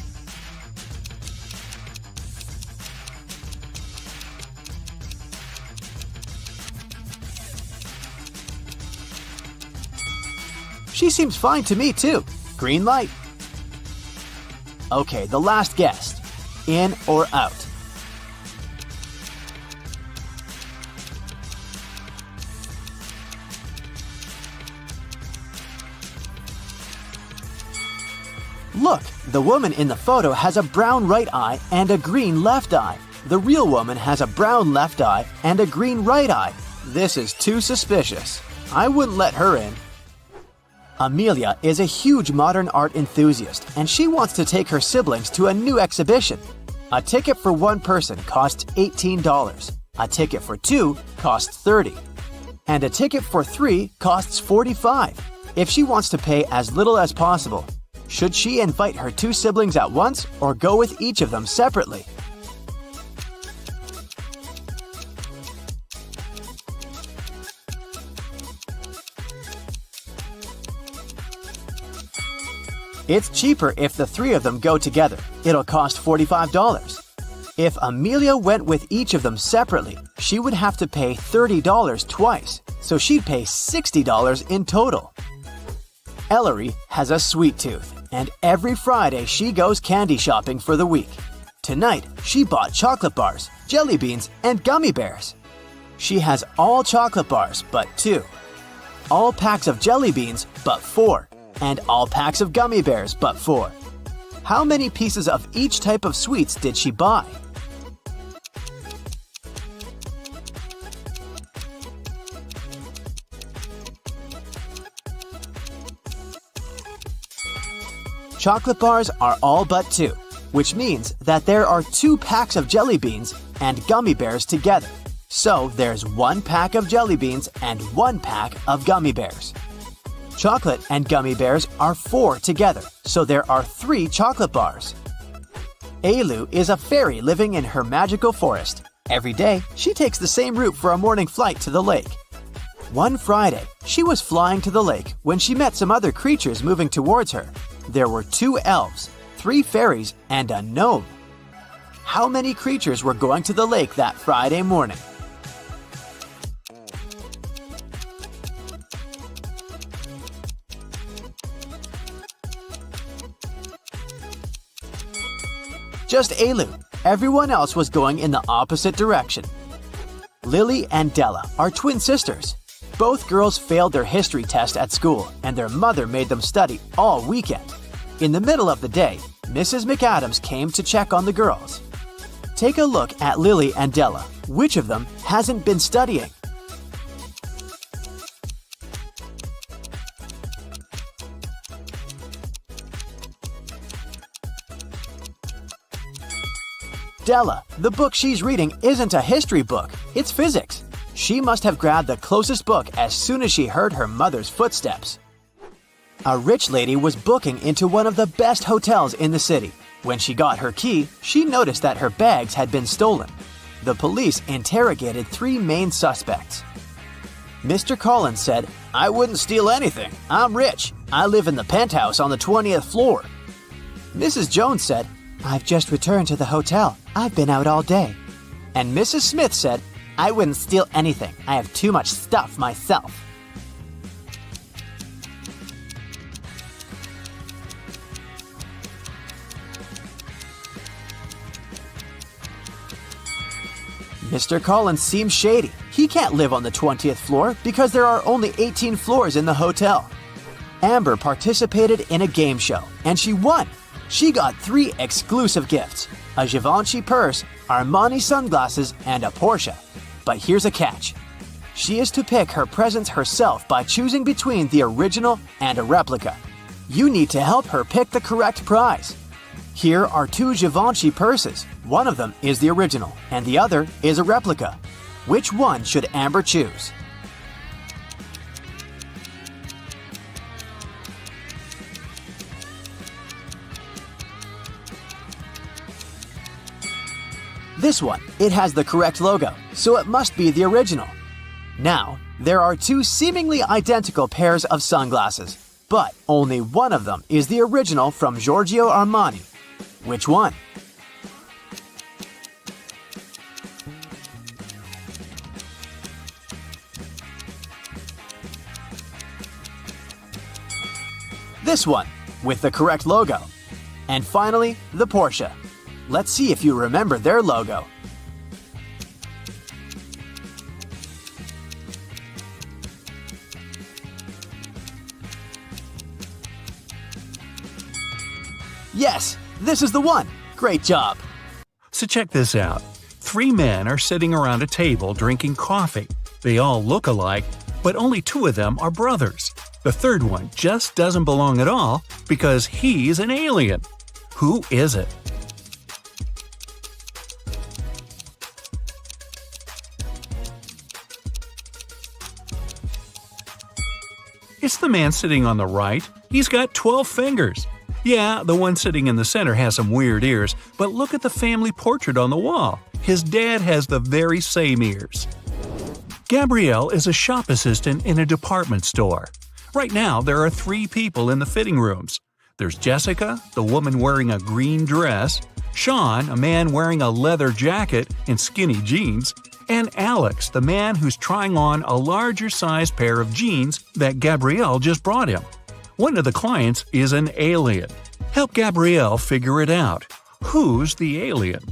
She seems fine to me too. Green light. Okay, the last guest. In or out? Look, the woman in the photo has a brown right eye and a green left eye. The real woman has a brown left eye and a green right eye. This is too suspicious. I wouldn't let her in. Amelia is a huge modern art enthusiast, and she wants to take her siblings to a new exhibition. A ticket for one person costs $18. A ticket for two costs $30. And a ticket for three costs $45. If she wants to pay as little as possible, should she invite her two siblings at once or go with each of them separately? It's cheaper if the three of them go together. It'll cost $45. If Amelia went with each of them separately, she would have to pay $30 twice, so she'd pay $60 in total. Ellery has a sweet tooth, and every Friday she goes candy shopping for the week. Tonight, she bought chocolate bars, jelly beans, and gummy bears. She has all chocolate bars but 2, all packs of jelly beans but 4, and all packs of gummy bears but 4. How many pieces of each type of sweets did she buy? Chocolate bars are all but 2, which means that there are 2 packs of jelly beans and gummy bears together. So there's 1 pack of jelly beans and 1 pack of gummy bears. Chocolate and gummy bears are 4 together, so there are 3 chocolate bars. Ailu is a fairy living in her magical forest. Every day, she takes the same route for a morning flight to the lake. One Friday, she was flying to the lake when she met some other creatures moving towards her. There were 2 elves, 3 fairies, and a gnome. How many creatures were going to the lake that Friday morning? Just Ailu. Everyone else was going in the opposite direction. Lily and Della are twin sisters. Both girls failed their history test at school, and their mother made them study all weekend. In the middle of the day, Mrs. McAdams came to check on the girls. Take a look at Lily and Della. Which of them hasn't been studying? Della, the book she's reading isn't a history book, it's physics. She must have grabbed the closest book as soon as she heard her mother's footsteps. A rich lady was booking into one of the best hotels in the city. When she got her key, she noticed that her bags had been stolen. The police interrogated 3 main suspects. Mr. Collins said, "I wouldn't steal anything. I'm rich. I live in the penthouse on the 20th floor." Mrs. Jones said, "I've just returned to the hotel. I've been out all day." And Mrs. Smith said, "I wouldn't steal anything. I have too much stuff myself." Mr. Collins seems shady. He can't live on the 20th floor because there are only 18 floors in the hotel. Amber participated in a game show, and she won. She got 3 exclusive gifts: a Givenchy purse, Armani sunglasses, and a Porsche. But here's a catch. She is to pick her presents herself by choosing between the original and a replica. You need to help her pick the correct prize. Here are two Givenchy purses. One of them is the original, and the other is a replica. Which one should Amber choose? This one. It has the correct logo, so it must be the original. Now, there are two seemingly identical pairs of sunglasses, but only one of them is the original from Giorgio Armani. Which one? This one, with the correct logo. And finally, the Porsche. Let's see if you remember their logo. Yes, this is the one. Great job. So check this out. 3 men are sitting around a table drinking coffee. They all look alike, but only 2 of them are brothers. The third one just doesn't belong at all because he's an alien. Who is it? It's the man sitting on the right. He's got 12 fingers. Yeah, the one sitting in the center has some weird ears, but look at the family portrait on the wall. His dad has the very same ears. Gabrielle is a shop assistant in a department store. Right now, there are 3 people in the fitting rooms. There's Jessica, the woman wearing a green dress, Sean, a man wearing a leather jacket and skinny jeans, and Alex, the man who's trying on a larger-sized pair of jeans that Gabrielle just brought him. One of the clients is an alien. Help Gabrielle figure it out. Who's the alien?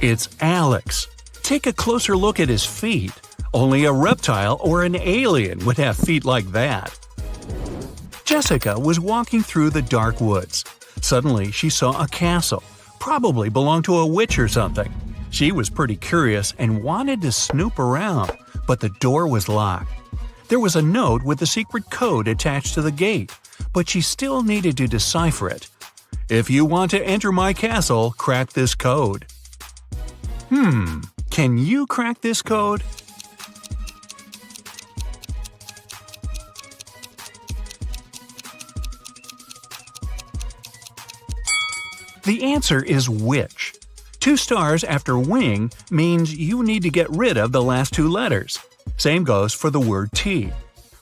It's Alex. Take a closer look at his feet. Only a reptile or an alien would have feet like that. Jessica was walking through the dark woods. Suddenly, she saw a castle. Probably belonged to a witch or something. She was pretty curious and wanted to snoop around, but the door was locked. There was a note with a secret code attached to the gate, but she still needed to decipher it. If you want to enter my castle, crack this code. Can you crack this code? The answer is witch. 2 stars after wing means you need to get rid of the last 2 letters. Same goes for the word tea.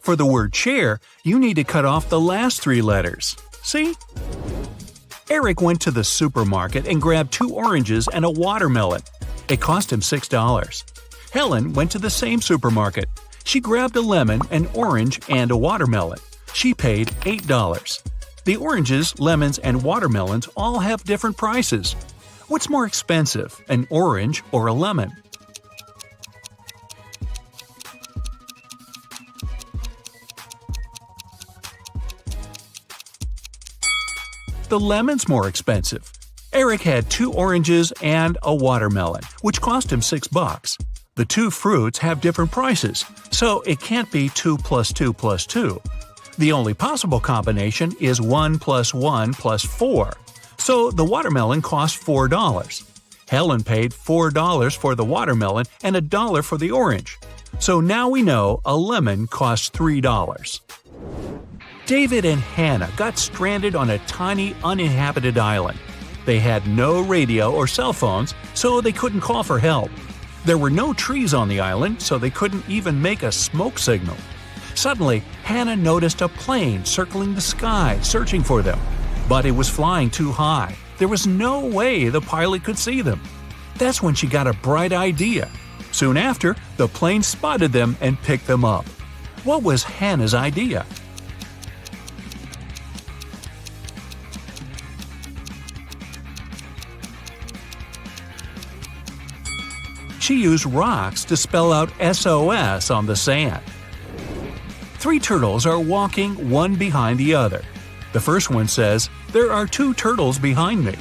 For the word chair, you need to cut off the last 3 letters. See? Eric went to the supermarket and grabbed 2 oranges and a watermelon. It cost him $6. Helen went to the same supermarket. She grabbed a lemon, an orange, and a watermelon. She paid $8. The oranges, lemons, and watermelons all have different prices. What's more expensive, an orange or a lemon? The lemon's more expensive. Eric had 2 oranges and a watermelon, which cost him $6. The 2 fruits have different prices, so it can't be 2 plus 2 plus 2. The only possible combination is 1 plus 1 plus 4, so the watermelon cost $4. Helen paid $4 for the watermelon and $1 for the orange. So now we know a lemon costs $3. David and Hannah got stranded on a tiny uninhabited island. They had no radio or cell phones, so they couldn't call for help. There were no trees on the island, so they couldn't even make a smoke signal. Suddenly, Hannah noticed a plane circling the sky, searching for them. But it was flying too high. There was no way the pilot could see them. That's when she got a bright idea. Soon after, the plane spotted them and picked them up. What was Hannah's idea? She used rocks to spell out SOS on the sand. 3 turtles are walking one behind the other. The first one says, "There are 2 turtles behind me."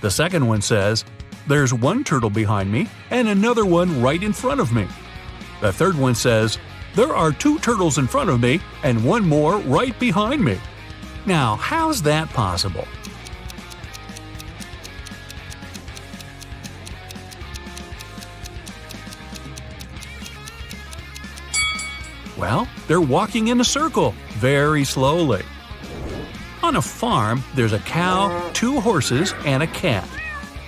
The second one says, "There's 1 turtle behind me and another one right in front of me." The third one says, "There are 2 turtles in front of me and 1 more right behind me." Now, how's that possible? Well, they're walking in a circle, very slowly. On a farm, there's a cow, 2 horses, and a cat.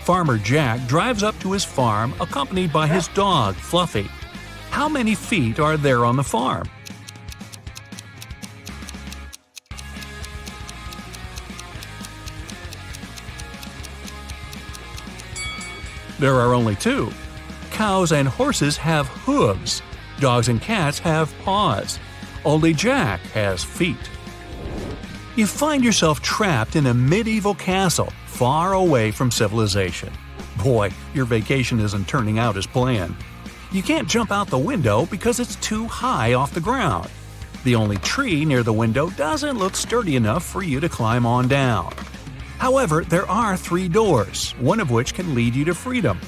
Farmer Jack drives up to his farm accompanied by his dog, Fluffy. How many feet are there on the farm? There are only 2. Cows and horses have hooves. Dogs and cats have paws. Only Jack has feet. You find yourself trapped in a medieval castle, far away from civilization. Boy, your vacation isn't turning out as planned. You can't jump out the window because it's too high off the ground. The only tree near the window doesn't look sturdy enough for you to climb on down. However, there are 3 doors, one of which can lead you to freedom.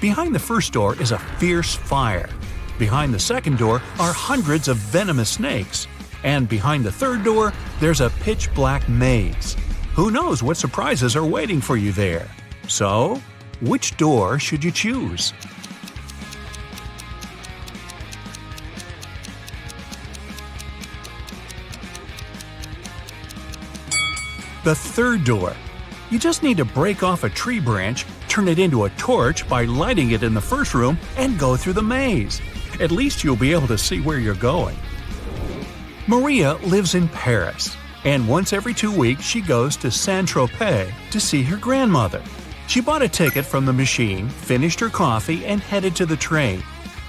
Behind the first door is a fierce fire. Behind the second door are hundreds of venomous snakes. And behind the third door, there's a pitch-black maze. Who knows what surprises are waiting for you there? So, which door should you choose? The third door. You just need to break off a tree branch, turn it into a torch by lighting it in the first room, and go through the maze. At least you'll be able to see where you're going. Maria lives in Paris, and once every 2 weeks she goes to Saint-Tropez to see her grandmother. She bought a ticket from the machine, finished her coffee, and headed to the train.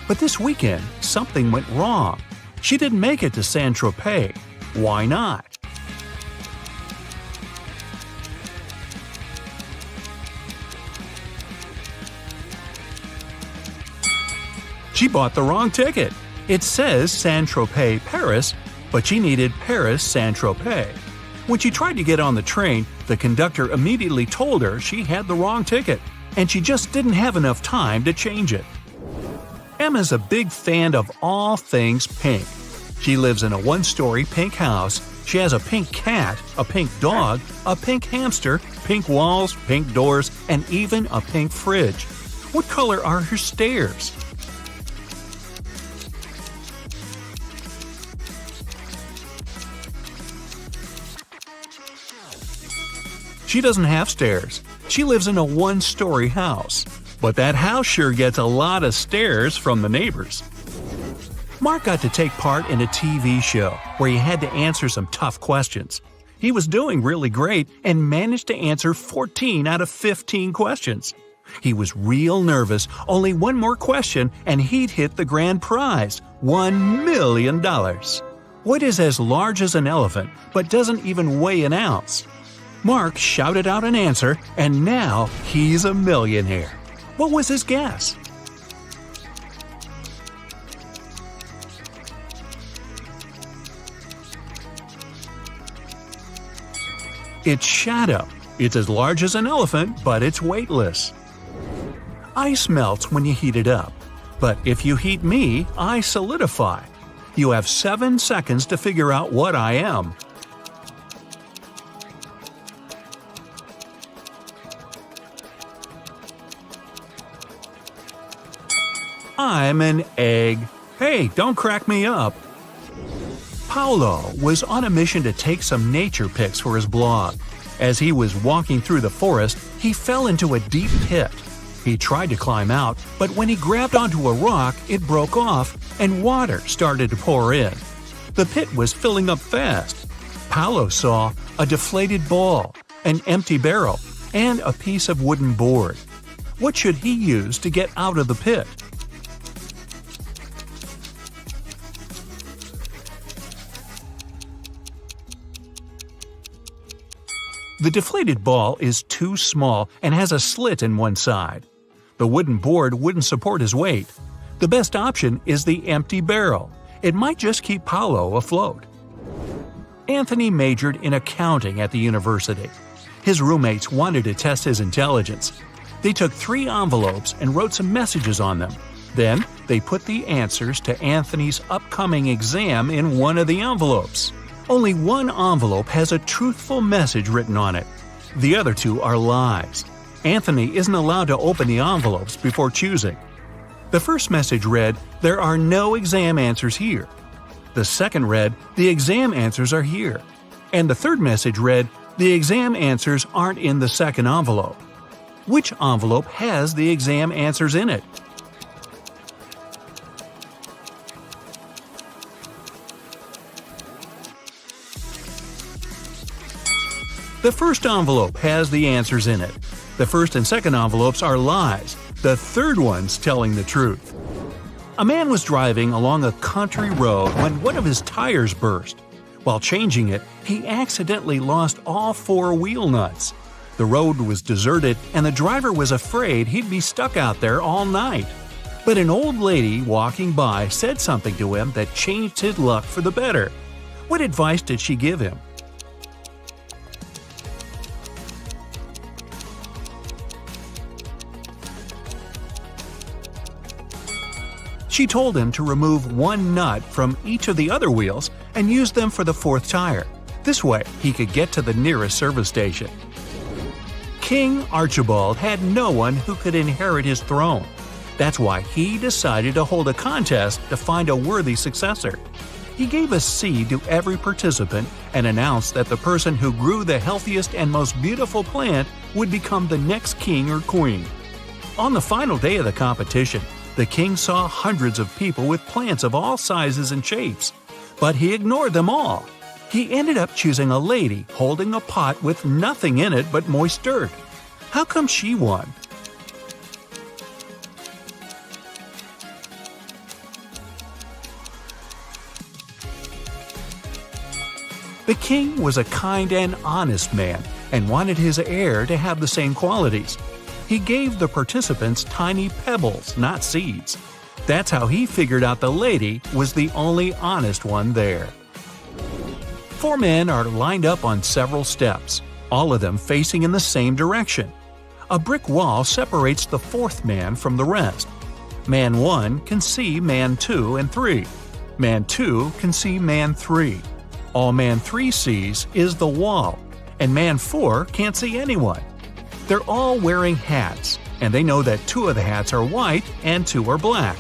But this weekend, something went wrong. She didn't make it to Saint-Tropez. Why not? She bought the wrong ticket. It says Saint-Tropez, Paris, but she needed Paris, Saint-Tropez. When she tried to get on the train, the conductor immediately told her she had the wrong ticket, and she just didn't have enough time to change it. Emma's a big fan of all things pink. She lives in a 1-story pink house. She has a pink cat, a pink dog, a pink hamster, pink walls, pink doors, and even a pink fridge. What color are her stairs? She doesn't have stairs. She lives in a 1-story house. But that house sure gets a lot of stares from the neighbors. Mark got to take part in a TV show where he had to answer some tough questions. He was doing really great and managed to answer 14 out of 15 questions. He was real nervous. Only 1 more question and he'd hit the grand prize, $1 million. What is as large as an elephant but doesn't even weigh an ounce? Mark shouted out an answer, and now he's a millionaire. What was his guess? It's shadow. It's as large as an elephant, but it's weightless. Ice melts when you heat it up. But if you heat me, I solidify. You have 7 seconds to figure out what I am. I'm an egg. Hey, don't crack me up. Paolo was on a mission to take some nature pics for his blog. As he was walking through the forest, he fell into a deep pit. He tried to climb out, but when he grabbed onto a rock, it broke off and water started to pour in. The pit was filling up fast. Paolo saw a deflated ball, an empty barrel, and a piece of wooden board. What should he use to get out of the pit? The deflated ball is too small and has a slit in one side. The wooden board wouldn't support his weight. The best option is the empty barrel. It might just keep Paolo afloat. Anthony majored in accounting at the university. His roommates wanted to test his intelligence. They took 3 envelopes and wrote some messages on them. Then they put the answers to Anthony's upcoming exam in one of the envelopes. Only one envelope has a truthful message written on it. The other two are lies. Anthony isn't allowed to open the envelopes before choosing. The first message read, "There are no exam answers here." The second read, "The exam answers are here." And the third message read, "The exam answers aren't in the second envelope." Which envelope has the exam answers in it? The first envelope has the answers in it. The first and second envelopes are lies. The third one's telling the truth. A man was driving along a country road when one of his tires burst. While changing it, he accidentally lost all four wheel nuts. The road was deserted and the driver was afraid he'd be stuck out there all night. But an old lady walking by said something to him that changed his luck for the better. What advice did she give him? She told him to remove one nut from each of the other wheels and use them for the fourth tire. This way, he could get to the nearest service station. King Archibald had no one who could inherit his throne. That's why he decided to hold a contest to find a worthy successor. He gave a seed to every participant and announced that the person who grew the healthiest and most beautiful plant would become the next king or queen. On the final day of the competition, the king saw hundreds of people with plants of all sizes and shapes, but he ignored them all. He ended up choosing a lady holding a pot with nothing in it but moist dirt. How come she won? The king was a kind and honest man and wanted his heir to have the same qualities. He gave the participants tiny pebbles, not seeds. That's how he figured out the lady was the only honest one there. Four men are lined up on several steps, all of them facing in the same direction. A brick wall separates the fourth man from the rest. Man 1 can see man 2 and 3. Man 2 can see man 3. All man 3 sees is the wall, and man 4 can't see anyone. They're all wearing hats, and they know that 2 of the hats are white and 2 are black.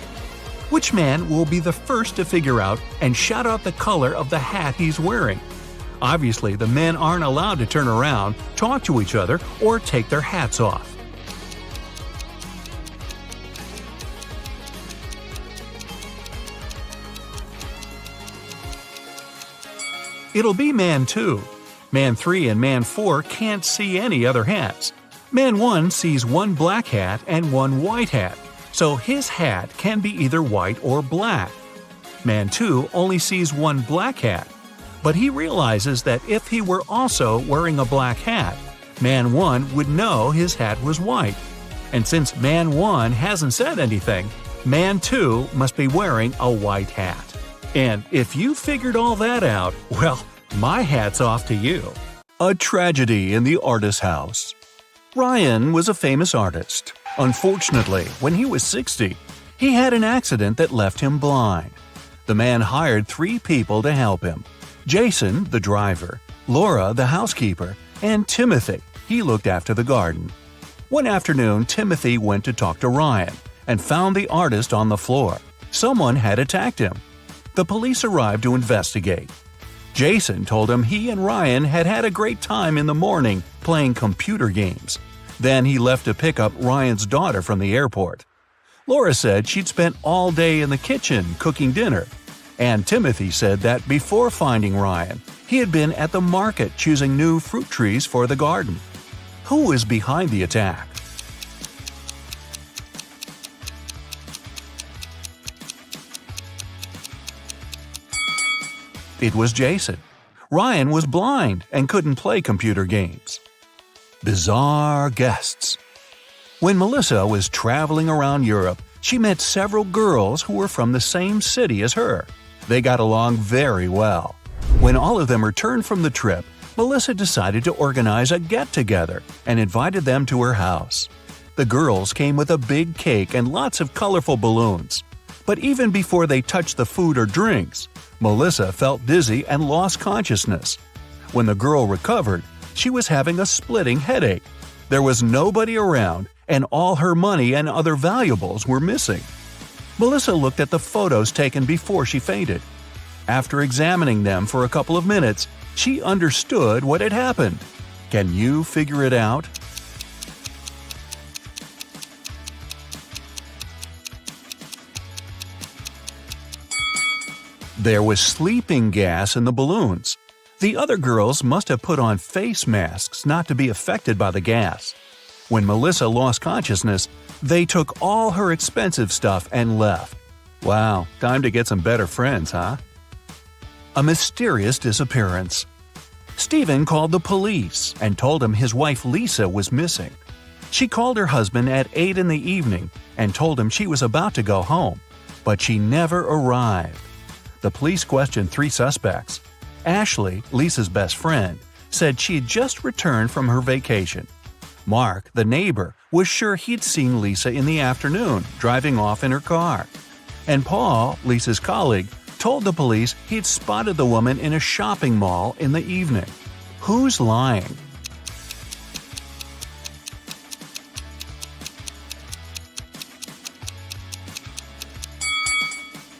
Which man will be the first to figure out and shout out the color of the hat he's wearing? Obviously, the men aren't allowed to turn around, talk to each other, or take their hats off. It'll be man 2. Man 3 and man 4 can't see any other hats. Man 1 sees one black hat and one white hat, so his hat can be either white or black. Man 2 only sees one black hat, but he realizes that if he were also wearing a black hat, Man 1 would know his hat was white. And since Man 1 hasn't said anything, Man 2 must be wearing a white hat. And if you figured all that out, well, my hat's off to you. A tragedy in the artist's house. Ryan was a famous artist. Unfortunately, when he was 60, he had an accident that left him blind. The man hired 3 people to help him: Jason, the driver, Laura, the housekeeper, and Timothy. He looked after the garden. One afternoon, Timothy went to talk to Ryan and found the artist on the floor. Someone had attacked him. The police arrived to investigate. Jason told him he and Ryan had had a great time in the morning playing computer games. Then he left to pick up Ryan's daughter from the airport. Laura said she'd spent all day in the kitchen cooking dinner. And Timothy said that before finding Ryan, he had been at the market choosing new fruit trees for the garden. Who is behind the attack? It was Jason. Ryan was blind and couldn't play computer games. Bizarre guests. When Melissa was traveling around Europe, she met several girls who were from the same city as her. They got along very well. When all of them returned from the trip, Melissa decided to organize a get-together and invited them to her house. The girls came with a big cake and lots of colorful balloons. But even before they touched the food or drinks, Melissa felt dizzy and lost consciousness. When the girl recovered, she was having a splitting headache. There was nobody around, and all her money and other valuables were missing. Melissa looked at the photos taken before she fainted. After examining them for a couple of minutes, she understood what had happened. Can you figure it out? There was sleeping gas in the balloons. The other girls must have put on face masks not to be affected by the gas. When Melissa lost consciousness, they took all her expensive stuff and left. Wow, time to get some better friends, huh? A mysterious disappearance. Stephen called the police and told him his wife Lisa was missing. She called her husband at 8 in the evening and told him she was about to go home, but she never arrived. The police questioned 3 suspects. Ashley, Lisa's best friend, said she had just returned from her vacation. Mark, the neighbor, was sure he'd seen Lisa in the afternoon, driving off in her car. And Paul, Lisa's colleague, told the police he'd spotted the woman in a shopping mall in the evening. Who's lying?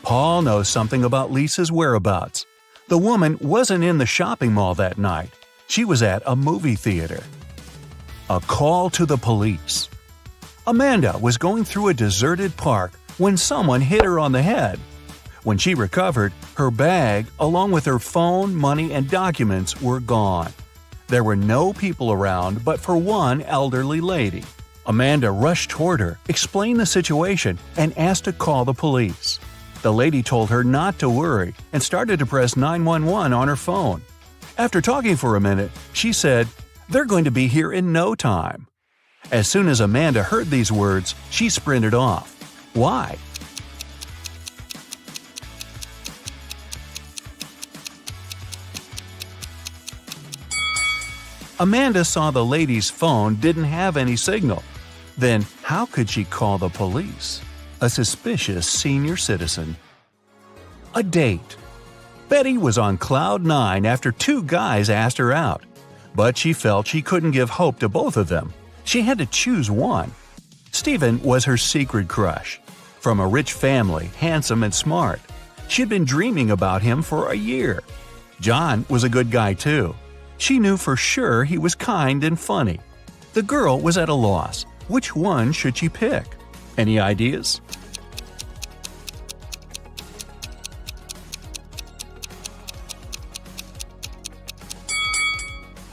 Paul knows something about Lisa's whereabouts. The woman wasn't in the shopping mall that night. She was at a movie theater. A call to the police. Amanda was going through a deserted park when someone hit her on the head. When she recovered, her bag, along with her phone, money, and documents, were gone. There were no people around but for one elderly lady. Amanda rushed toward her, explained the situation, and asked to call the police. The lady told her not to worry and started to press 911 on her phone. After talking for a minute, she said, "They're going to be here in no time." As soon as Amanda heard these words, she sprinted off. Why? Amanda saw the lady's phone didn't have any signal. Then how could she call the police? A suspicious senior citizen. A date. Betty was on cloud 9 after 2 guys asked her out. But she felt she couldn't give hope to both of them. She had to choose one. Stephen was her secret crush. From a rich family, handsome and smart. She'd been dreaming about him for a year. John was a good guy too. She knew for sure he was kind and funny. The girl was at a loss. Which one should she pick? Any ideas?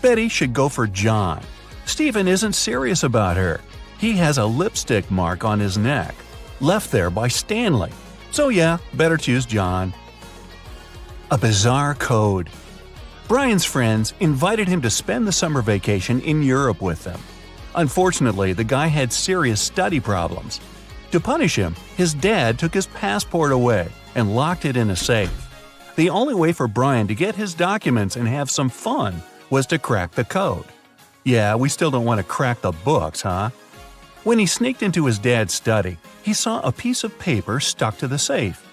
Betty should go for John. Stephen isn't serious about her. He has a lipstick mark on his neck, left there by Stanley. So yeah, better choose John. A bizarre code. Brian's friends invited him to spend the summer vacation in Europe with them. Unfortunately, the guy had serious study problems. To punish him, his dad took his passport away and locked it in a safe. The only way for Brian to get his documents and have some fun was to crack the code. Yeah, we still don't want to crack the books, huh? When he sneaked into his dad's study, he saw a piece of paper stuck to the safe.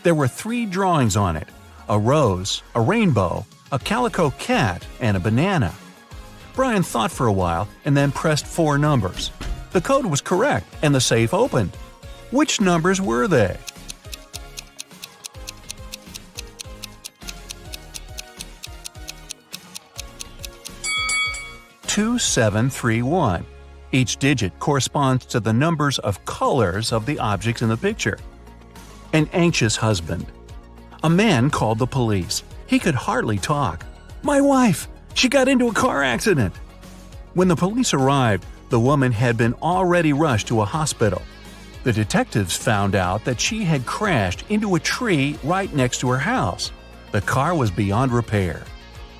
There were 3 drawings on it: a rose, a rainbow, a calico cat, and a banana. Brian thought for a while and then pressed 4 numbers. The code was correct and the safe opened. Which numbers were they? (2731). Each digit corresponds to the numbers of colors of the objects in the picture. An anxious husband. A man called the police. He could hardly talk. "My wife! She got into a car accident!" When the police arrived, the woman had been already rushed to a hospital. The detectives found out that she had crashed into a tree right next to her house. The car was beyond repair.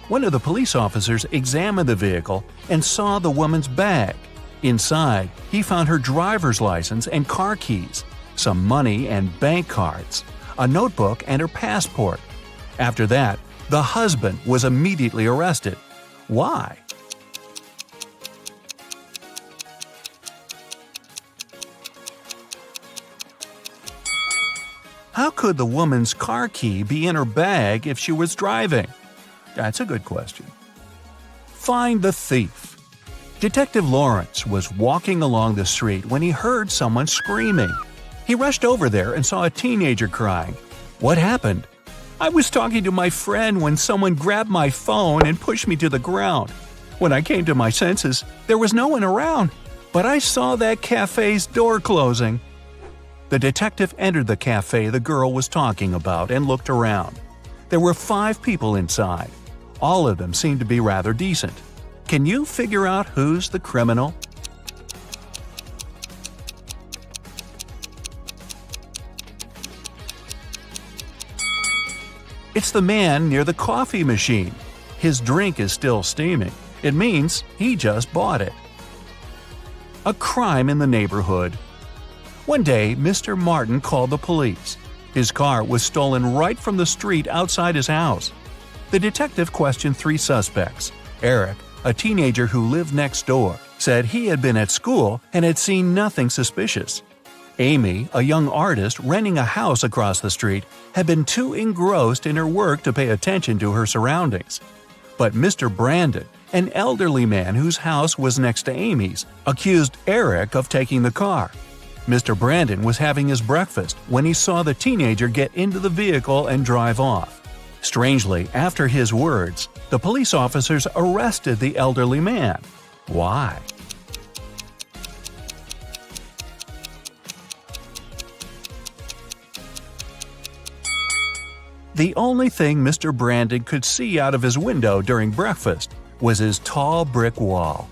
One of the police officers examined the vehicle and saw the woman's bag. Inside, he found her driver's license and car keys, some money and bank cards, a notebook and her passport. After that, the husband was immediately arrested. Why? could the woman's car key be in her bag if she was driving? That's a good question. Find the thief. Detective Lawrence was walking along the street when he heard someone screaming. He rushed over there and saw a teenager crying. What happened? I was talking to my friend when someone grabbed my phone and pushed me to the ground. When I came to my senses, there was no one around, but I saw that cafe's door closing. The detective entered the cafe the girl was talking about and looked around. There were 5 people inside. All of them seemed to be rather decent. Can you figure out who's the criminal? It's the man near the coffee machine. His drink is still steaming. It means he just bought it. A crime in the neighborhood. One day, Mr. Martin called the police. His car was stolen right from the street outside his house. The detective questioned 3 suspects. Eric, a teenager who lived next door, said he had been at school and had seen nothing suspicious. Amy, a young artist renting a house across the street, had been too engrossed in her work to pay attention to her surroundings. But Mr. Brandon, an elderly man whose house was next to Amy's, accused Eric of taking the car. Mr. Brandon was having his breakfast when he saw the teenager get into the vehicle and drive off. Strangely, after his words, the police officers arrested the elderly man. Why? The only thing Mr. Brandon could see out of his window during breakfast was his tall brick wall.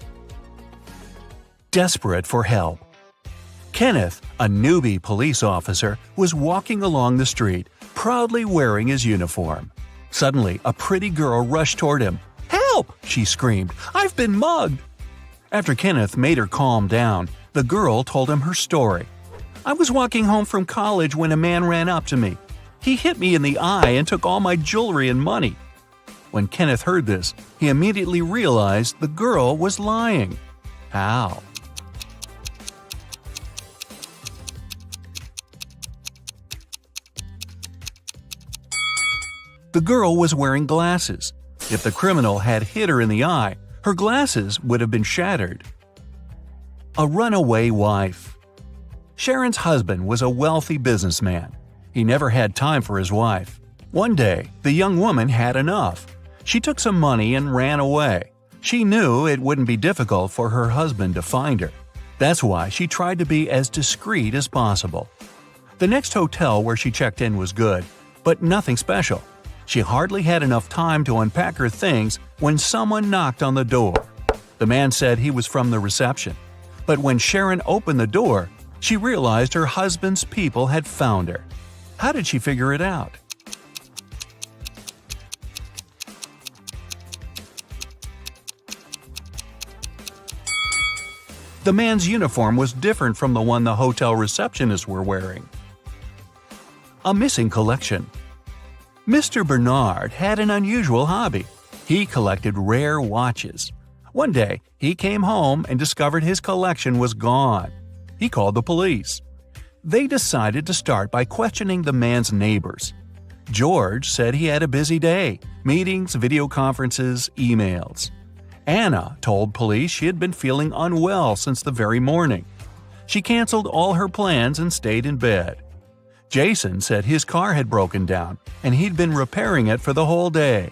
Desperate for help. Kenneth, a newbie police officer, was walking along the street, proudly wearing his uniform. Suddenly, a pretty girl rushed toward him. "Help!" she screamed. "I've been mugged!" After Kenneth made her calm down, the girl told him her story. "I was walking home from college when a man ran up to me. He hit me in the eye and took all my jewelry and money." When Kenneth heard this, he immediately realized the girl was lying. How? The girl was wearing glasses. If the criminal had hit her in the eye, her glasses would have been shattered. A runaway wife. Sharon's husband was a wealthy businessman. He never had time for his wife. One day, the young woman had enough. She took some money and ran away. She knew it wouldn't be difficult for her husband to find her. That's why she tried to be as discreet as possible. The next hotel where she checked in was good, but nothing special. She hardly had enough time to unpack her things when someone knocked on the door. The man said he was from the reception. But when Sharon opened the door, she realized her husband's people had found her. How did she figure it out? The man's uniform was different from the one the hotel receptionists were wearing. A missing collection. Mr. Bernard had an unusual hobby. He collected rare watches. One day, he came home and discovered his collection was gone. He called the police. They decided to start by questioning the man's neighbors. George said he had a busy day, meetings, video conferences, emails. Anna told police she had been feeling unwell since the very morning. She canceled all her plans and stayed in bed. Jason said his car had broken down and he'd been repairing it for the whole day.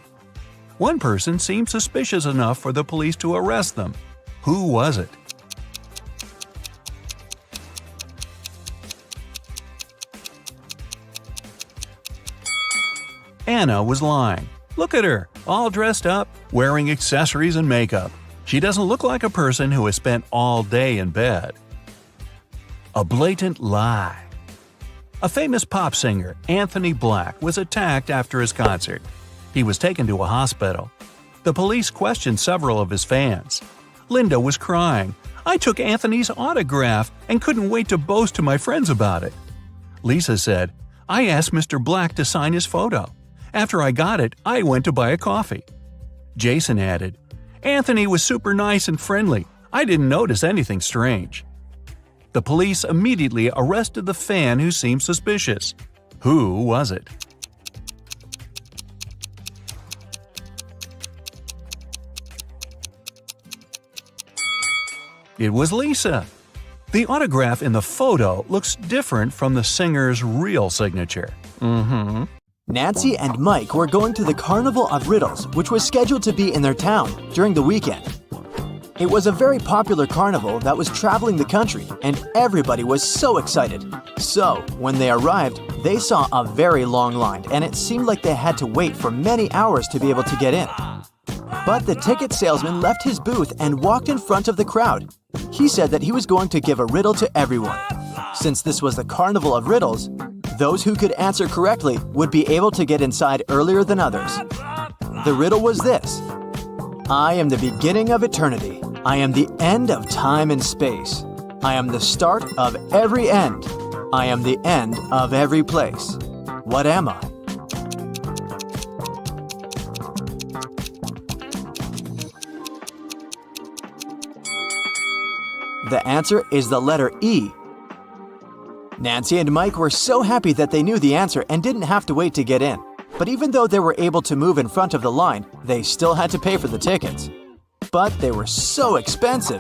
One person seemed suspicious enough for the police to arrest them. Who was it? Anna was lying. Look at her, all dressed up, wearing accessories and makeup. She doesn't look like a person who has spent all day in bed. A blatant lie. A famous pop singer, Anthony Black, was attacked after his concert. He was taken to a hospital. The police questioned several of his fans. Linda was crying. "I took Anthony's autograph and couldn't wait to boast to my friends about it." Lisa said, "I asked Mr. Black to sign his photo. After I got it, I went to buy a coffee." Jason added, "Anthony was super nice and friendly. I didn't notice anything strange." The police immediately arrested the fan who seemed suspicious. Who was it? It was Lisa. The autograph in the photo looks different from the singer's real signature. Nancy and Mike were going to the Carnival of Riddles, which was scheduled to be in their town during the weekend. It was a very popular carnival that was traveling the country, and everybody was so excited. So, when they arrived, they saw a very long line, and it seemed like they had to wait for many hours to be able to get in. But the ticket salesman left his booth and walked in front of the crowd. He said that he was going to give a riddle to everyone. Since this was the Carnival of Riddles, those who could answer correctly would be able to get inside earlier than others. The riddle was this: I am the beginning of eternity. I am the end of time and space. I am the start of every end. I am the end of every place. What am I? The answer is the letter E. Nancy and Mike were so happy that they knew the answer and didn't have to wait to get in. But even though they were able to move in front of the line, they still had to pay for the tickets. But they were so expensive.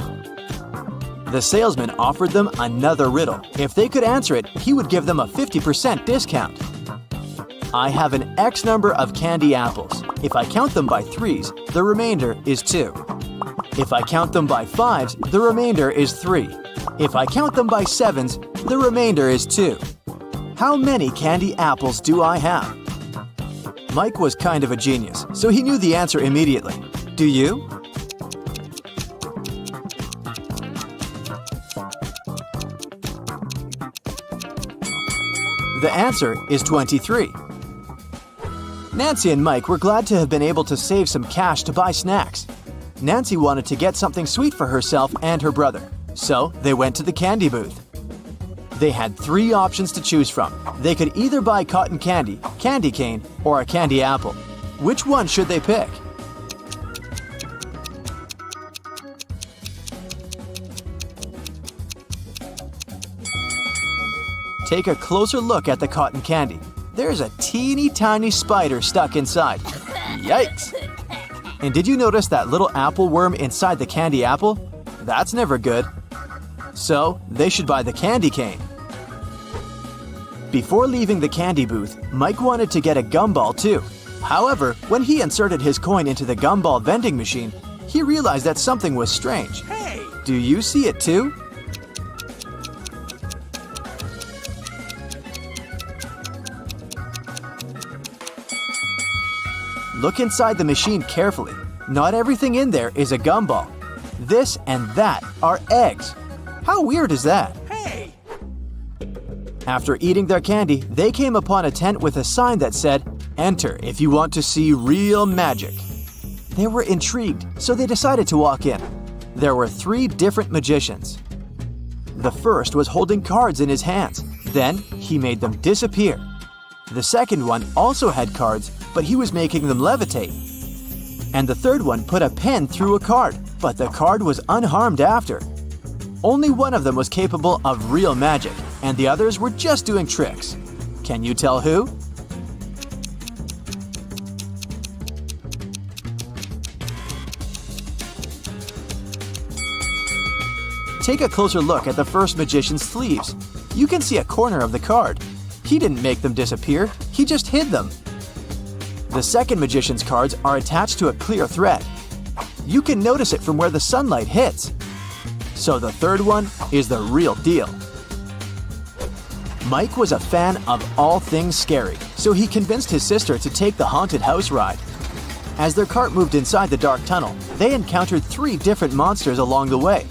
The salesman offered them another riddle. If they could answer it, he would give them a 50% discount. I have an X number of candy apples. If I count them by threes, the remainder is 2. If I count them by fives, the remainder is 3. If I count them by sevens, the remainder is 2. How many candy apples do I have? Mike was kind of a genius, so he knew the answer immediately. Do you? The answer is 23. Nancy and Mike were glad to have been able to save some cash to buy snacks. Nancy wanted to get something sweet for herself and her brother, so they went to the candy booth. They had 3 options to choose from. They could either buy cotton candy, candy cane, or a candy apple. Which one should they pick? Take a closer look at the cotton candy. There's a teeny tiny spider stuck inside. Yikes! And did you notice that little apple worm inside the candy apple? That's never good. So, they should buy the candy cane. Before leaving the candy booth, Mike wanted to get a gumball too. However, when he inserted his coin into the gumball vending machine, he realized that something was strange. Hey! Do you see it too? Look inside the machine carefully. Not everything in there is a gumball. This and that are eggs. How weird is that? Hey! After eating their candy, they came upon a tent with a sign that said, "Enter if you want to see real magic." They were intrigued, so they decided to walk in. There were 3 different magicians. The first was holding cards in his hands. Then he made them disappear. The second one also had cards, but he was making them levitate. And the third one put a pen through a card, but the card was unharmed after. Only one of them was capable of real magic, and the others were just doing tricks. Can you tell who? Take a closer look at the first magician's sleeves. You can see a corner of the card. He didn't make them disappear, he just hid them. The second magician's cards are attached to a clear thread. You can notice it from where the sunlight hits. So the third one is the real deal. Mike was a fan of all things scary, so he convinced his sister to take the haunted house ride. As their cart moved inside the dark tunnel, they encountered 3 different monsters along the way.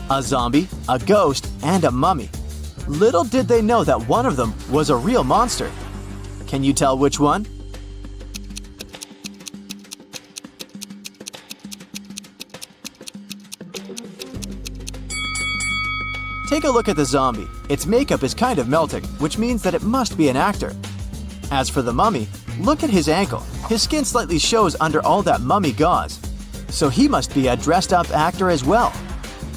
A zombie, a ghost, and a mummy. Little did they know that one of them was a real monster. Can you tell which one? Take a look at the zombie. Its makeup is kind of melting, which means that it must be an actor. As for the mummy, look at his ankle. His skin slightly shows under all that mummy gauze. So he must be a dressed-up actor as well.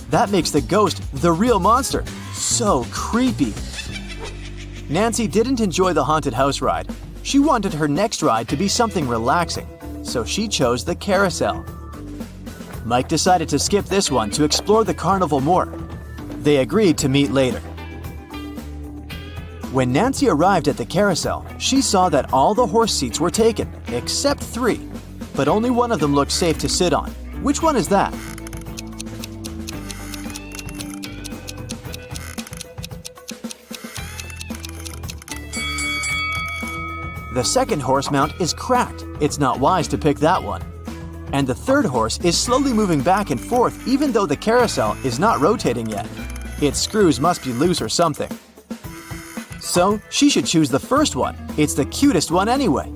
That makes the ghost the real monster. So creepy. Nancy didn't enjoy the haunted house ride. She wanted her next ride to be something relaxing, so she chose the carousel. Mike decided to skip this one to explore the carnival more. They agreed to meet later. When Nancy arrived at the carousel, she saw that all the horse seats were taken, except 3. But only one of them looked safe to sit on. Which one is that? The second horse mount is cracked. It's not wise to pick that one. And the third horse is slowly moving back and forth even though the carousel is not rotating yet. Its screws must be loose or something. So she should choose the first one. It's the cutest one anyway.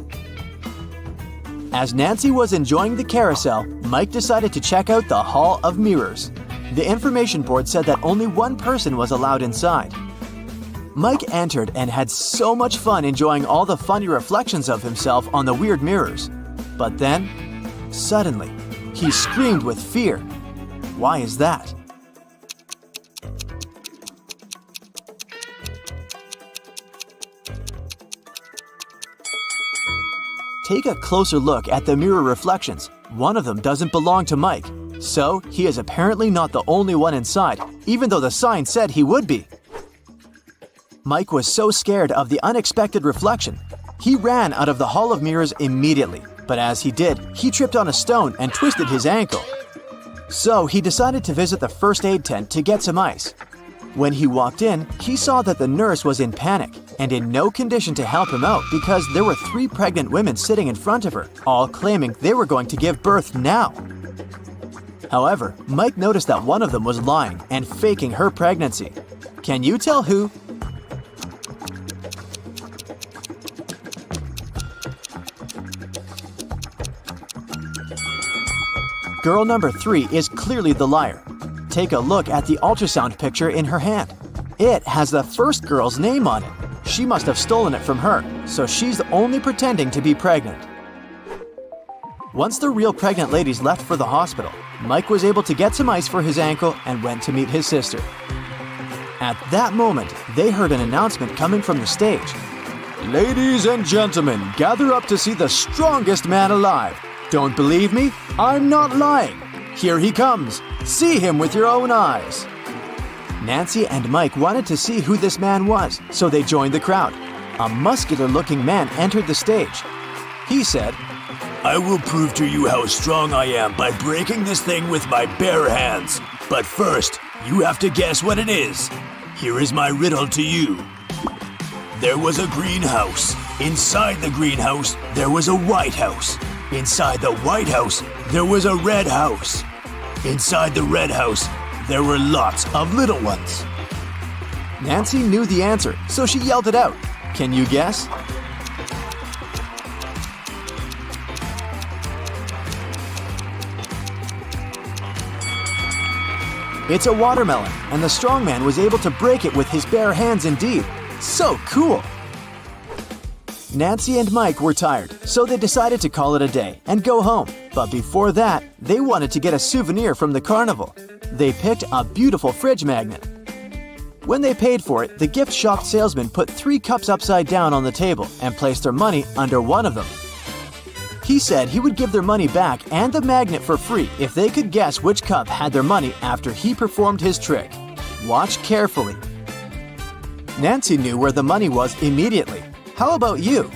As Nancy was enjoying the carousel, Mike decided to check out the Hall of Mirrors. The information board said that only one person was allowed inside. Mike entered and had so much fun enjoying all the funny reflections of himself on the weird mirrors. But then, suddenly, he screamed with fear. Why is that? Take a closer look at the mirror reflections. One of them doesn't belong to Mike, so he is apparently not the only one inside, even though the sign said he would be. Mike was so scared of the unexpected reflection. He ran out of the Hall of Mirrors immediately, but as he did, he tripped on a stone and twisted his ankle. So he decided to visit the first aid tent to get some ice. When he walked in, he saw that the nurse was in panic and in no condition to help him out because there were 3 pregnant women sitting in front of her, all claiming they were going to give birth now. However, Mike noticed that one of them was lying and faking her pregnancy. Can you tell who? Girl number 3 is clearly the liar. Take a look at the ultrasound picture in her hand. It has the first girl's name on it. She must have stolen it from her, so she's only pretending to be pregnant. Once the real pregnant ladies left for the hospital, Mike was able to get some ice for his ankle and went to meet his sister. At that moment, they heard an announcement coming from the stage. Ladies and gentlemen, gather up to see the strongest man alive. Don't believe me? I'm not lying. Here he comes. See him with your own eyes. Nancy and Mike wanted to see who this man was, so they joined the crowd. A muscular-looking man entered the stage. He said, I will prove to you how strong I am by breaking this thing with my bare hands. But first, you have to guess what it is. Here is my riddle to you. There was a greenhouse. Inside the greenhouse, there was a White House. Inside the White House, there was a red house. Inside the red house, there were lots of little ones. Nancy knew the answer, so she yelled it out. Can you guess? It's a watermelon, and the strongman was able to break it with his bare hands indeed. So cool! Nancy and Mike were tired, so they decided to call it a day and go home. But before that, they wanted to get a souvenir from the carnival. They picked a beautiful fridge magnet. When they paid for it, the gift shop salesman put 3 cups upside down on the table and placed their money under one of them. He said he would give their money back and the magnet for free if they could guess which cup had their money after he performed his trick. Watch carefully. Nancy knew where the money was immediately. How about you?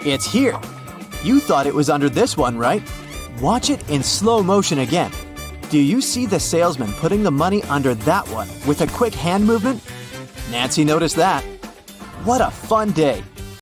It's here. You thought it was under this one, right? Watch it in slow motion again. Do you see the salesman putting the money under that one with a quick hand movement? Nancy noticed that. What a fun day!